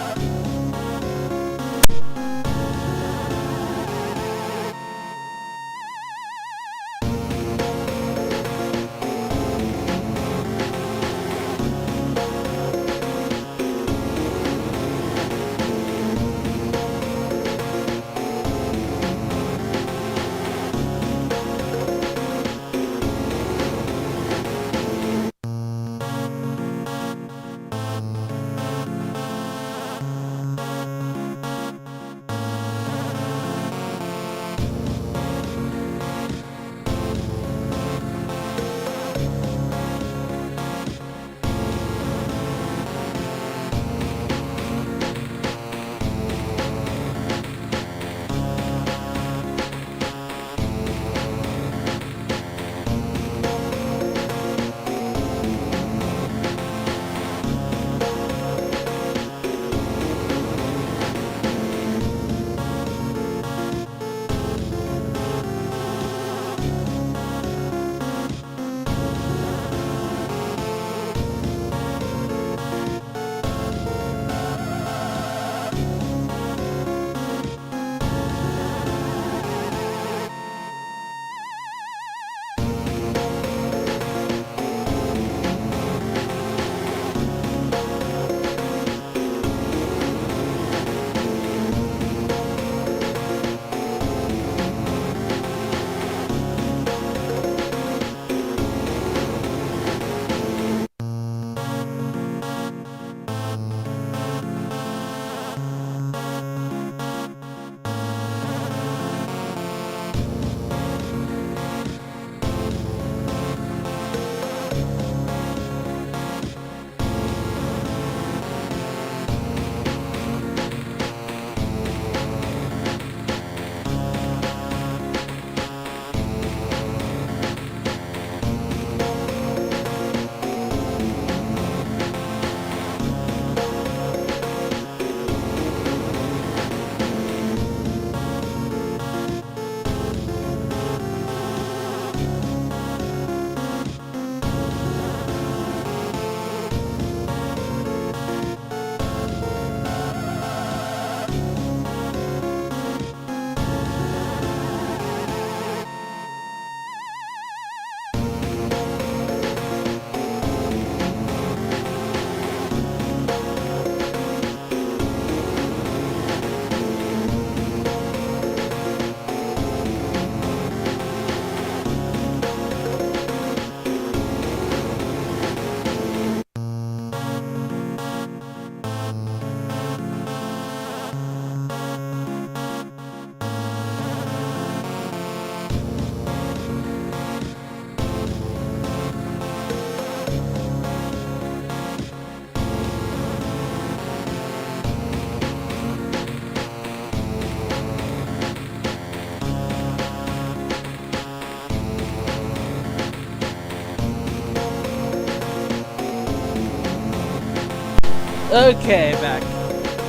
Okay, back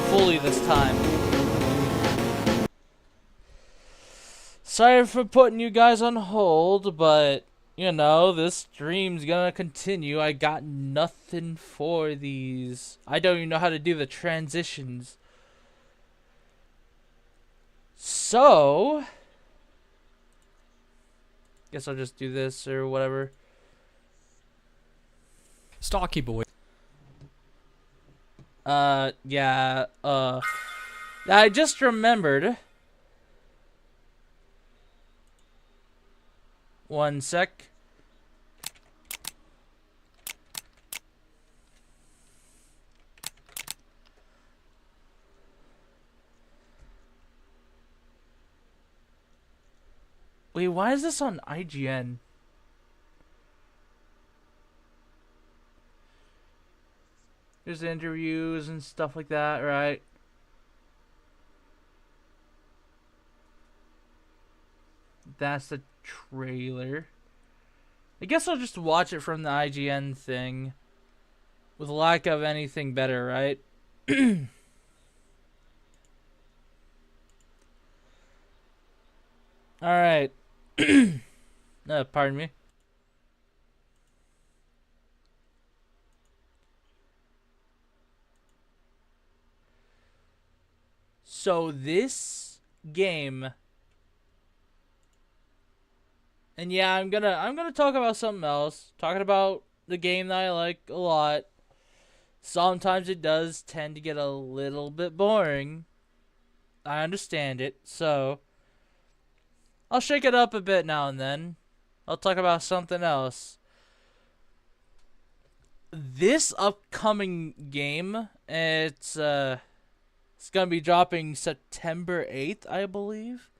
fully this time. Sorry for putting you guys on hold, but you know, this stream's gonna continue. I got nothing for these. I don't even know how to do the transitions. So, guess I'll just do this or whatever. Stocky boy. Yeah, I just remembered. One sec. Wait, why is this on IGN? There's interviews and stuff like that, right? That's the trailer. I guess I'll just watch it from the IGN thing. With lack of anything better, right? Alright. Pardon me. So this game, and yeah, I'm gonna talk about something else. Talking about the game that I like a lot. Sometimes it does tend to get a little bit boring. I understand it, so I'll shake it up a bit now and then. I'll talk about something else. This upcoming game, it's gonna be dropping September 8th, I believe.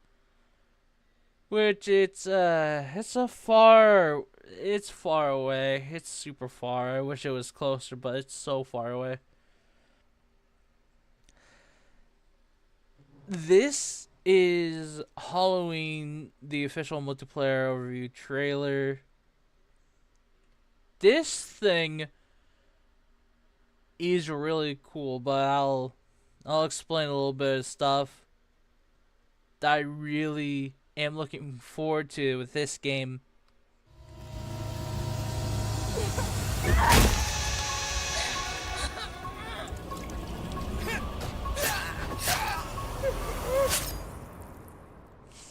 Which it's far away. It's super far. I wish it was closer, but it's so far away. This is Halloween, the official multiplayer overview trailer. This thing is really cool, but I'll explain a little bit of stuff that I really am looking forward to with this game.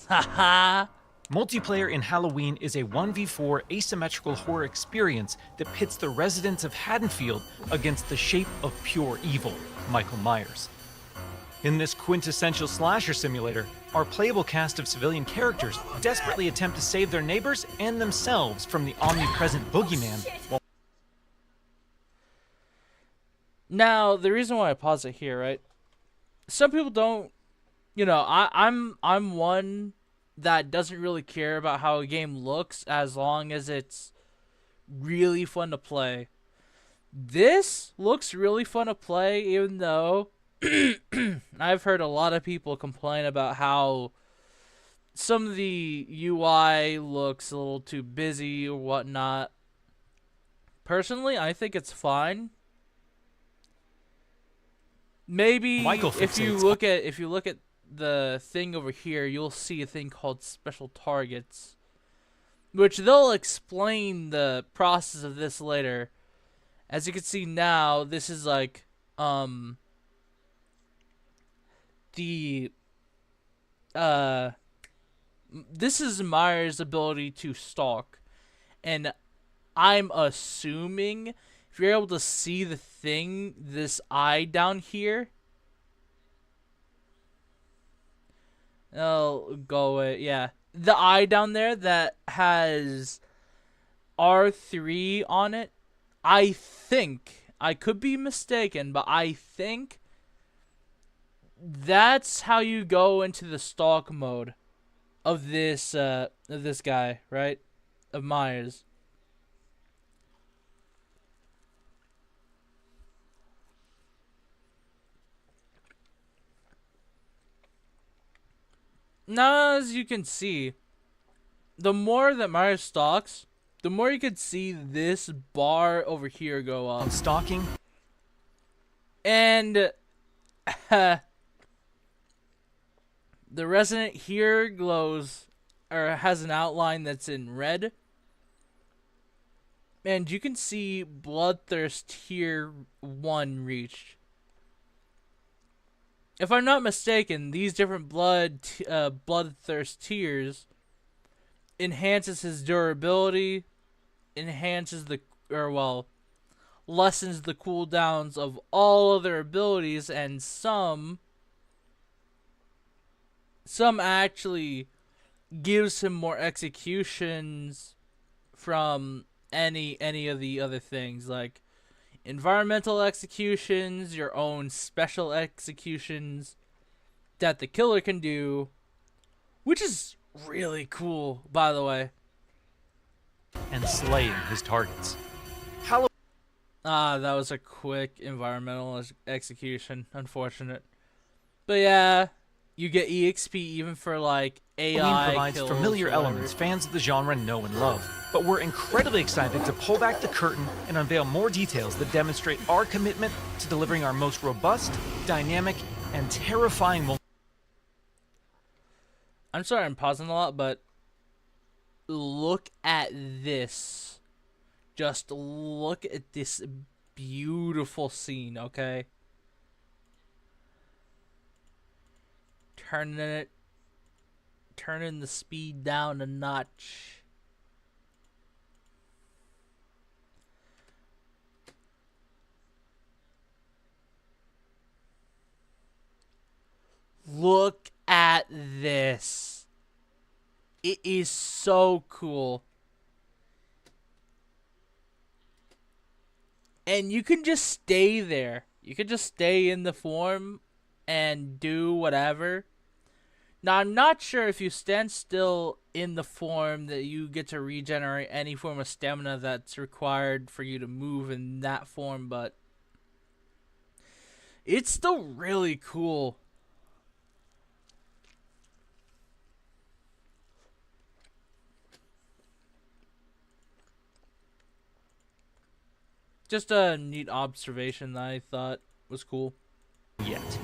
Haha! Multiplayer in Halloween is a 1v4 asymmetrical horror experience that pits the residents of Haddonfield against the shape of pure evil, Michael Myers. In this quintessential slasher simulator, our playable cast of civilian characters desperately attempt to save their neighbors and themselves from the omnipresent boogeyman. Now, the reason why I pause it here, right? Some people don't, I'm one that doesn't really care about how a game looks as long as it's really fun to play. This looks really fun to play, even though I've heard a lot of people complain about how some of the UI looks a little too busy or whatnot. Personally, I think it's fine. Maybe if you look at the thing over here, you'll see a thing called special targets, which they'll explain the process of this later. As you can see now, this is like this is Myers' ability to stalk, and I'm assuming if you're able to see the thing, this eye down here, oh, go away, yeah, the eye down there that has R3 on it, I think, I could be mistaken, but I think that's how you go into the stalk mode of this guy, right? Of Myers. Now, as you can see, the more that Myers stalks, the more you can see this bar over here go up. Stalking. And the resident here glows or has an outline that's in red. And you can see Bloodthirst tier 1 reached. If I'm not mistaken, these different Bloodthirst tiers enhances his durability, enhances lessens the cooldowns of all other abilities, and some actually gives him more executions from any of the other things, like environmental executions, your own special executions that the killer can do, which is really cool, by the way. And slaying his targets. Ah, that was a quick environmental execution. Unfortunate. But yeah, you get EXP even for like Halloween AI provides kills familiar or whatever. elements fans of the genre know and love, but we're incredibly excited to pull back the curtain and unveil more details that demonstrate our commitment to delivering our most robust, dynamic, and terrifying. I'm sorry I'm pausing a lot, but look at this. Just look at this beautiful scene, okay? Turning the speed down a notch. Look at this. It is so cool. And you can just stay there. You can just stay in the form and do whatever. Now, I'm not sure if you stand still in the form that you get to regenerate any form of stamina that's required for you to move in that form, but it's still really cool. Just a neat observation that I thought was cool. Yet.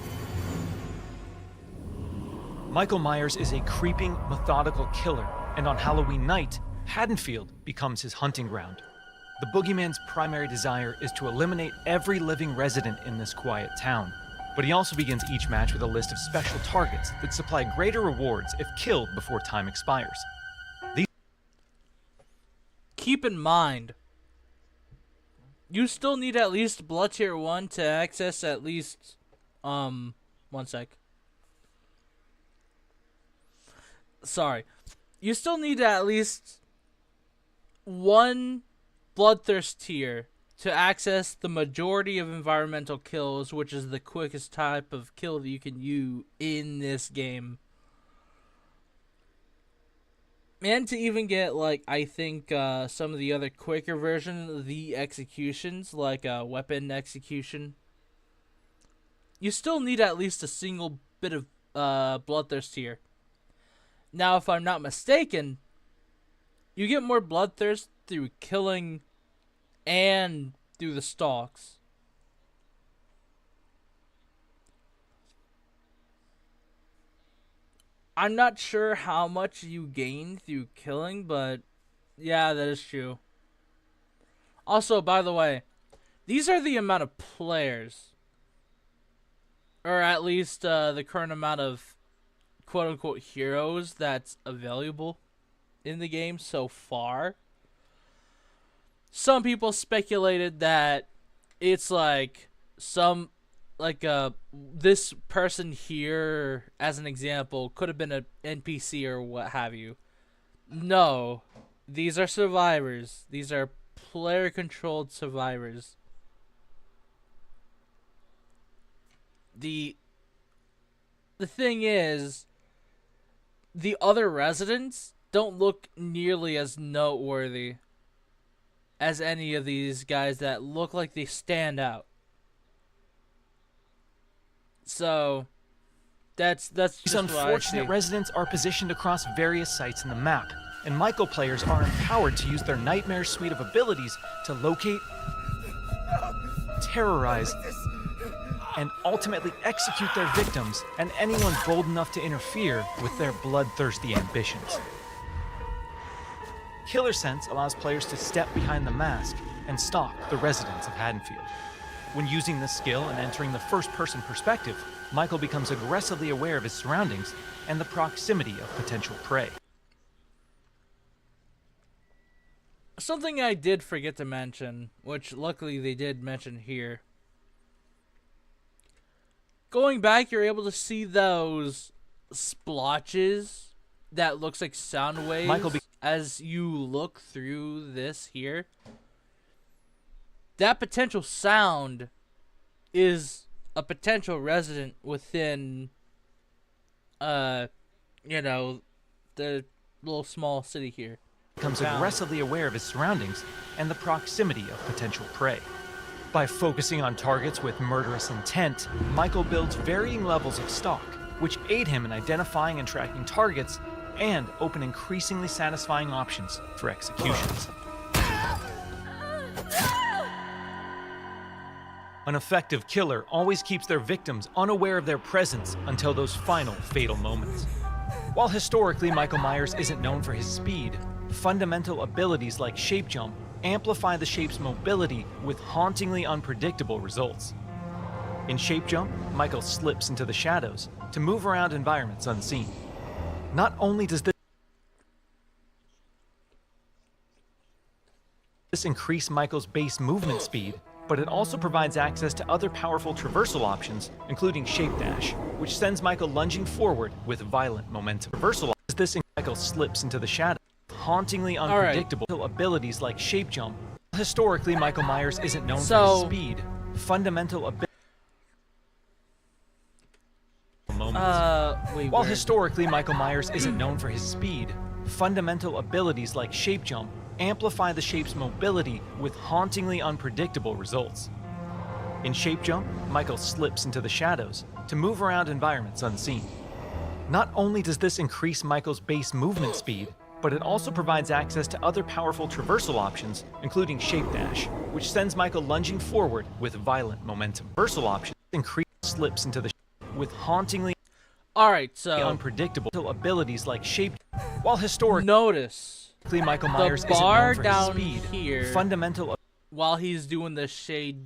Michael Myers is a creeping, methodical killer, and on Halloween night, Haddonfield becomes his hunting ground. The boogeyman's primary desire is to eliminate every living resident in this quiet town, but he also begins each match with a list of special targets that supply greater rewards if killed before time expires. Keep in mind, you still need at least Blood Tier 1 to access at least, one sec. Sorry. You still need at least one Bloodthirst tier to access the majority of environmental kills, which is the quickest type of kill that you can use in this game. And to even get, like, I think some of the other quicker versions of the executions, like weapon execution, you still need at least a single bit of Bloodthirst here. Now, if I'm not mistaken, you get more Bloodthirst through killing and through the stalks. I'm not sure how much you gain through killing, but yeah, that is true. Also, by the way, these are the amount of players, or at least the current amount of quote-unquote heroes that's available in the game so far. Some people speculated that it's like this person here, as an example, could have been an NPC or what have you. No, these are survivors. These are player-controlled survivors. The thing is, the other residents don't look nearly as noteworthy as any of these guys that look like they stand out. So that's just These unfortunate residents are positioned across various sites in the map, and Michael players are empowered to use their nightmare suite of abilities to locate, terrorize, and ultimately execute their victims and anyone bold enough to interfere with their bloodthirsty ambitions. Killer Sense allows players to step behind the mask and stalk the residents of Haddonfield. When using this skill and entering the first-person perspective, Michael becomes aggressively aware of his surroundings and the proximity of potential prey. Something I did forget to mention, which luckily they did mention here. Going back, you're able to see those splotches that looks like sound waves Michael as you look through this here. That potential sound is a potential resident within, you know, the little small city here. becomes aggressively aware of his surroundings and the proximity of potential prey. By focusing on targets with murderous intent, Michael builds varying levels of stock, which aid him in identifying and tracking targets and open increasingly satisfying options for executions. An effective killer always keeps their victims unaware of their presence until those final fatal moments. While historically Michael Myers isn't known for his speed, fundamental abilities like shape jump amplify the shape's mobility with hauntingly unpredictable results. In shape jump, Michael slips into the shadows to move around environments unseen. Not only does this increase Michael's base movement speed, but it also provides access to other powerful traversal options, including shape dash, which sends Michael lunging forward with violent momentum. Traversal as this Michael slips into the shadow. Hauntingly unpredictable abilities like shape jump. Historically, Michael Myers isn't known for his speed. Fundamental abilities. While historically Michael Myers isn't known for his speed, fundamental abilities like shape jump amplify the shape's mobility with hauntingly unpredictable results. In shape jump, Michael slips into the shadows to move around environments unseen. Not only does this increase Michael's base movement speed, but it also provides access to other powerful traversal options, including shape dash, which sends Michael lunging forward with violent momentum. Traversal options increase slips into the with hauntingly unpredictable abilities like shape. While historically notice Michael Myers isn't known for his speed, here, fundamental while he's doing the shade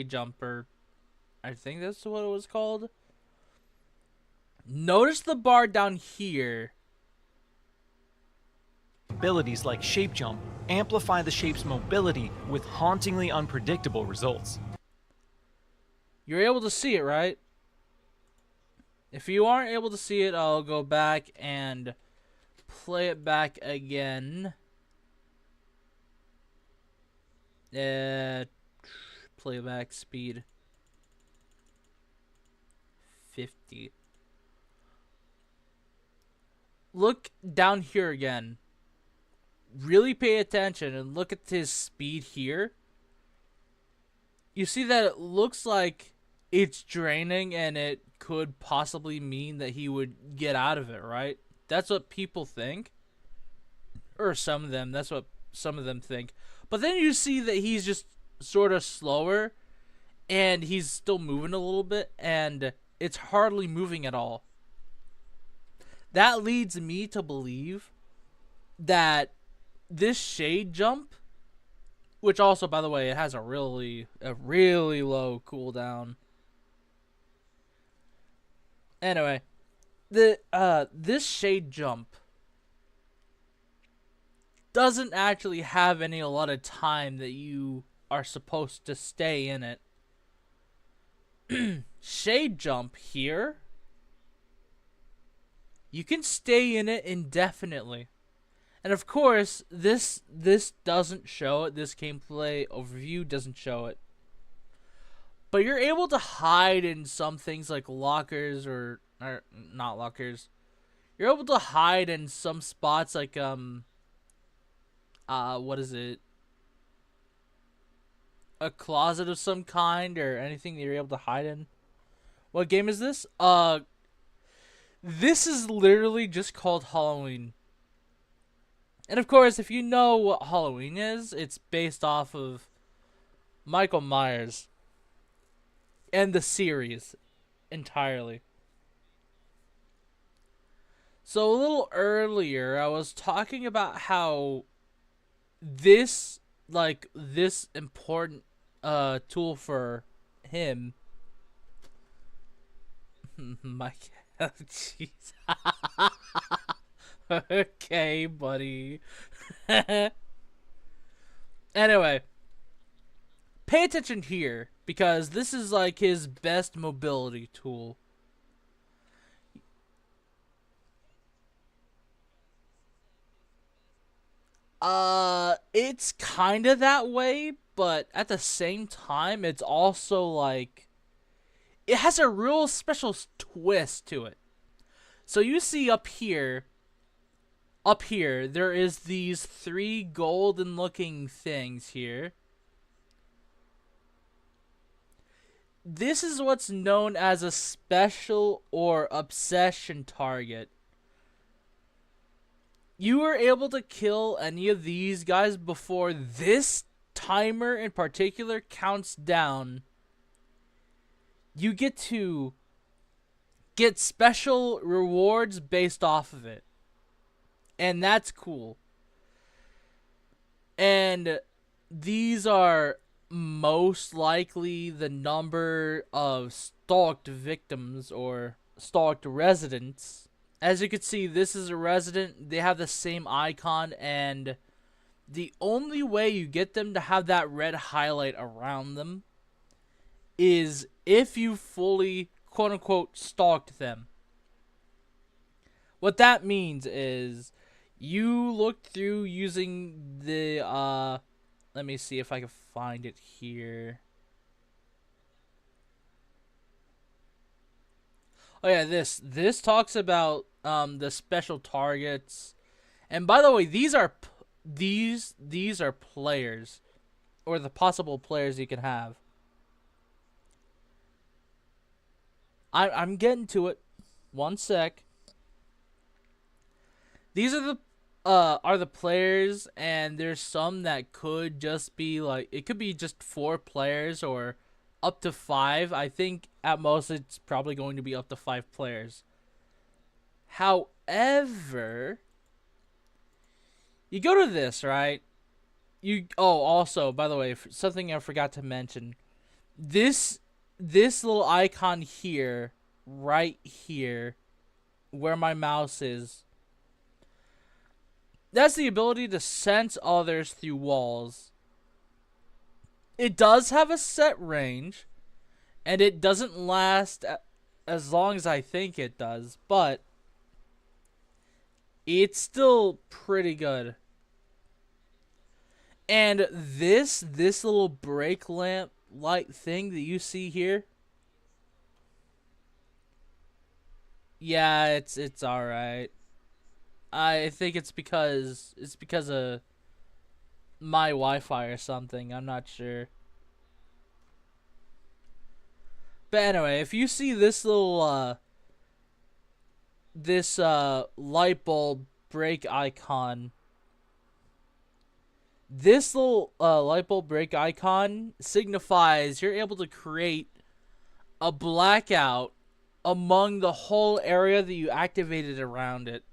jumper, I think that's what it was called. Notice the bar down here. Abilities like shape jump amplify the shape's mobility with hauntingly unpredictable results. You're able to see it, right? If you aren't able to see it, I'll go back and play it back again. Playback speed 50. Look down here again. Really pay attention and look at his speed here. You see that it looks like it's draining and it could possibly mean that he would get out of it, right? That's what people think. Or some of them. That's what some of them think. But then you see that he's just sort of slower and he's still moving a little bit and it's hardly moving at all. That leads me to believe that this shade jump, which also, by the way, it has a really low cooldown. Anyway, this shade jump doesn't actually have any allotted time that you are supposed to stay in it. Shade jump here, you can stay in it indefinitely. And of course, this doesn't show it. This gameplay overview doesn't show it. But you're able to hide in some things like lockers or not lockers. You're able to hide in some spots like what is it? A closet of some kind or anything that you're able to hide in. What game is this? This is literally just called Halloween. And of course, if you know what Halloween is, it's based off of Michael Myers and the series entirely. So a little earlier, I was talking about how this important tool for him. My jeez. Okay, buddy. Anyway, pay attention here because this is like his best mobility tool. It's kind of that way, but at the same time, it's also like it has a real special twist to it. So you see up here, there is these three golden looking things here. This is what's known as a special or obsession target. You are able to kill any of these guys before this timer in particular counts down. You get to get special rewards based off of it. And that's cool. And these are most likely the number of stalked victims or stalked residents. As you can see, this is a resident. They have the same icon, and the only way you get them to have that red highlight around them is if you fully, quote-unquote, stalked them. What that means is you looked through using the, let me see if I can find it here. Oh yeah, this talks about the special targets. And by the way, these are players, or the possible players you can have. I'm getting to it. One sec. These are the players, and there's some that could just be like, it could be just 4 players or up to 5. I think at most it's probably going to be up to 5 players. However, you go to this, right? Also, by the way, something I forgot to mention. This little icon here, right here, where my mouse is, that's the ability to sense others through walls. It does have a set range, and it doesn't last as long as I think it does, but it's still pretty good. And this little brake lamp light thing that you see here, yeah, it's all right. I think it's because of my Wi-Fi or something. I'm not sure. But anyway, if you see this little light bulb break icon, this little light bulb break icon signifies you're able to create a blackout among the whole area that you activated around it.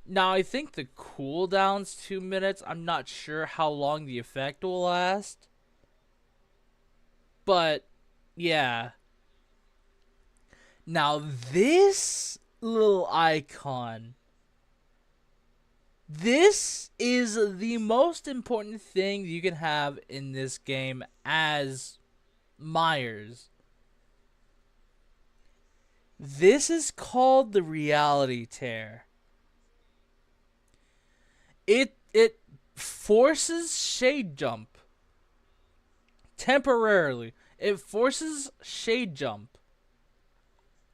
Now, I think the cooldown's 2 minutes. I'm not sure how long the effect will last. But, yeah. Now, this little icon, this is the most important thing you can have in this game as Myers. This is called the reality tear. It forces shade jump temporarily. It forces shade jump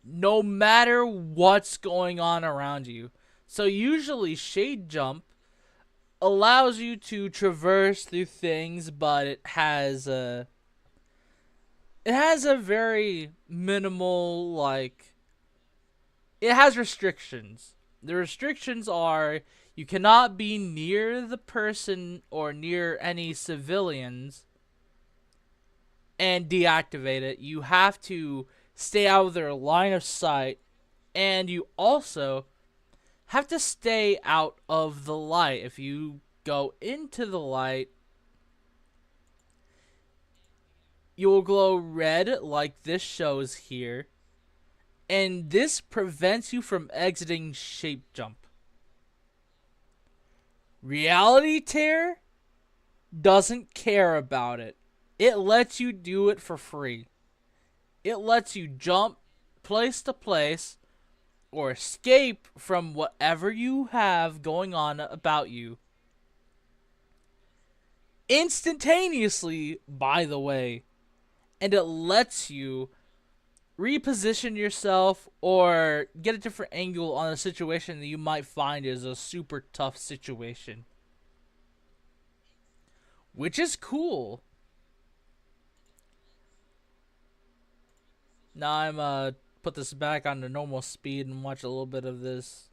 no matter what's going on around you. So usually shade jump allows you to traverse through things, but it has a very minimal, like, it has restrictions. The restrictions are you cannot be near the person or near any civilians and deactivate it. You have to stay out of their line of sight, and you also have to stay out of the light. If you go into the light, you will glow red like this shows here, and this prevents you from exiting shape jump. Reality tear doesn't care about it. It lets you do it for free. It lets you jump place to place or escape from whatever you have going on about you. instantaneously, by the way, and it lets you reposition yourself or get a different angle on a situation that you might find is a super tough situation, which is cool. Now I'm put this back on the normal speed and watch a little bit of this.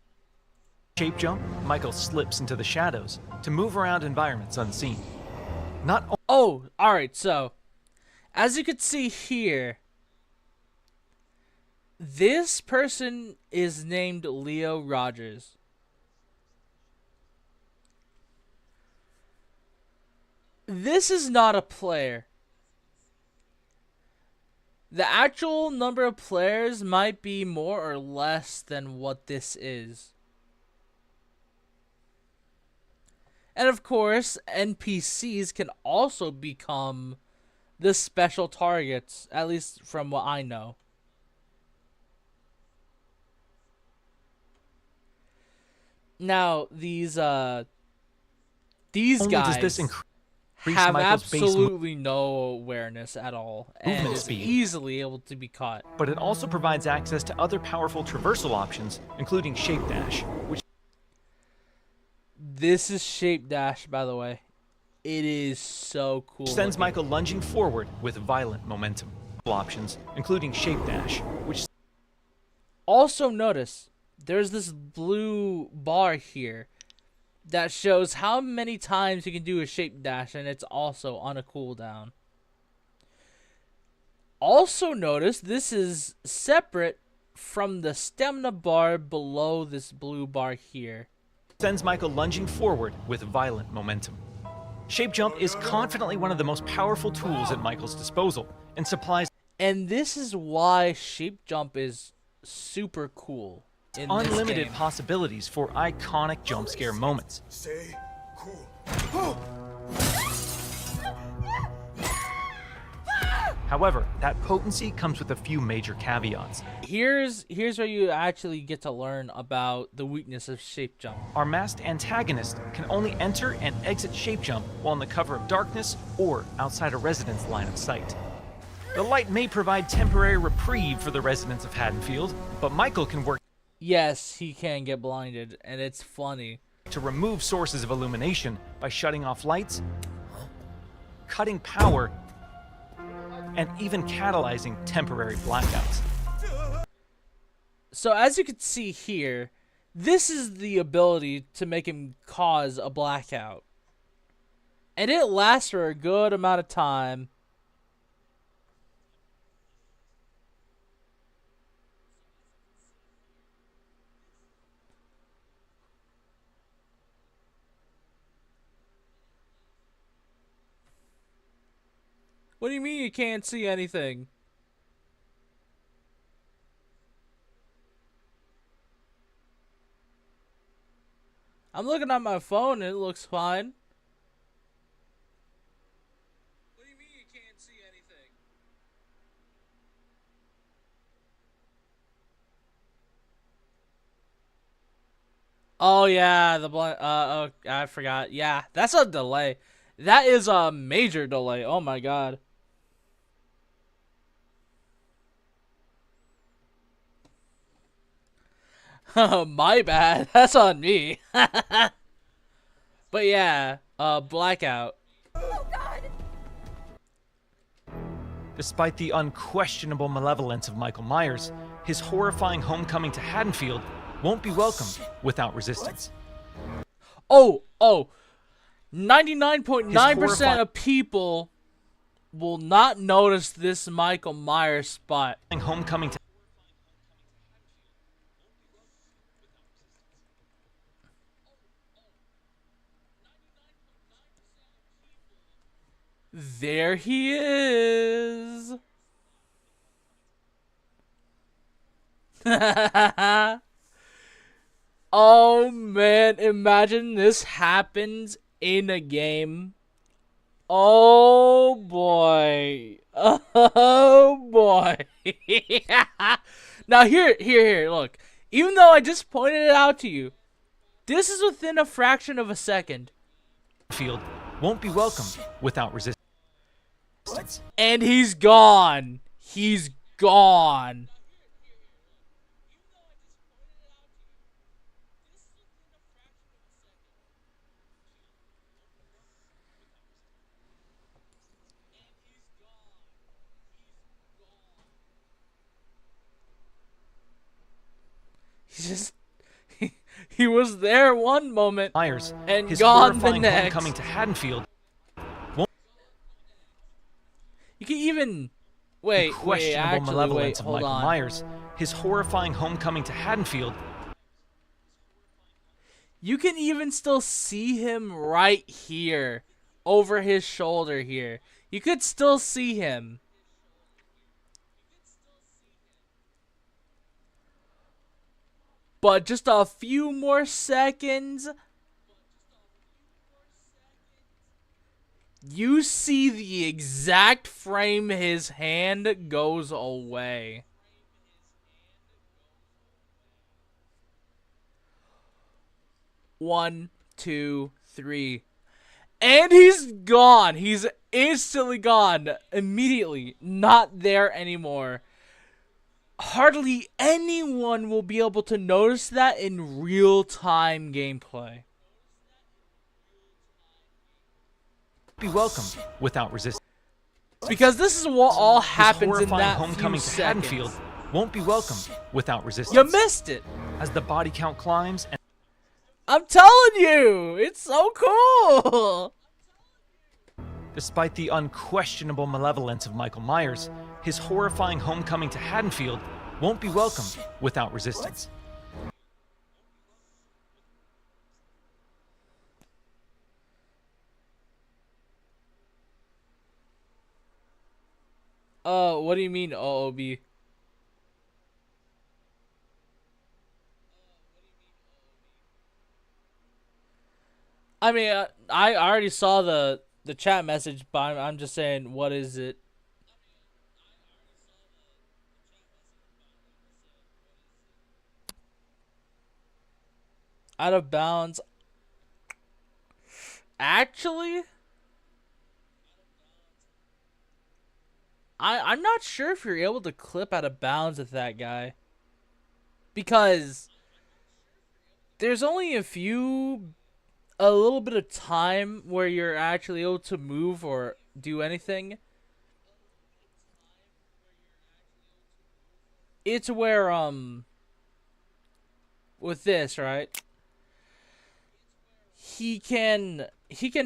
Shape jump, Michael slips into the shadows to move around environments unseen. Oh, alright, so as you can see here, this person is named Leo Rogers. This is not a player. The actual number of players might be more or less than what this is. And of course, NPCs can also become the special targets, at least from what I know. Now, these guys does this increase have Michael's base absolutely no awareness at all, and movement is speed, easily able to be caught. but it also provides access to other powerful traversal options, including shape dash, which This is shape dash, by the way. It is so cool. sends looking. Michael lunging forward with violent momentum. Options, including shape dash, which Also notice there's this blue bar here that shows how many times you can do a shape dash, and it's also on a cooldown. Also notice this is separate from the stamina bar below this blue bar here. sends Michael lunging forward with violent momentum. Shape jump is confidently one of the most powerful tools at Michael's disposal, and supplies And this is why shape jump is super cool in this unlimited game. possibilities for iconic jump scare moments. Stay cool. However, that potency comes with a few major caveats. Here's where you actually get to learn about the weakness of shape jump. Our masked antagonist can only enter and exit shape jump while in the cover of darkness or outside a resident's line of sight. The light may provide temporary reprieve for the residents of Haddonfield, but Michael can work Yes, he can get blinded, and it's funny. to remove sources of illumination by shutting off lights, cutting power, and even catalyzing temporary blackouts. So as you can see here, this is the ability to make him cause a blackout. And it lasts for a good amount of time. What do you mean you can't see anything? I'm looking at my phone and it looks fine. What do you mean you can't see anything? Oh yeah, the blind. Oh, I forgot. Yeah, that's a delay. That is a major delay. Oh my god. My bad. That's on me. But yeah, blackout. Despite the unquestionable malevolence of Michael Myers, his horrifying homecoming to Haddonfield won't be welcomed without resistance. Oh, 99.9% of people will not notice this Michael Myers spot. Homecoming to There he is. Oh man, imagine this happens in a game. Oh boy. Oh boy. Now here, look. Even though I just pointed it out to you, this is within a fraction of a second. Field won't be welcomed without resistance. And he's gone. He's gone. He's just he was there one moment Myers, and his gone the horrifying next. homecoming to Haddonfield, You can even wait, questionable actually, malevolence of hold Michael on. Myers, his horrifying homecoming to Haddonfield, You can even still see him right here, over his shoulder here. You could still see him. But just a few more seconds, you see the exact frame his hand goes away. One, two, three. And he's gone. He's instantly gone. Immediately. Not there anymore. Hardly anyone will be able to notice that in real-time gameplay. be welcomed without resistance. Because this is what all His happens in horrifying that homecoming few to seconds. Haddonfield won't be welcomed without resistance. You missed it. As the body count climbs and I'm telling you, it's so cool. despite the unquestionable malevolence of Michael Myers, his horrifying homecoming to Haddonfield won't be welcomed without resistance. What do you mean, oOooOo? I mean, I already saw the chat message, but I'm just saying, what is it? Out of bounds. Actually, I'm not sure if you're able to clip out of bounds with that guy. Because there's only a little bit of time where you're actually able to move or do anything. It's where, with this, right? He can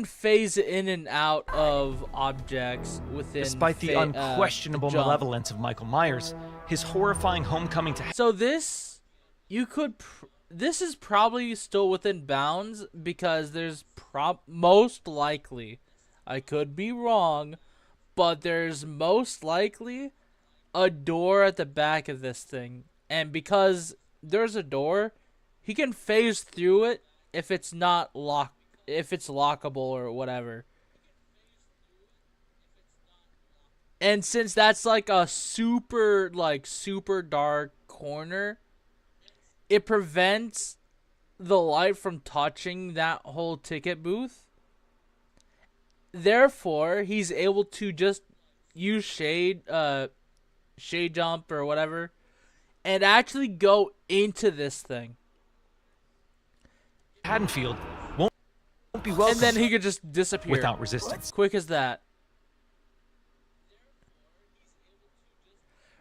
phase in and out of objects within. Despite the unquestionable jump. malevolence of Michael Myers, his horrifying homecoming to So this, this is probably still within bounds because there's most likely, I could be wrong, but there's most likely a door at the back of this thing, and because there's a door, he can phase through it if it's not locked, if it's lockable or whatever. And since that's like a super dark corner, it prevents the light from touching that whole ticket booth. Therefore, he's able to just use shade jump or whatever and actually go into this thing. Haddonfield won't be welcomed And then he could just disappear without resistance. quick as that.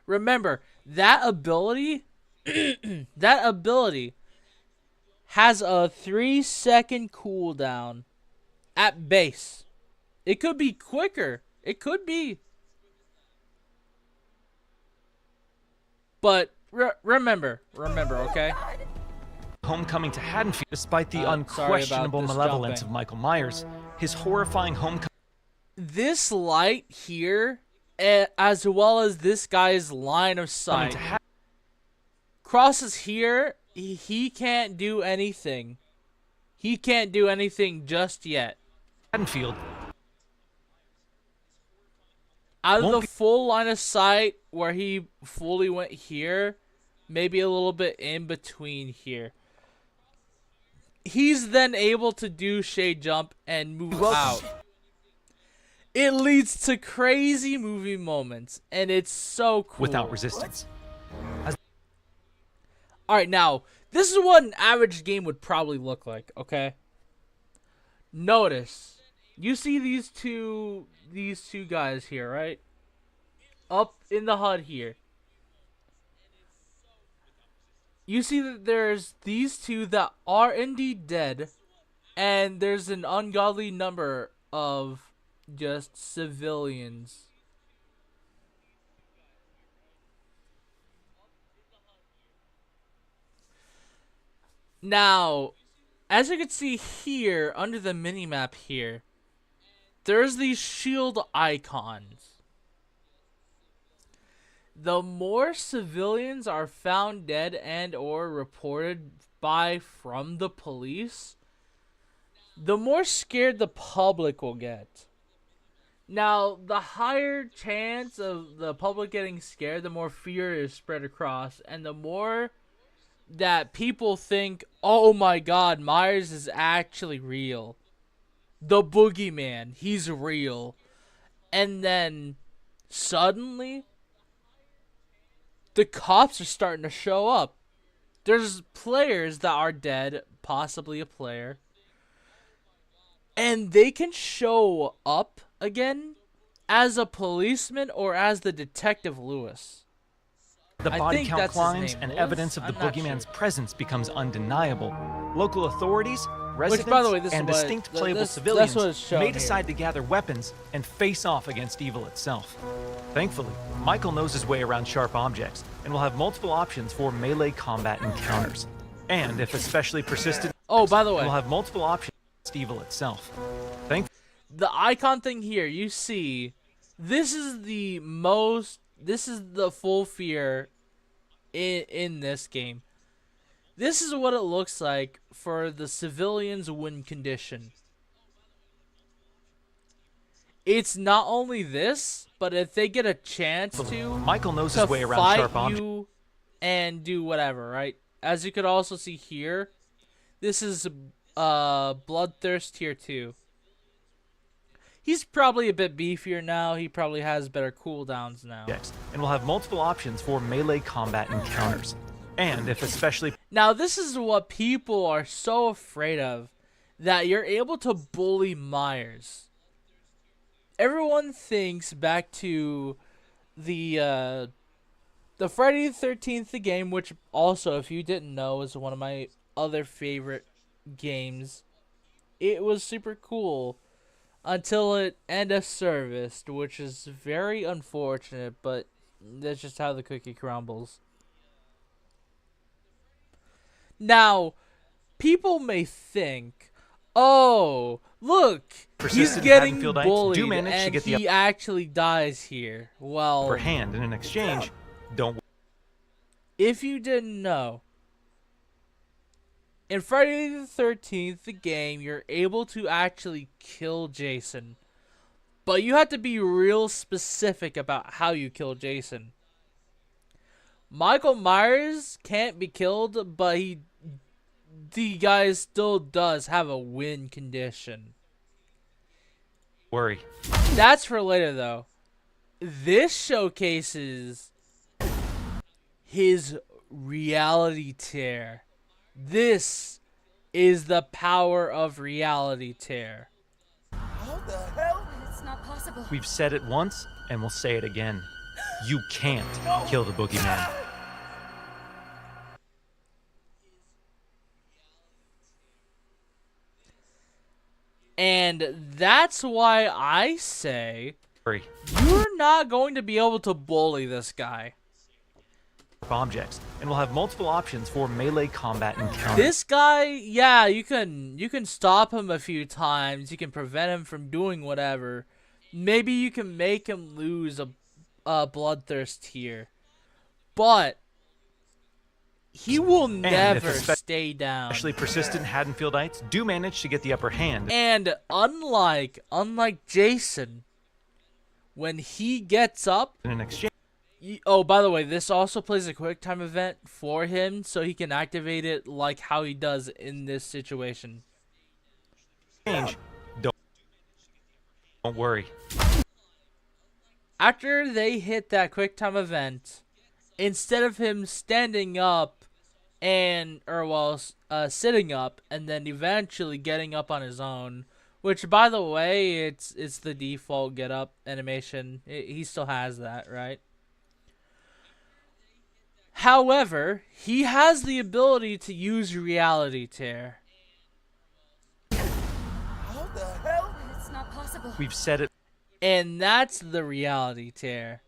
Remember, that ability that ability has a 3-second cooldown at base. It could be quicker. It could be. But remember, okay? Homecoming to Haddonfield, despite the Sorry about unquestionable this malevolence jumping. of Michael Myers, his horrifying homecoming. This light here, as well as this guy's line of sight, crosses here. He can't do anything. He can't do anything just yet. Haddonfield Out of the full line of sight where he fully went here, maybe a little bit in between here. He's then able to do shade jump and move out. It leads to crazy movie moments, and it's so cool. without resistance. Alright, now, this is what an average game would probably look like, okay? Notice, you see these two guys here, right? Up in the HUD here. You see that there's these two that are indeed dead, and there's an ungodly number of just civilians. Now, as you can see here, under the minimap here, there's these shield icons. The more civilians are found dead and or reported from the police, the more scared the public will get. Now, the higher chance of the public getting scared, the more fear is spread across, and the more that people think, oh my god, Myers is actually real. The boogeyman, he's real. And then, suddenly, the cops are starting to show up. There's players that are dead, possibly a player. And they can show up again as a policeman or as the Detective Lewis. The I body think count that's his climbs name, and Lewis? evidence of the I'm not boogeyman's sure. presence becomes undeniable. Local authorities, residents, by the way, this and is what- distinct th- playable this- civilians that's what it's shown may here. decide to gather weapons and face off against evil itself. Thankfully, Michael knows his way around sharp objects and will have multiple options for melee combat encounters. And if especially persistent, Oh, by the way, will have multiple options against evil itself. Thankfully, the icon thing here, you see, this is the full fear in this game. This is what it looks like for the civilians' win condition. It's not only this, but if they get a chance Michael knows to his way around fight sharp objects. you and do whatever, right? As you could also see here, this is Bloodthirst Tier 2. He's probably a bit beefier now. He probably has better cooldowns now. And will have multiple options for melee combat encounters. And if especially Now, this is what people are so afraid of, that you're able to bully Myers. Everyone thinks back to the Friday the 13th game, which also, if you didn't know, is one of my other favorite games. It was super cool until it end of serviced, which is very unfortunate, but that's just how the cookie crumbles. Now, people may think, oh, look, he's Persistent getting Haddonfieldites bullied do manage to and get the he actually dies here. Well, upper hand, and in exchange, don't if you didn't know, in Friday the 13th, the game, you're able to actually kill Jason. But you have to be real specific about how you kill Jason. Michael Myers can't be killed, but the guy still does have a win condition. worry. That's for later, though. This showcases his reality tear. This is the power of reality tear. How the hell? It's not possible. We've said it once, and we'll say it again. You can't kill the boogeyman. And that's why I say Worry. you're not going to be able to bully this guy. Objects, and will have multiple options for melee combat encounters. This guy, yeah, you can stop him a few times. You can prevent him from doing whatever. Maybe you can make him lose a bloodthirst here, but he will never stay down. Especially persistent Haddonfieldites do manage to get the upper hand. And unlike Jason, when he gets up. In an exchange, Oh, by the way, this also plays a quick time event for him, so he can activate it like how he does in this situation. don't Don't worry. After they hit that quick time event, instead of him standing up sitting up and then eventually getting up on his own, which by the way, it's the default get up animation. He still has that, right? However, he has the ability to use reality tear. How the hell? It's not possible. We've said it And that's the reality tear.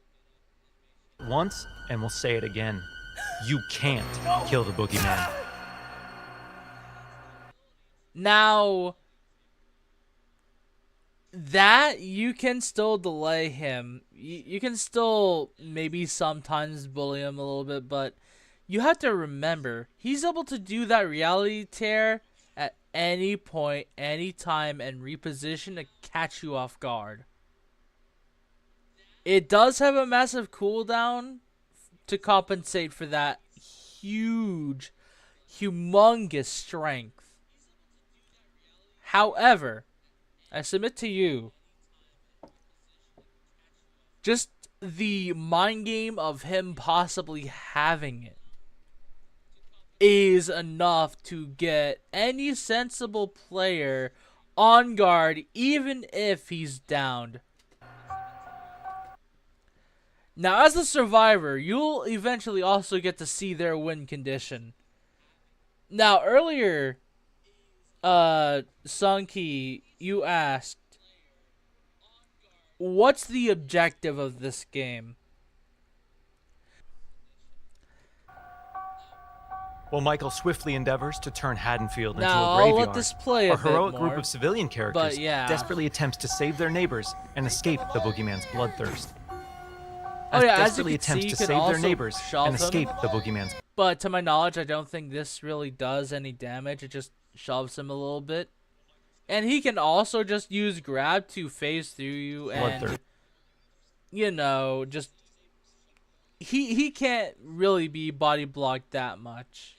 once, and we'll say it again. You can't kill the boogeyman. Now, that you can still delay him. You can still maybe sometimes bully him a little bit, but you have to remember, he's able to do that reality tear at any point, any time, and reposition to catch you off guard. It does have a massive cooldown to compensate for that huge, humongous strength. However, I submit to you, just the mind game of him possibly having it is enough to get any sensible player on guard, even if he's downed. Now, as a survivor, you'll eventually also get to see their win condition. Now, earlier, Sunky, you asked, what's the objective of this game? Well, Michael swiftly endeavors to turn Haddonfield into Now, a I'll graveyard. let this play a A bit heroic more, group of civilian characters yeah. desperately attempts to save their neighbors and escape the boogeyman's bloodthirst. Oh yeah, as you desperately can see, attempts you to can save their also neighbors shove and him. escape the boogeyman's. But to my knowledge, I don't think this really does any damage. It just shoves him a little bit. And he can also just use grab to phase through you and, Bloodthirst. you know, just... He can't really be body blocked that much.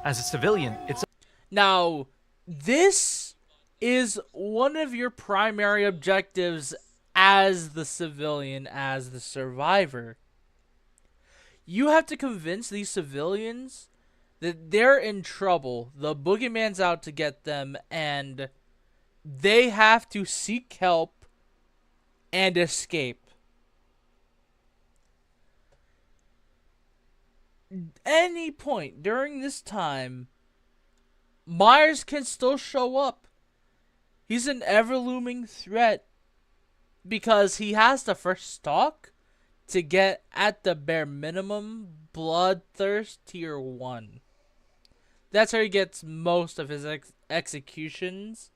As a civilian, it's Now, this is one of your primary objectives as the civilian, as the survivor. You have to convince these civilians that they're in trouble. The boogeyman's out to get them, and they have to seek help and escape. Any point during this time, Myers can still show up. He's an ever-looming threat because he has to first stalk to get, at the bare minimum, Bloodthirst Tier 1. That's where he gets most of his executions.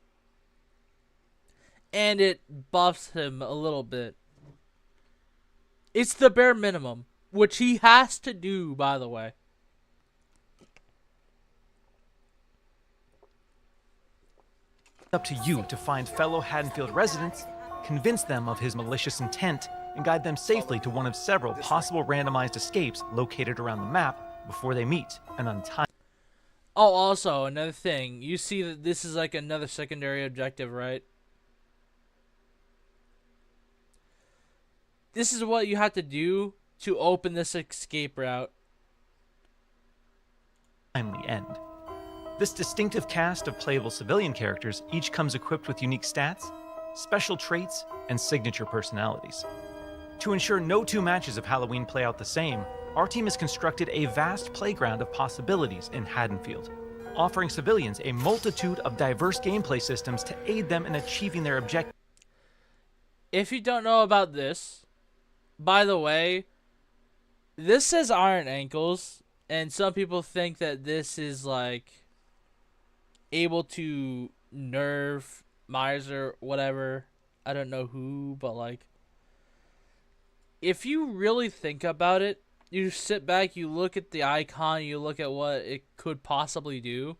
And it buffs him a little bit. It's the bare minimum, which he has to do, by the way. up to you to find fellow Haddonfield residents, convince them of his malicious intent, and guide them safely to one of several possible randomized escapes located around the map before they meet an untimely. Oh, also, another thing. You see that this is like another secondary objective, right? This is what you have to do to open this escape route. End. This distinctive cast of playable civilian characters each comes equipped with unique stats, special traits, and signature personalities. To ensure no two matches of Halloween play out the same, our team has constructed a vast playground of possibilities in Haddonfield, offering civilians a multitude of diverse gameplay systems to aid them in achieving their objectives. If you don't know about this, by the way, this says Iron Ankles, and some people think that this is like able to nerf Myers or whatever. I don't know who, but like, if you really think about it, you sit back, you look at the icon, you look at what it could possibly do.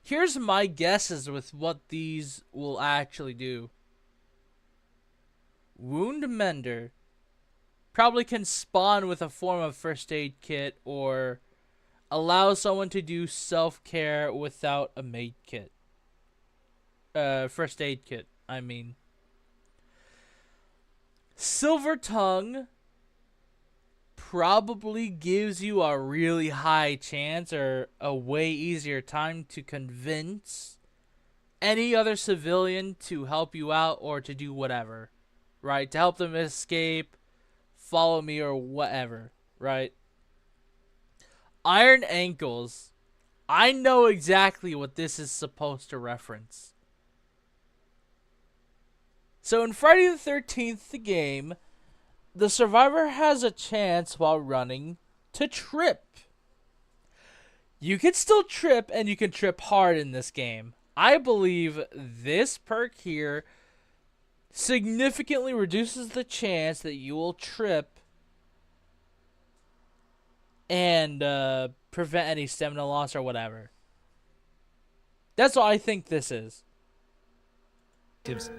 Here's my guesses with what these will actually do. Wound Mender probably can spawn with a form of first aid kit or allow someone to do self-care without a made kit. first aid kit. I mean, Silver Tongue probably gives you a really high chance or a way easier time to convince any other civilian to help you out or to do whatever, right? To help them escape, follow me, or whatever, right? Iron Ankles. I know exactly what this is supposed to reference. So in Friday the 13th, the game, the survivor has a chance while running to trip. You can still trip, and you can trip hard in this game. I believe this perk here significantly reduces the chance that you will trip and prevent any stamina loss or whatever. That's what I think this is.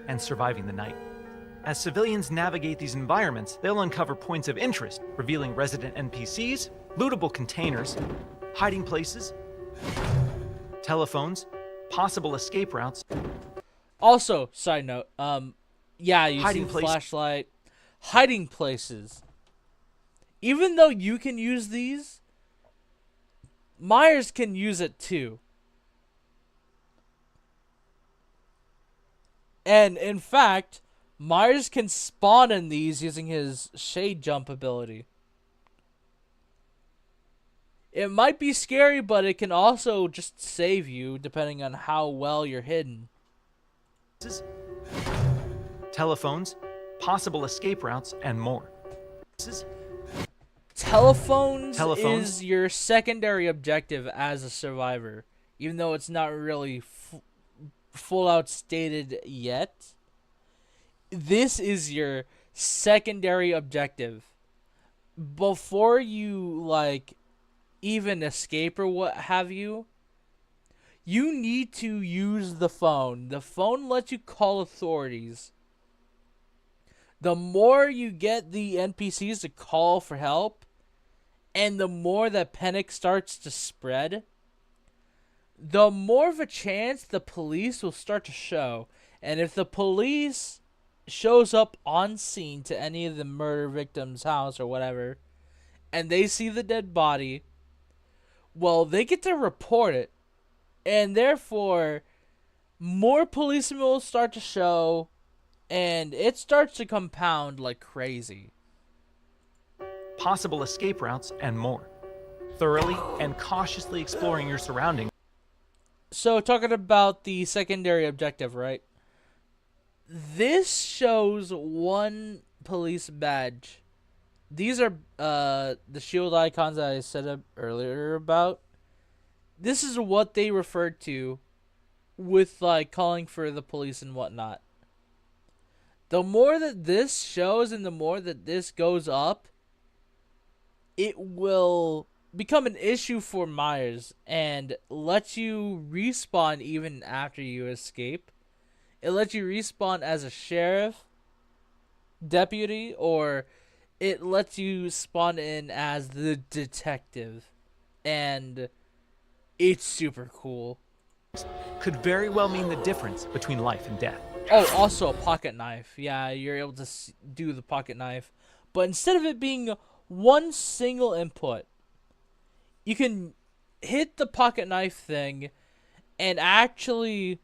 And surviving the night. As civilians navigate these environments, they'll uncover points of interest, revealing resident NPCs, lootable containers, hiding places, telephones, possible escape routes. Also, side note, yeah, you Hiding see place. flashlight, hiding places. Even though you can use these, Myers can use it too. And in fact, Myers can spawn in these using his shade jump ability. It might be scary, but it can also just save you depending on how well you're hidden. Telephones, possible escape routes, and more. Telephones Telephones. is your secondary objective as a survivor, even though it's not really full out stated yet. This is your secondary objective. Before you, like, even escape or what have you, you need to use the phone. The phone lets you call authorities. The more you get the NPCs to call for help, and the more that panic starts to spread, the more of a chance the police will start to show. And if the police shows up on scene to any of the murder victim's house or whatever, and they see the dead body, well, they get to report it. And therefore, more policemen will start to show, and it starts to compound like crazy. Possible escape routes, and more. Thoroughly and cautiously exploring your surroundings. So, talking about the secondary objective, right? This shows one police badge. These are the shield icons that I said up earlier about. This is what they referred to with, like, calling for the police and whatnot. The more that this shows and the more that this goes up, it will become an issue for Myers and let you respawn even after you escape. It lets you respawn as a sheriff, deputy, or it lets you spawn in as the detective. And it's super cool. Could very well mean the difference between life and death. Oh, also a pocket knife. Yeah, you're able to do the pocket knife. But instead of it being one single input, you can hit the pocket knife thing and actually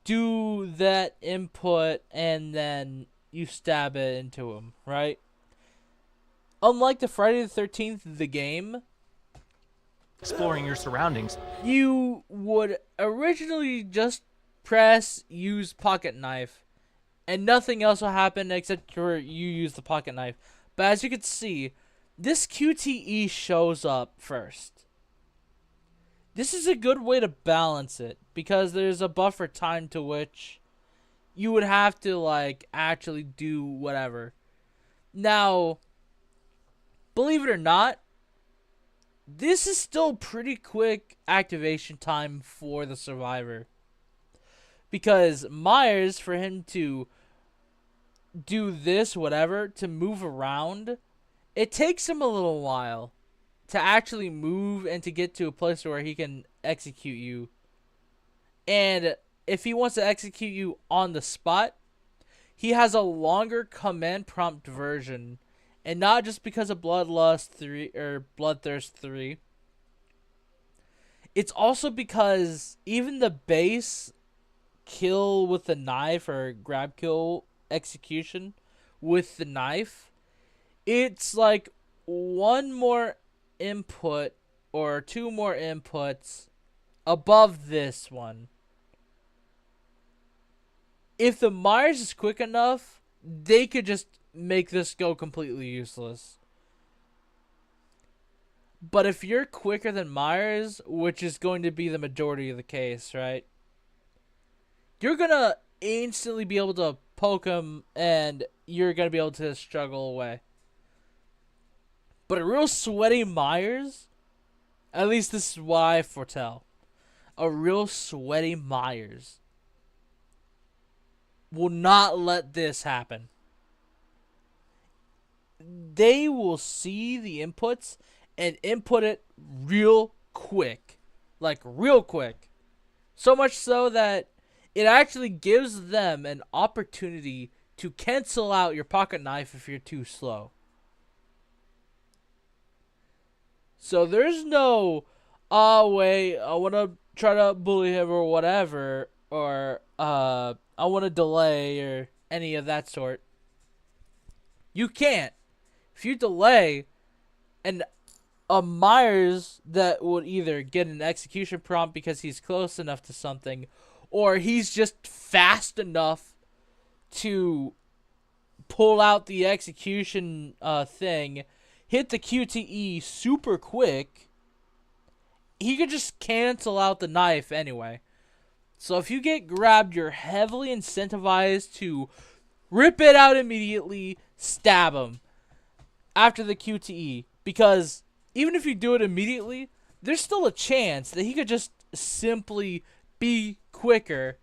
do that input and then you stab it into him, right? Unlike the Friday the 13th, the game, Exploring your surroundings. you would originally just press use pocket knife and nothing else will happen except for you use the pocket knife. But as you can see, this QTE shows up first. This is a good way to balance it because there's a buffer time to which you would have to, like, actually do whatever. Now, believe it or not, this is still pretty quick activation time for the survivor. Because Myers, for him to do this, whatever, to move around, it takes him a little while to actually move and to get to a place where he can execute you. And if he wants to execute you on the spot, he has a longer command prompt version, and not just because of Bloodlust 3 or Bloodthirst 3. It's also because even the base kill with the knife or grab kill execution with the knife, it's like one more input or two more inputs above this one. If the Myers is quick enough, they could just make this go completely useless. But if you're quicker than Myers, which is going to be the majority of the case, right? You're going to instantly be able to poke him, and you're going to be able to struggle away. But a real sweaty Myers, at least this is what I foretell, a real sweaty Myers will not let this happen. They will see the inputs and input it real quick. Like, real quick. So much so that it actually gives them an opportunity to cancel out your pocket knife if you're too slow. So there's no, oh wait, I want to try to bully him or whatever, or I want to delay or any of that sort. You can't. If you delay, and a Myers that would either get an execution prompt because he's close enough to something, or he's just fast enough to pull out the execution thing, hit the QTE super quick, he could just cancel out the knife anyway. So if you get grabbed, you're heavily incentivized to rip it out immediately, stab him after the QTE. Because even if you do it immediately, there's still a chance that he could just simply be quicker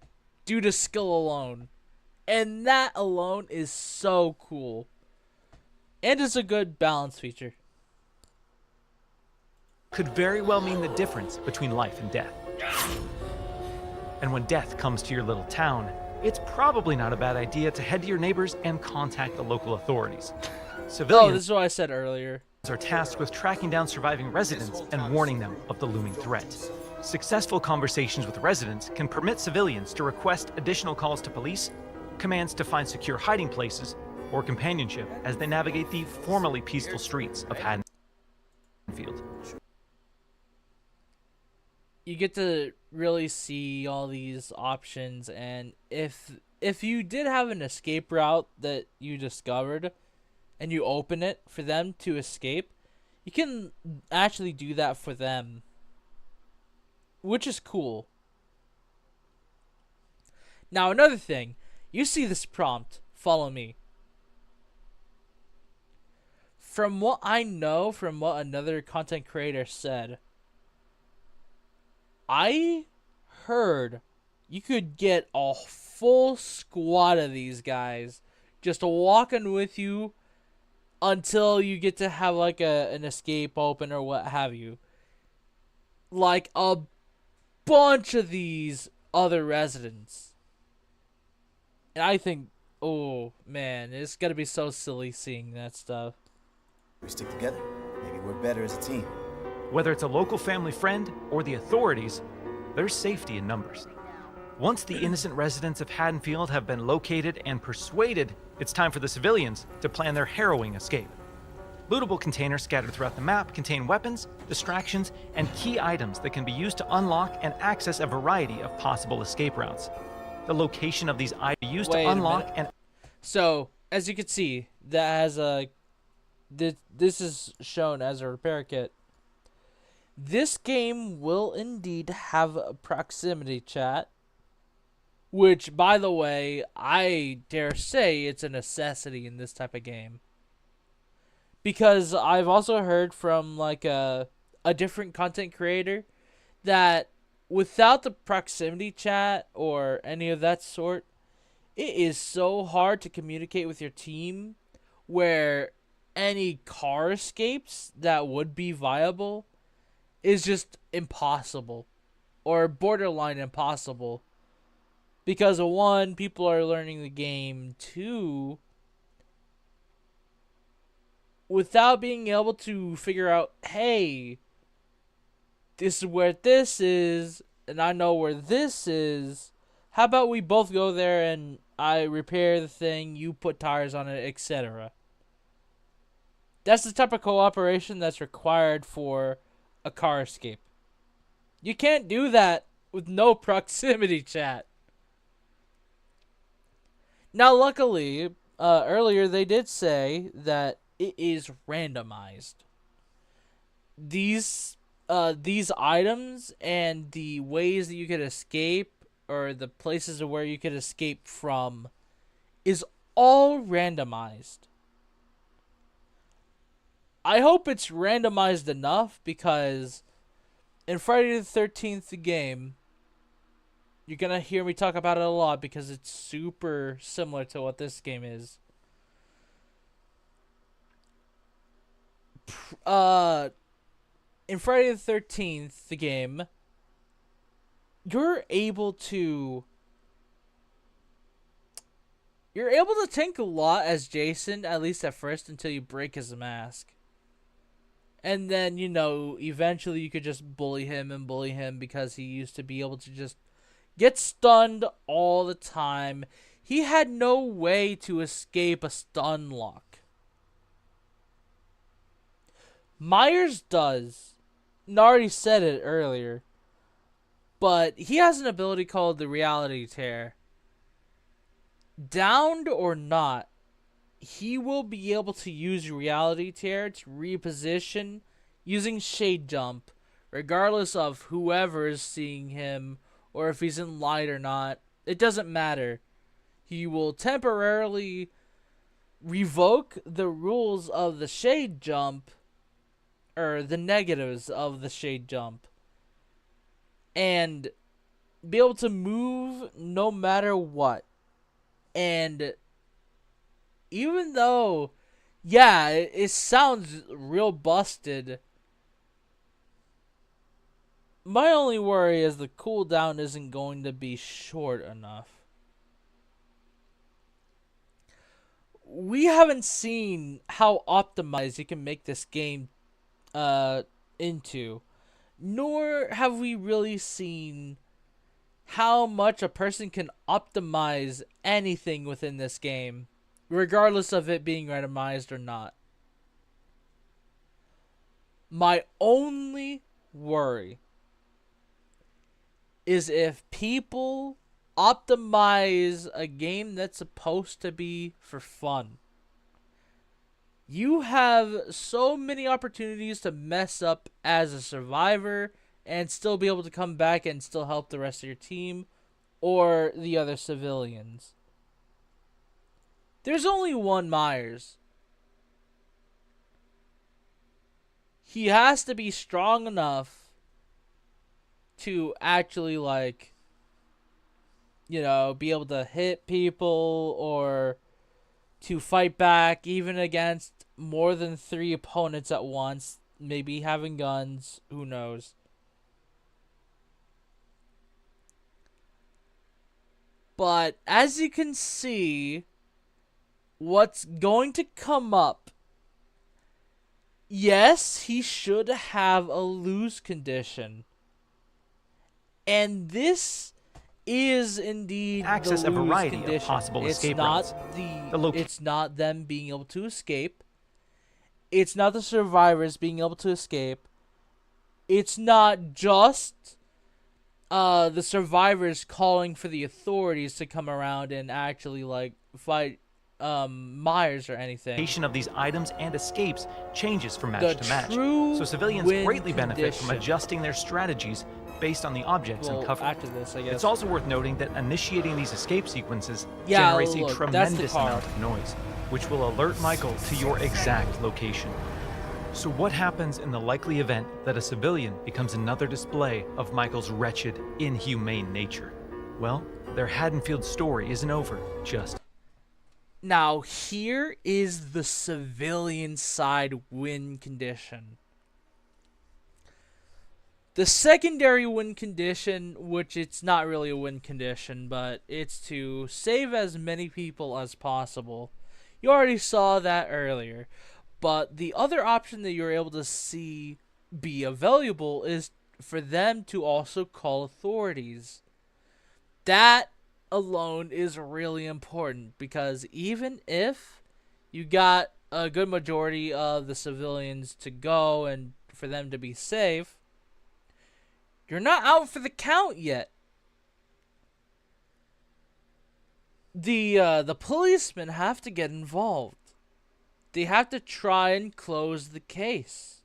due to skill alone. And that alone is so cool. And it's a good balance feature. Could very well mean the difference between life and death. And when death comes to your little town, it's probably not a bad idea to head to your neighbors and contact the local authorities. Oh, Civilians this is what I said earlier. are tasked with tracking down surviving residents and warning them of the looming threat. Successful conversations with residents can permit civilians to request additional calls to police, commands to find secure hiding places, or companionship as they navigate the formerly peaceful streets of Haddonfield. You get to really see all these options, and if you did have an escape route that you discovered and you open it for them to escape, you can actually do that for them, which is cool. Now another thing, you see this prompt, follow me. From what I know, from what another content creator said, I heard you could get a full squad of these guys just walking with you until you get to have like an escape open or what have you. Like a bunch of these other residents. And I think, oh man, it's gonna be so silly seeing that stuff. We stick together. Maybe we're better as a team. Whether it's a local family friend or the authorities, there's safety in numbers. Once the innocent residents of Haddonfield have been located and persuaded, it's time for the civilians to plan their harrowing escape. Lootable containers scattered throughout the map contain weapons, distractions, and key items that can be used to unlock and access a variety of possible escape routes. The location of these items used to unlock and... So, as you can see, that has a... This is shown as a repair kit. This game will indeed have a proximity chat, which, by the way, I dare say it's a necessity in this type of game. Because I've also heard from like a different content creator that without the proximity chat or any of that sort, it is so hard to communicate with your team where any car escapes that would be viable is just impossible or borderline impossible Because, one, people are learning the game. Two, without being able to figure out, hey, this is where this is, and I know where this is. How about we both go there and I repair the thing, you put tires on it, etc. That's the type of cooperation that's required for a car escape. You can't do that with no proximity chat. Now, luckily, earlier they did say that it is randomized. These items and the ways that you could escape, or the places where you could escape from, is all randomized. I hope it's randomized enough, because in Friday the 13th, the game, you're going to hear me talk about it a lot because it's super similar to what this game is. In Friday the 13th, the game, you're able to think a lot as Jason, at least at first, until you break his mask. And then, eventually you could just bully him because he used to be able to just get stunned all the time. He had no way to escape a stun lock. Myers does. Already said it earlier. But he has an ability called the reality tear. Downed or not, he will be able to use reality tear to reposition using shade jump, regardless of whoever is seeing him or if he's in light or not. It doesn't matter. He will temporarily revoke the rules of the shade jump, or the negatives of the shade jump, and be able to move no matter what. And even though, yeah, it sounds real busted, my only worry is the cooldown isn't going to be short enough. We haven't seen how optimized you can make this game into, nor have we really seen how much a person can optimize anything within this game, regardless of it being randomized or not. My only worry is if people optimize a game that's supposed to be for fun. You have so many opportunities to mess up as a survivor and still be able to come back and still help the rest of your team or the other civilians. There's only one Myers. He has to be strong enough to actually, be able to hit people or to fight back even against more than 3 opponents at once, maybe having guns, who knows. But as you can see, what's going to come up, yes, he should have a lose condition. And this is indeed access the a lose variety condition. of possible It's escape not routes. It's not them being able to escape. It's not the survivors being able to escape. It's not just the survivors calling for the authorities to come around and actually fight Myers or anything. Location of these items and escapes changes from match The to match, true so civilians win greatly benefit from condition. adjusting their strategies based on the objects and cover. After this, I guess. It's also worth noting that initiating these escape sequences Yeah, generates look, a that's the tremendous car. amount of noise, which will alert Michael to your exact location. So what happens in the likely event that a civilian becomes another display of Michael's wretched, inhumane nature? Well, their Haddonfield story isn't over just. Now, here is the civilian side win condition. The secondary win condition, which it's not really a win condition, but it's to save as many people as possible. You already saw that earlier. But the other option that you're able to see be available is for them to also call authorities. That alone is really important, because even if you got a good majority of the civilians to go and for them to be safe, you're not out for the count yet. The policemen have to get involved. They have to try and close the case.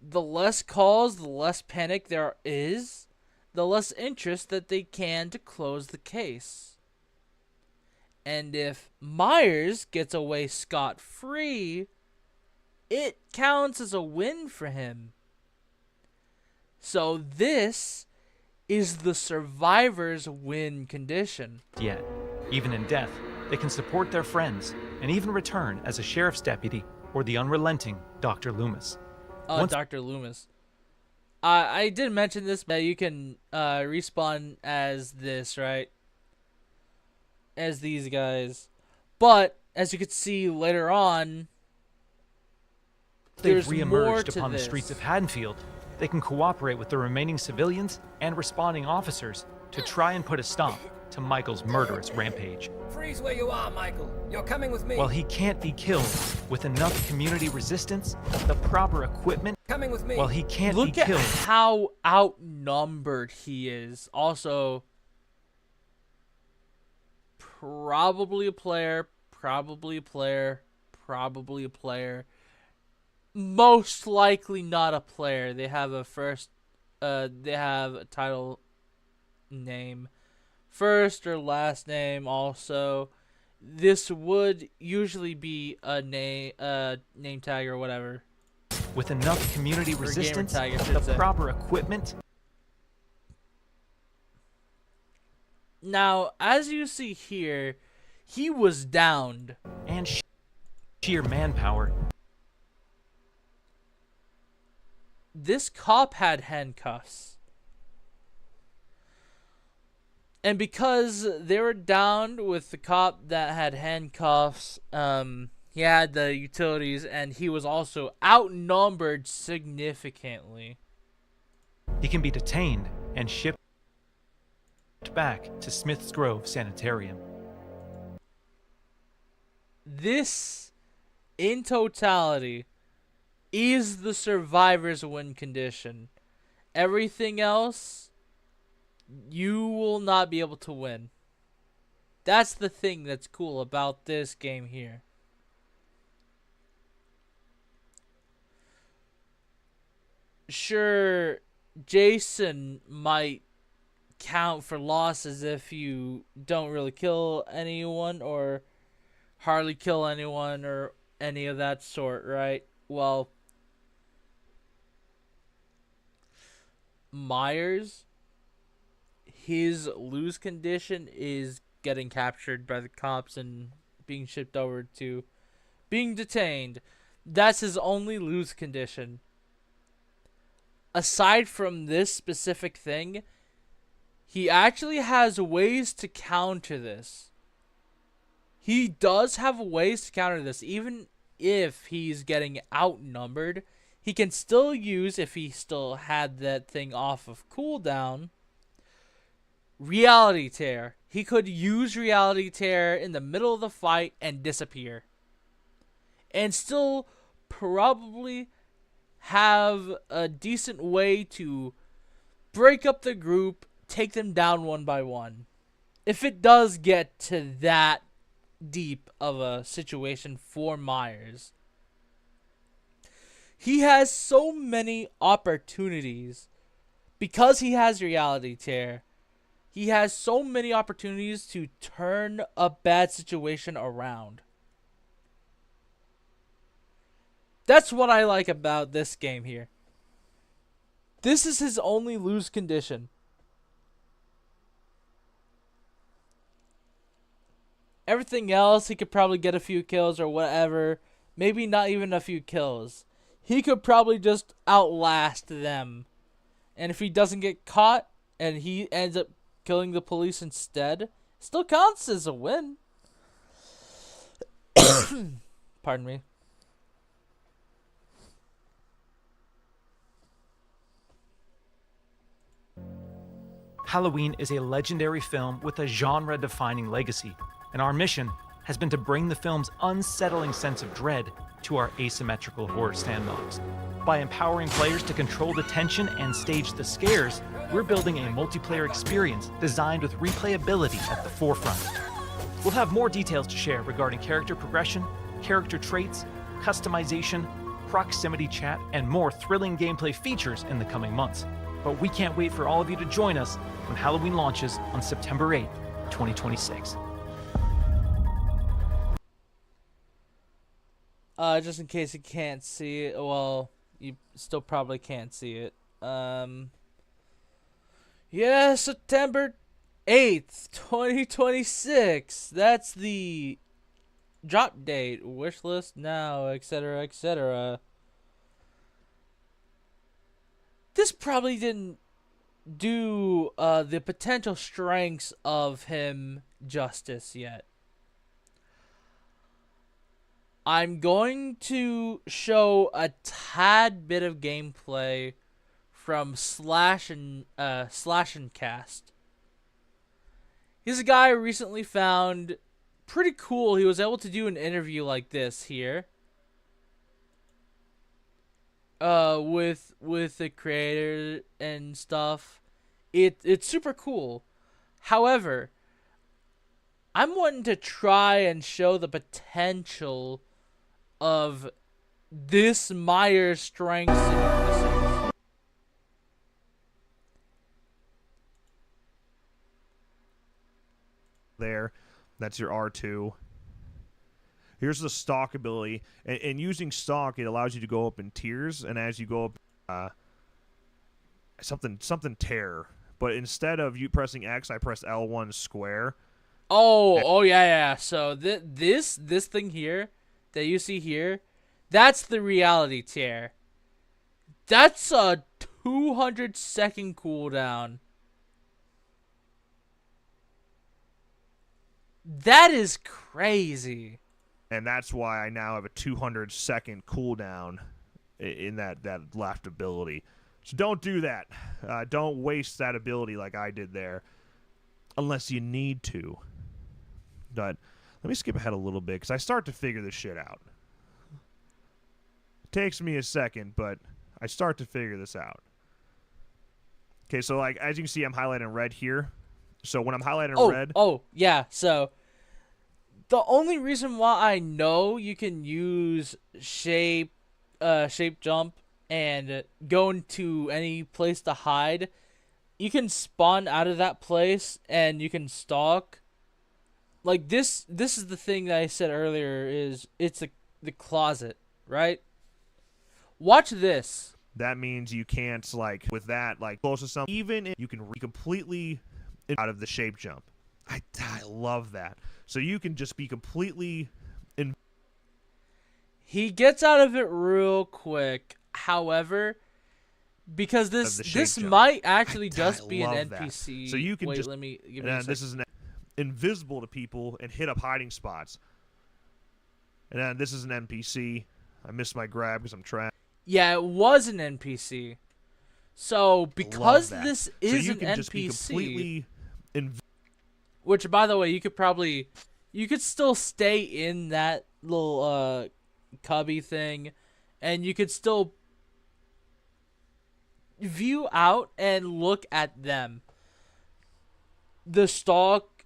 The less calls, the less panic there is, the less interest that they can to close the case. And if Myers gets away scot-free, it counts as a win for him. So this is the survivor's win condition. Yet, even in death, they can support their friends and even return as a sheriff's deputy or the unrelenting Dr. Loomis. Dr. Loomis. I did mention this, but you can respawn as this, right? As these guys. But, as you could see later on, They've there's more reemerged to upon the this. streets of Haddonfield. They can cooperate with the remaining civilians and responding officers to try and put a stop to Michael's murderous rampage. Freeze where you are, Michael. You're coming with me. While he can't be killed with enough community resistance, the proper equipment, Coming with me. while he can't Look be at killed, how outnumbered he is. Also, probably a player, probably a player, probably a player. Most likely not a player. They have a they have a title name. First or last name also. This would usually be a name tag or whatever. with enough community gamer resistance, tag, I should the say. proper equipment, Now, as you see here, he was downed. and sheer manpower, This cop had handcuffs. And because they were downed with the cop that had handcuffs, he had the utilities, and he was also outnumbered significantly. he can be detained and shipped back to Smith's Grove Sanitarium. This, in totality, is the survivor's win condition. Everything else, you will not be able to win. That's the thing that's cool about this game here. Sure, Jason might count for losses if you don't really kill anyone or hardly kill anyone or any of that sort, right? Well, Myers, his lose condition is getting captured by the cops and being shipped over to being detained. That's his only lose condition. Aside from this specific thing, he actually has ways to counter this. He does have ways to counter this. Even if he's getting outnumbered, he can still use, if he still had that thing off of cooldown, Reality Tear. He could use Reality Tear in the middle of the fight and disappear. And still probably have a decent way to break up the group, take them down one by one. If it does get to that deep of a situation for Myers, he has so many opportunities. Because he has Reality Tear, he has so many opportunities to turn a bad situation around. That's what I like about this game here. This is his only lose condition. Everything else, he could probably get a few kills or whatever. Maybe not even a few kills. He could probably just outlast them. And if he doesn't get caught and he ends up killing the police instead, still counts as a win. Pardon me. Halloween is a legendary film with a genre-defining legacy, and our mission has been to bring the film's unsettling sense of dread to our asymmetrical horror sandbox. By empowering players to control the tension and stage the scares, we're building a multiplayer experience designed with replayability at the forefront. We'll have more details to share regarding character progression, character traits, customization, proximity chat, and more thrilling gameplay features in the coming months. But we can't wait for all of you to join us when Halloween launches on September 8th, 2026. Just in case you can't see it, well, you still probably can't see it. Yeah, September 8th, 2026. That's the drop date, wish list now, etc., etc. This probably didn't do the potential strengths of him justice yet. I'm going to show a tad bit of gameplay from Slash and Cast. He's a guy I recently found pretty cool. He was able to do an interview like this here. With the creator and stuff. It's super cool. However, I'm wanting to try and show the potential of this Myers' strengths and weaknesses. There, that's your R2. Here's the stalk ability, and using stalk, it allows you to go up in tiers, and as you go up, something tear. But instead of you pressing X, I press L1 square. Oh yeah. So this thing here that you see here, that's the reality tear. That's a 200-second cooldown. That is crazy. And that's why I now have a 200-second cooldown in that left ability. So don't do that. Don't waste that ability like I did there, unless you need to. But let me skip ahead a little bit, because I start to figure this shit out. It takes me a second, but I start to figure this out. Okay, so like as you can see, I'm highlighting in red here. So when I'm highlighting in red... Oh, yeah, so... The only reason why I know you can use shape jump and go into any place to hide, you can spawn out of that place and you can stalk. Like this is the thing that I said earlier, is it's the closet, right? Watch this. That means you can't, like, with that, like, close to something, even if you can completely out of the shape jump. I love that. So you can just be completely... He gets out of it real quick. However, because this might actually just be an NPC. So you can Wait, just... let me give me a this is invisible to people and hit up hiding spots. And then this is an NPC. I missed my grab because I'm trapped. Yeah, it was an NPC. So because this is so you an can NPC, just be completely which by the way, you could still stay in that little cubby thing, and you could still view out and look at them. The stalk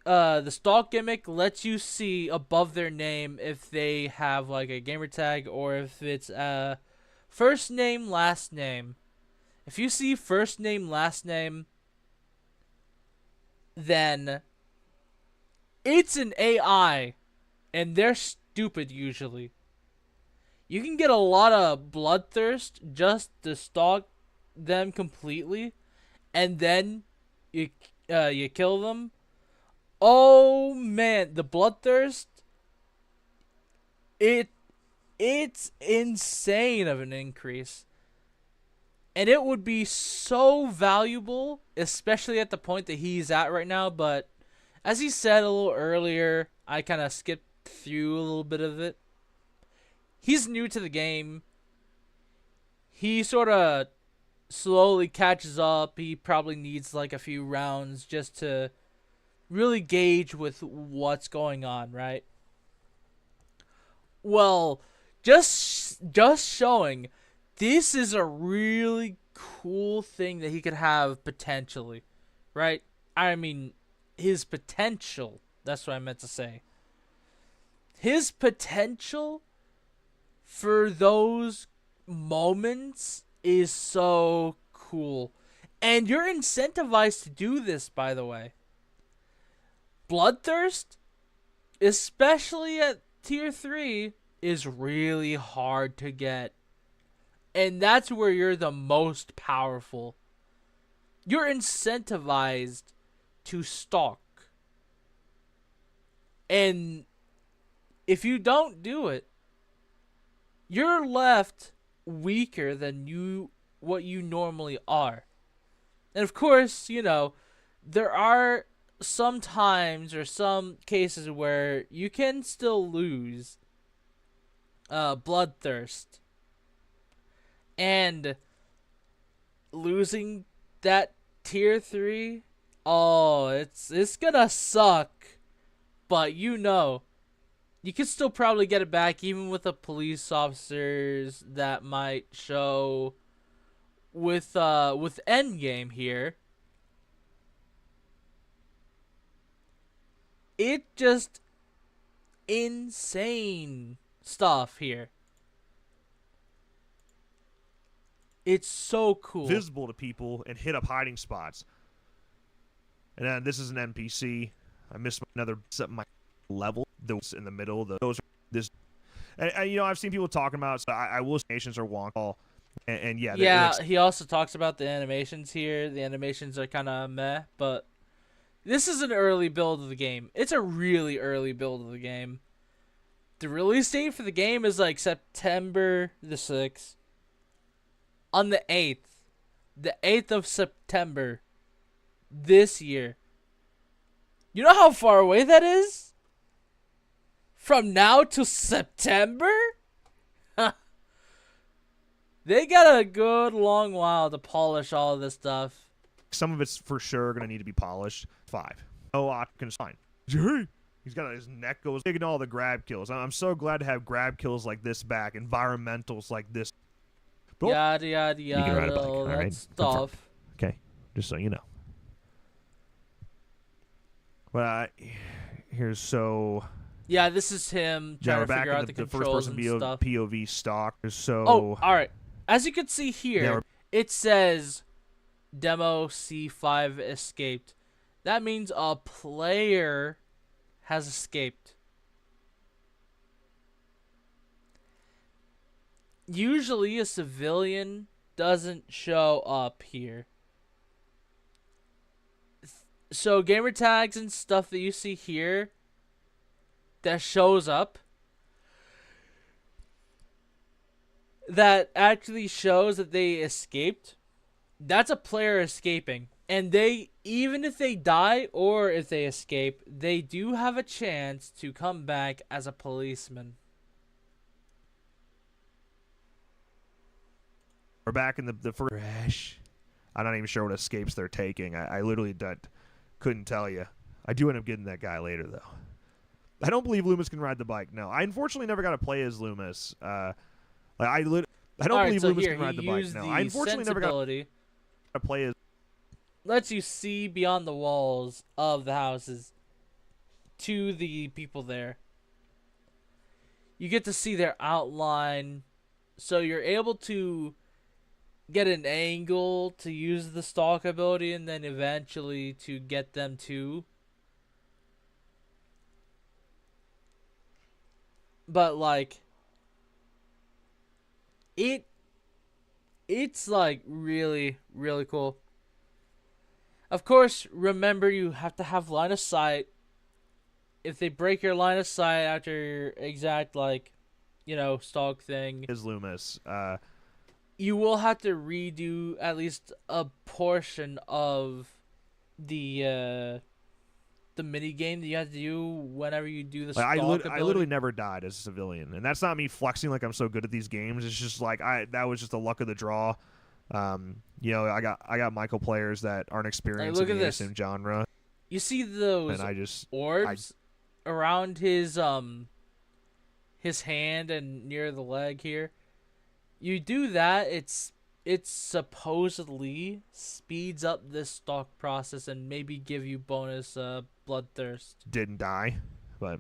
gimmick lets you see above their name if they have like a gamer tag or if it's first name, last name. If you see first name, last name, then it's an AI, and they're stupid usually. You can get a lot of bloodthirst just to stalk them completely, and then you kill them. Oh man, the bloodthirst, it's insane of an increase. And it would be so valuable, especially at the point that he's at right now. But as he said a little earlier, I kind of skipped through a little bit of it. He's new to the game. He sort of slowly catches up. He probably needs like a few rounds just to really gauge with what's going on, right? Well, just showing this is a really cool thing that he could have potentially, right? I mean, his potential. That's what I meant to say. His potential for those moments is so cool. And you're incentivized to do this, by the way. Bloodthirst, especially at tier 3, is really hard to get. And that's where you're the most powerful. You're incentivized to stalk. And if you don't do it, you're left weaker than what you normally are. And of course, you know, there are some times or some cases where you can still lose bloodthirst. And losing that tier 3, oh, it's gonna suck. But you know, you can still probably get it back even with the police officers that might show with endgame here. It just insane stuff here. It's so cool. Visible to people and hit up hiding spots. And then this is an NPC. I missed my level. Those in the middle. Those are this. And you know, I've seen people talking about. So I will say animations are wonky. And yeah. Yeah. He also talks about the animations here. The animations are kind of meh, but this is an early build of the game. It's a really early build of the game. The release date for the game is like September the 6th. On the 8th of September this year. You know how far away that is? From now to September? They got a good long while to polish all of this stuff. Some of it's for sure going to need to be polished. 5. Oh, Otkin's fine. He's got his neck goes taking all the grab kills. I'm so glad to have grab kills like this back. Environmentals like this. But yada yada yada, all that stuff. Okay, just so you know. Well, here's so. Yeah, this is him trying to figure out the controls and stuff. POV stock. So. Oh, all right. As you can see here, it says Demo C5 escaped. That means a player has escaped. Usually a civilian doesn't show up here. So gamer tags and stuff that you see here that shows up, that actually shows that they escaped, that's a player escaping. And they, even if they die or if they escape, they do have a chance to come back as a policeman. We're back in the first. I'm not even sure what escapes they're taking. I literally couldn't tell you. I do end up getting that guy later, though. I don't believe Loomis can ride the bike. No, I unfortunately never got to play as Loomis. I don't believe Loomis can ride the bike. No, I unfortunately never got to play as. Lets you see beyond the walls of the houses to the people there. You get to see their outline, so you're able to get an angle to use the stalk ability and then eventually to get them to. But like it's like really, really cool. Of course, remember you have to have line of sight. If they break your line of sight after your exact, like, you know, stalk thing. Is Loomis. you will have to redo at least a portion of the mini game that you have to do whenever you do the Like, stalk ability. I literally never died as a civilian, and that's not me flexing like I'm so good at these games. It's just like that was just the luck of the draw. You know, I got Michael players that aren't experienced look in at the this. ASIM genre, You see those and orbs around his hand and near the leg here. You do that, it supposedly speeds up this stalk process and maybe give you bonus bloodthirst. didn't die, but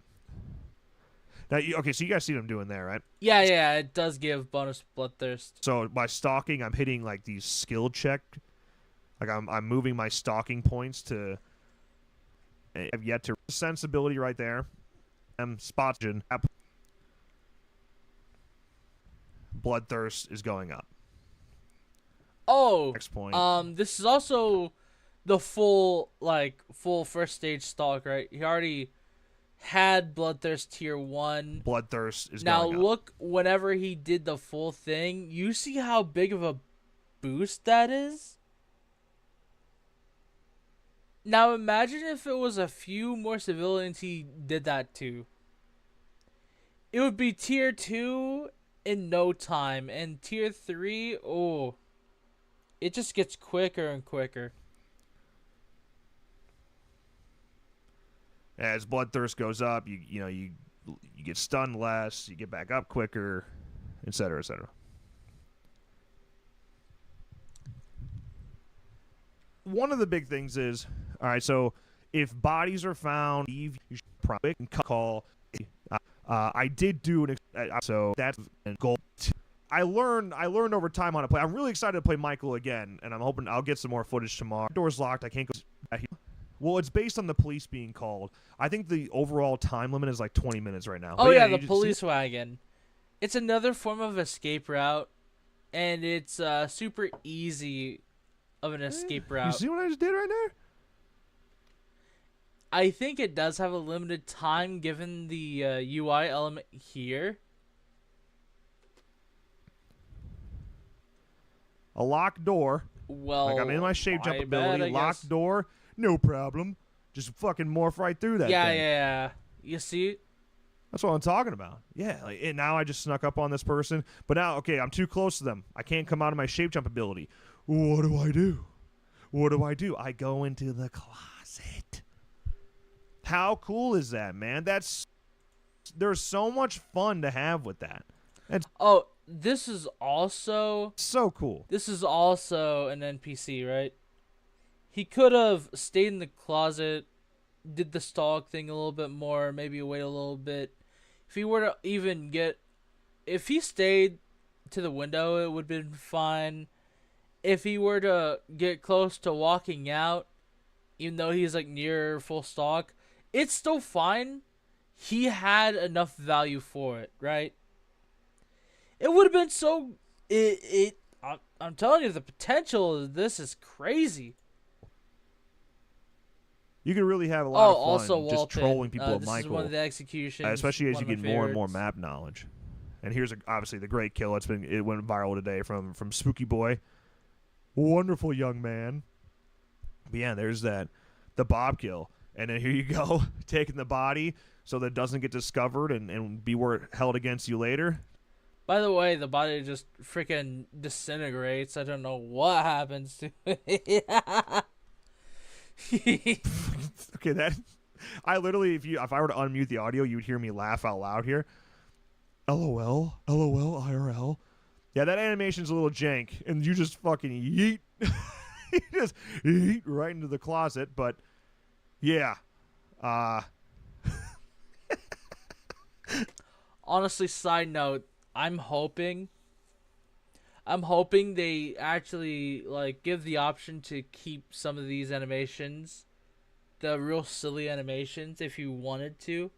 now okay. So you guys see what I'm doing there, right? Yeah, it does give bonus bloodthirst. So by stalking, I'm hitting like these skill check. Like I'm moving my stalking points to. I've yet to sensibility right there. Spotgen. Bloodthirst is going up. Oh, Next point. this is also the full first stage stalk, right? He already had bloodthirst tier 1. Bloodthirst is Now going up. look, whenever he did the full thing, you see how big of a boost that is? Now imagine if it was a few more civilians he did that to. It would be tier 2 in no time, and tier 3, oh, it just gets quicker and quicker. As bloodthirst goes up, you get stunned less, you get back up quicker, etc., etc. One of the big things is, all right, so if bodies are found, you should probably call. I did do an so that's a goal. I learned over time how to play. I'm really excited to play Michael again, and I'm hoping I'll get some more footage tomorrow. Door's locked. I can't go. Well, it's based on the police being called. I think the overall time limit is like 20 minutes right now. Oh But yeah, you the just police wagon. It's another form of escape route, and it's super easy of an escape You route. see what I just did right there? I think it does have a limited time given the UI element here. A locked door. Well, Like I'm in my shape jump ability. I Locked guess. door. No problem. Just fucking morph right through that Yeah, thing. yeah. You see? That's what I'm talking about. Yeah, like, and now I just snuck up on this person. But now, okay, I'm too close to them. I can't come out of my shape jump ability. What do I do? What do I do? I go into the closet. How cool is that, man? There's so much fun to have with that. It's Oh, this is also so cool. an NPC, right? He could have stayed in the closet, did the stalk thing a little bit more, maybe wait a little bit. If he were to even if he stayed to the window, it would have been fine. If he were to get close to walking out, even though he's like near full stalk, it's still fine. He had enough value for it, right? It would have been so. I'm telling you, the potential of this is crazy. You can really have a lot of fun also just Walton, trolling people with this Michael. is one of the executions, especially as one you of get my more and more favorites. map knowledge. And here's obviously the great kill. It went viral today from Spooky Boy, wonderful young man. But yeah, there's the Bob kill, and then here you go taking the body so that it doesn't get discovered and be held against you later. By the way, the body just freaking disintegrates. I don't know what happens to it. Okay, that I literally if I were to unmute the audio, you would hear me laugh out loud here. LOL, IRL. Yeah, that animation's a little jank, and you just fucking yeet. You just yeet right into the closet, but yeah. Honestly, side note, I'm hoping they actually give the option to keep some of these animations, the real silly animations, if you wanted to,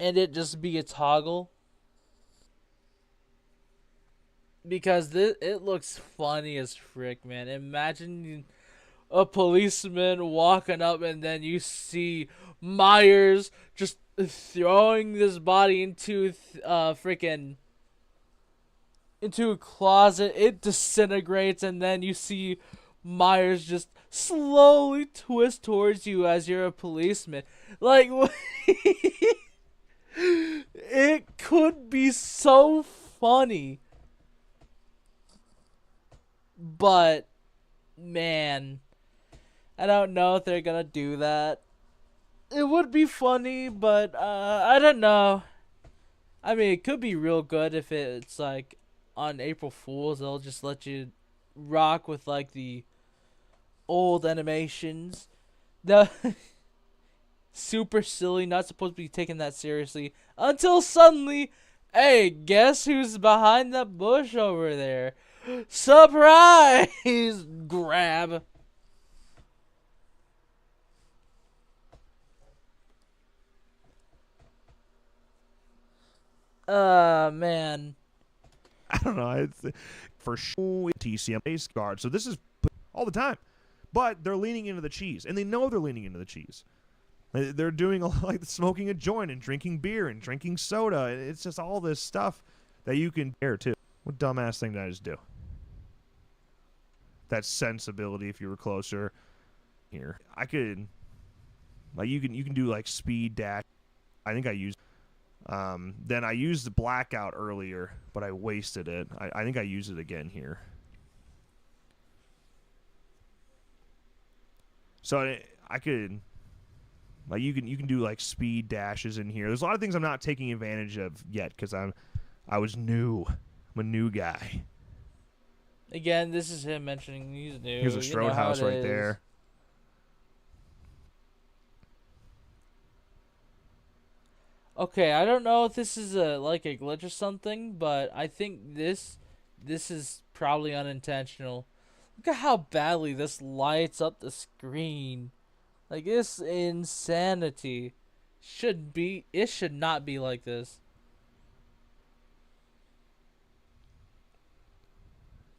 and it just be a toggle, because it looks funny as frick, man. Imagine a policeman walking up and then you see Myers just throwing this body into freaking into a closet. It disintegrates, and then you see Myers just slowly twist towards you as you're a policeman. Like, it could be so funny. But, man, I don't know if they're gonna do that. It would be funny, but I don't know. I mean, it could be real good if it's like on April Fools. They'll just let you rock with like the old animations. The super silly, not supposed to be taken that seriously. Until suddenly, hey, guess who's behind that bush over there? Surprise! Grab. Man. I don't know. It's for sure TCM base guard. So this is all the time. But they're leaning into the cheese, and they know they're leaning into the cheese. They're doing like smoking a joint and drinking beer and drinking soda. It's just all this stuff that you can dare too. What dumbass thing did I just do? That sensibility. If you were closer here, I could like you can do like speed dash. I think I used. Then I used the blackout earlier, but I wasted it. I think I use it again here. So I could, like you can do like speed dashes in here. There's a lot of things I'm not taking advantage of yet because I was new. I'm a new guy. Again, this is him mentioning he's new. Here's a Strode house right there. Okay, I don't know if this is like a glitch or something, but I think this is probably unintentional. Look at how badly this lights up the screen. Like, it's insanity. It should not be like this.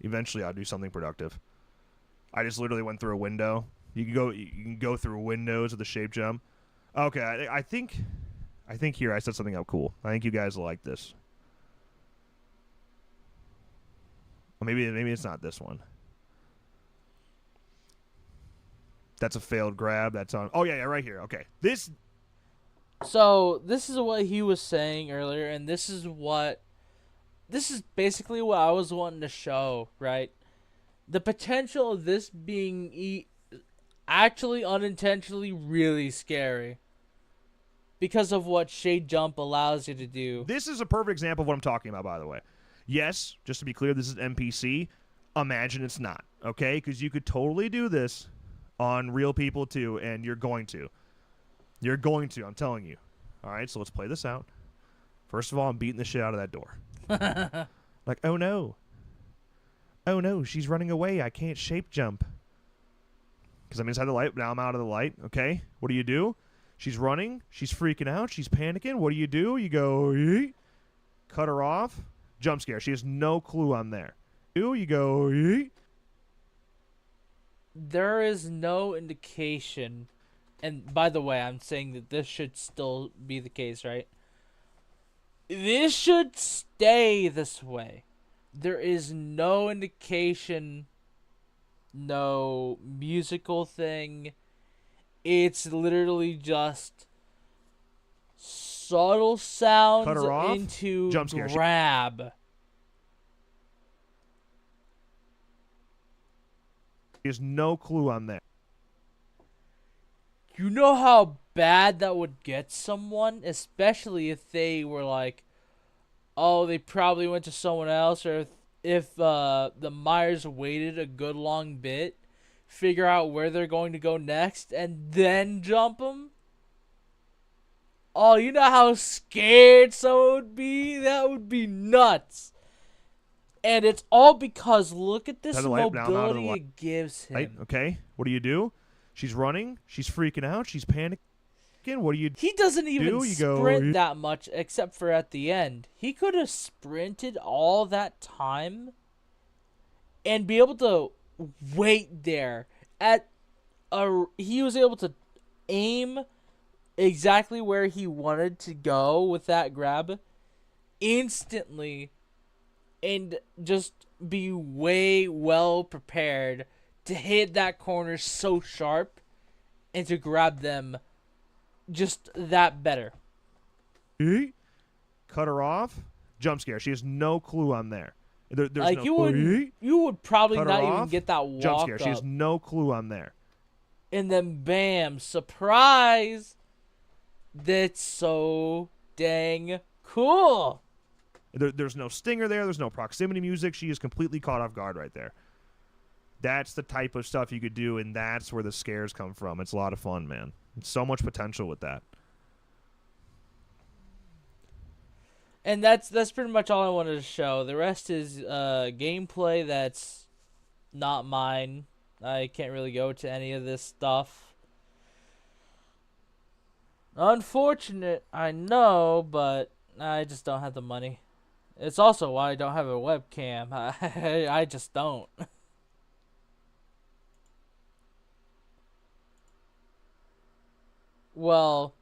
Eventually, I'll do something productive. I just literally went through a window. You can go through windows with the shape jump. Okay, I think here I set something up cool. I think you guys will like this. Or maybe it's not this one. That's a failed grab. That's on. Oh yeah, right here. Okay, So this is what he was saying earlier, and this is basically what I was wanting to show, right? The potential of this being actually unintentionally really scary. Because of what Shade Jump allows you to do. This is a perfect example of what I'm talking about, by the way. Yes, just to be clear, this is NPC. Imagine it's not, okay? Because you could totally do this on real people, too, and you're going to. You're going to, I'm telling you. All right, so let's play this out. First of all, I'm beating the shit out of that door. Like, oh, no. Oh, no, she's running away. I can't shape jump. Because I'm inside the light. Now I'm out of the light, okay? What do? She's running. She's freaking out. She's panicking. What do? You go, yeet. Cut her off. Jump scare. She has no clue I'm there. You go, yeet. There is no indication. And by the way, I'm saying that this should still be the case, right? This should stay this way. There is no indication, no musical thing. It's literally just subtle sounds Cut her off. into Jump scare. grab. She has no clue I'm there. You know how bad that would get someone? Especially if they were like, oh, they probably went to someone else, or if the Myers waited a good long bit, figure out where they're going to go next, and then jump them. Oh, you know how scared someone would be? That would be nuts. And it's all because look at this mobility it gives him. Right, okay, what do? She's running. She's freaking out. She's panicking. What do? He doesn't even sprint that much except for at the end. He could have sprinted all that time and be able to wait there. He was able to aim exactly where he wanted to go with that grab instantly and just be way well prepared to hit that corner so sharp and to grab them just that better. Cut her off. Jump scare. She has no clue I'm there. There's Like no you would probably cut her not even off. get that walk Jump scare. up. She has no clue I'm there. And then bam, surprise. That's so dang cool. There's no stinger there. There's no proximity music. She is completely caught off guard right there. That's the type of stuff you could do, and that's where the scares come from. It's a lot of fun, man. So much potential with that. And that's pretty much all I wanted to show. The rest is gameplay that's not mine. I can't really go to any of this stuff. Unfortunate, I know, but I just don't have the money. It's also why I don't have a webcam. I just don't. Well,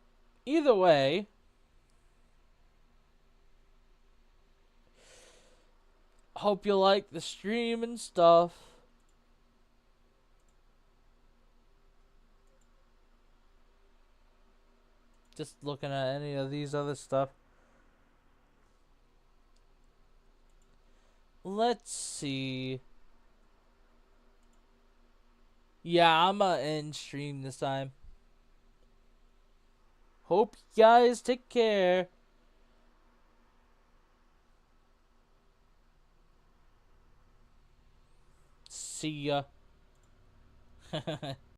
either way, hope you like the stream and stuff. Just looking at any of these other stuff. Let's see. Yeah, I'm gonna end stream this time. Hope you guys take care. See ya.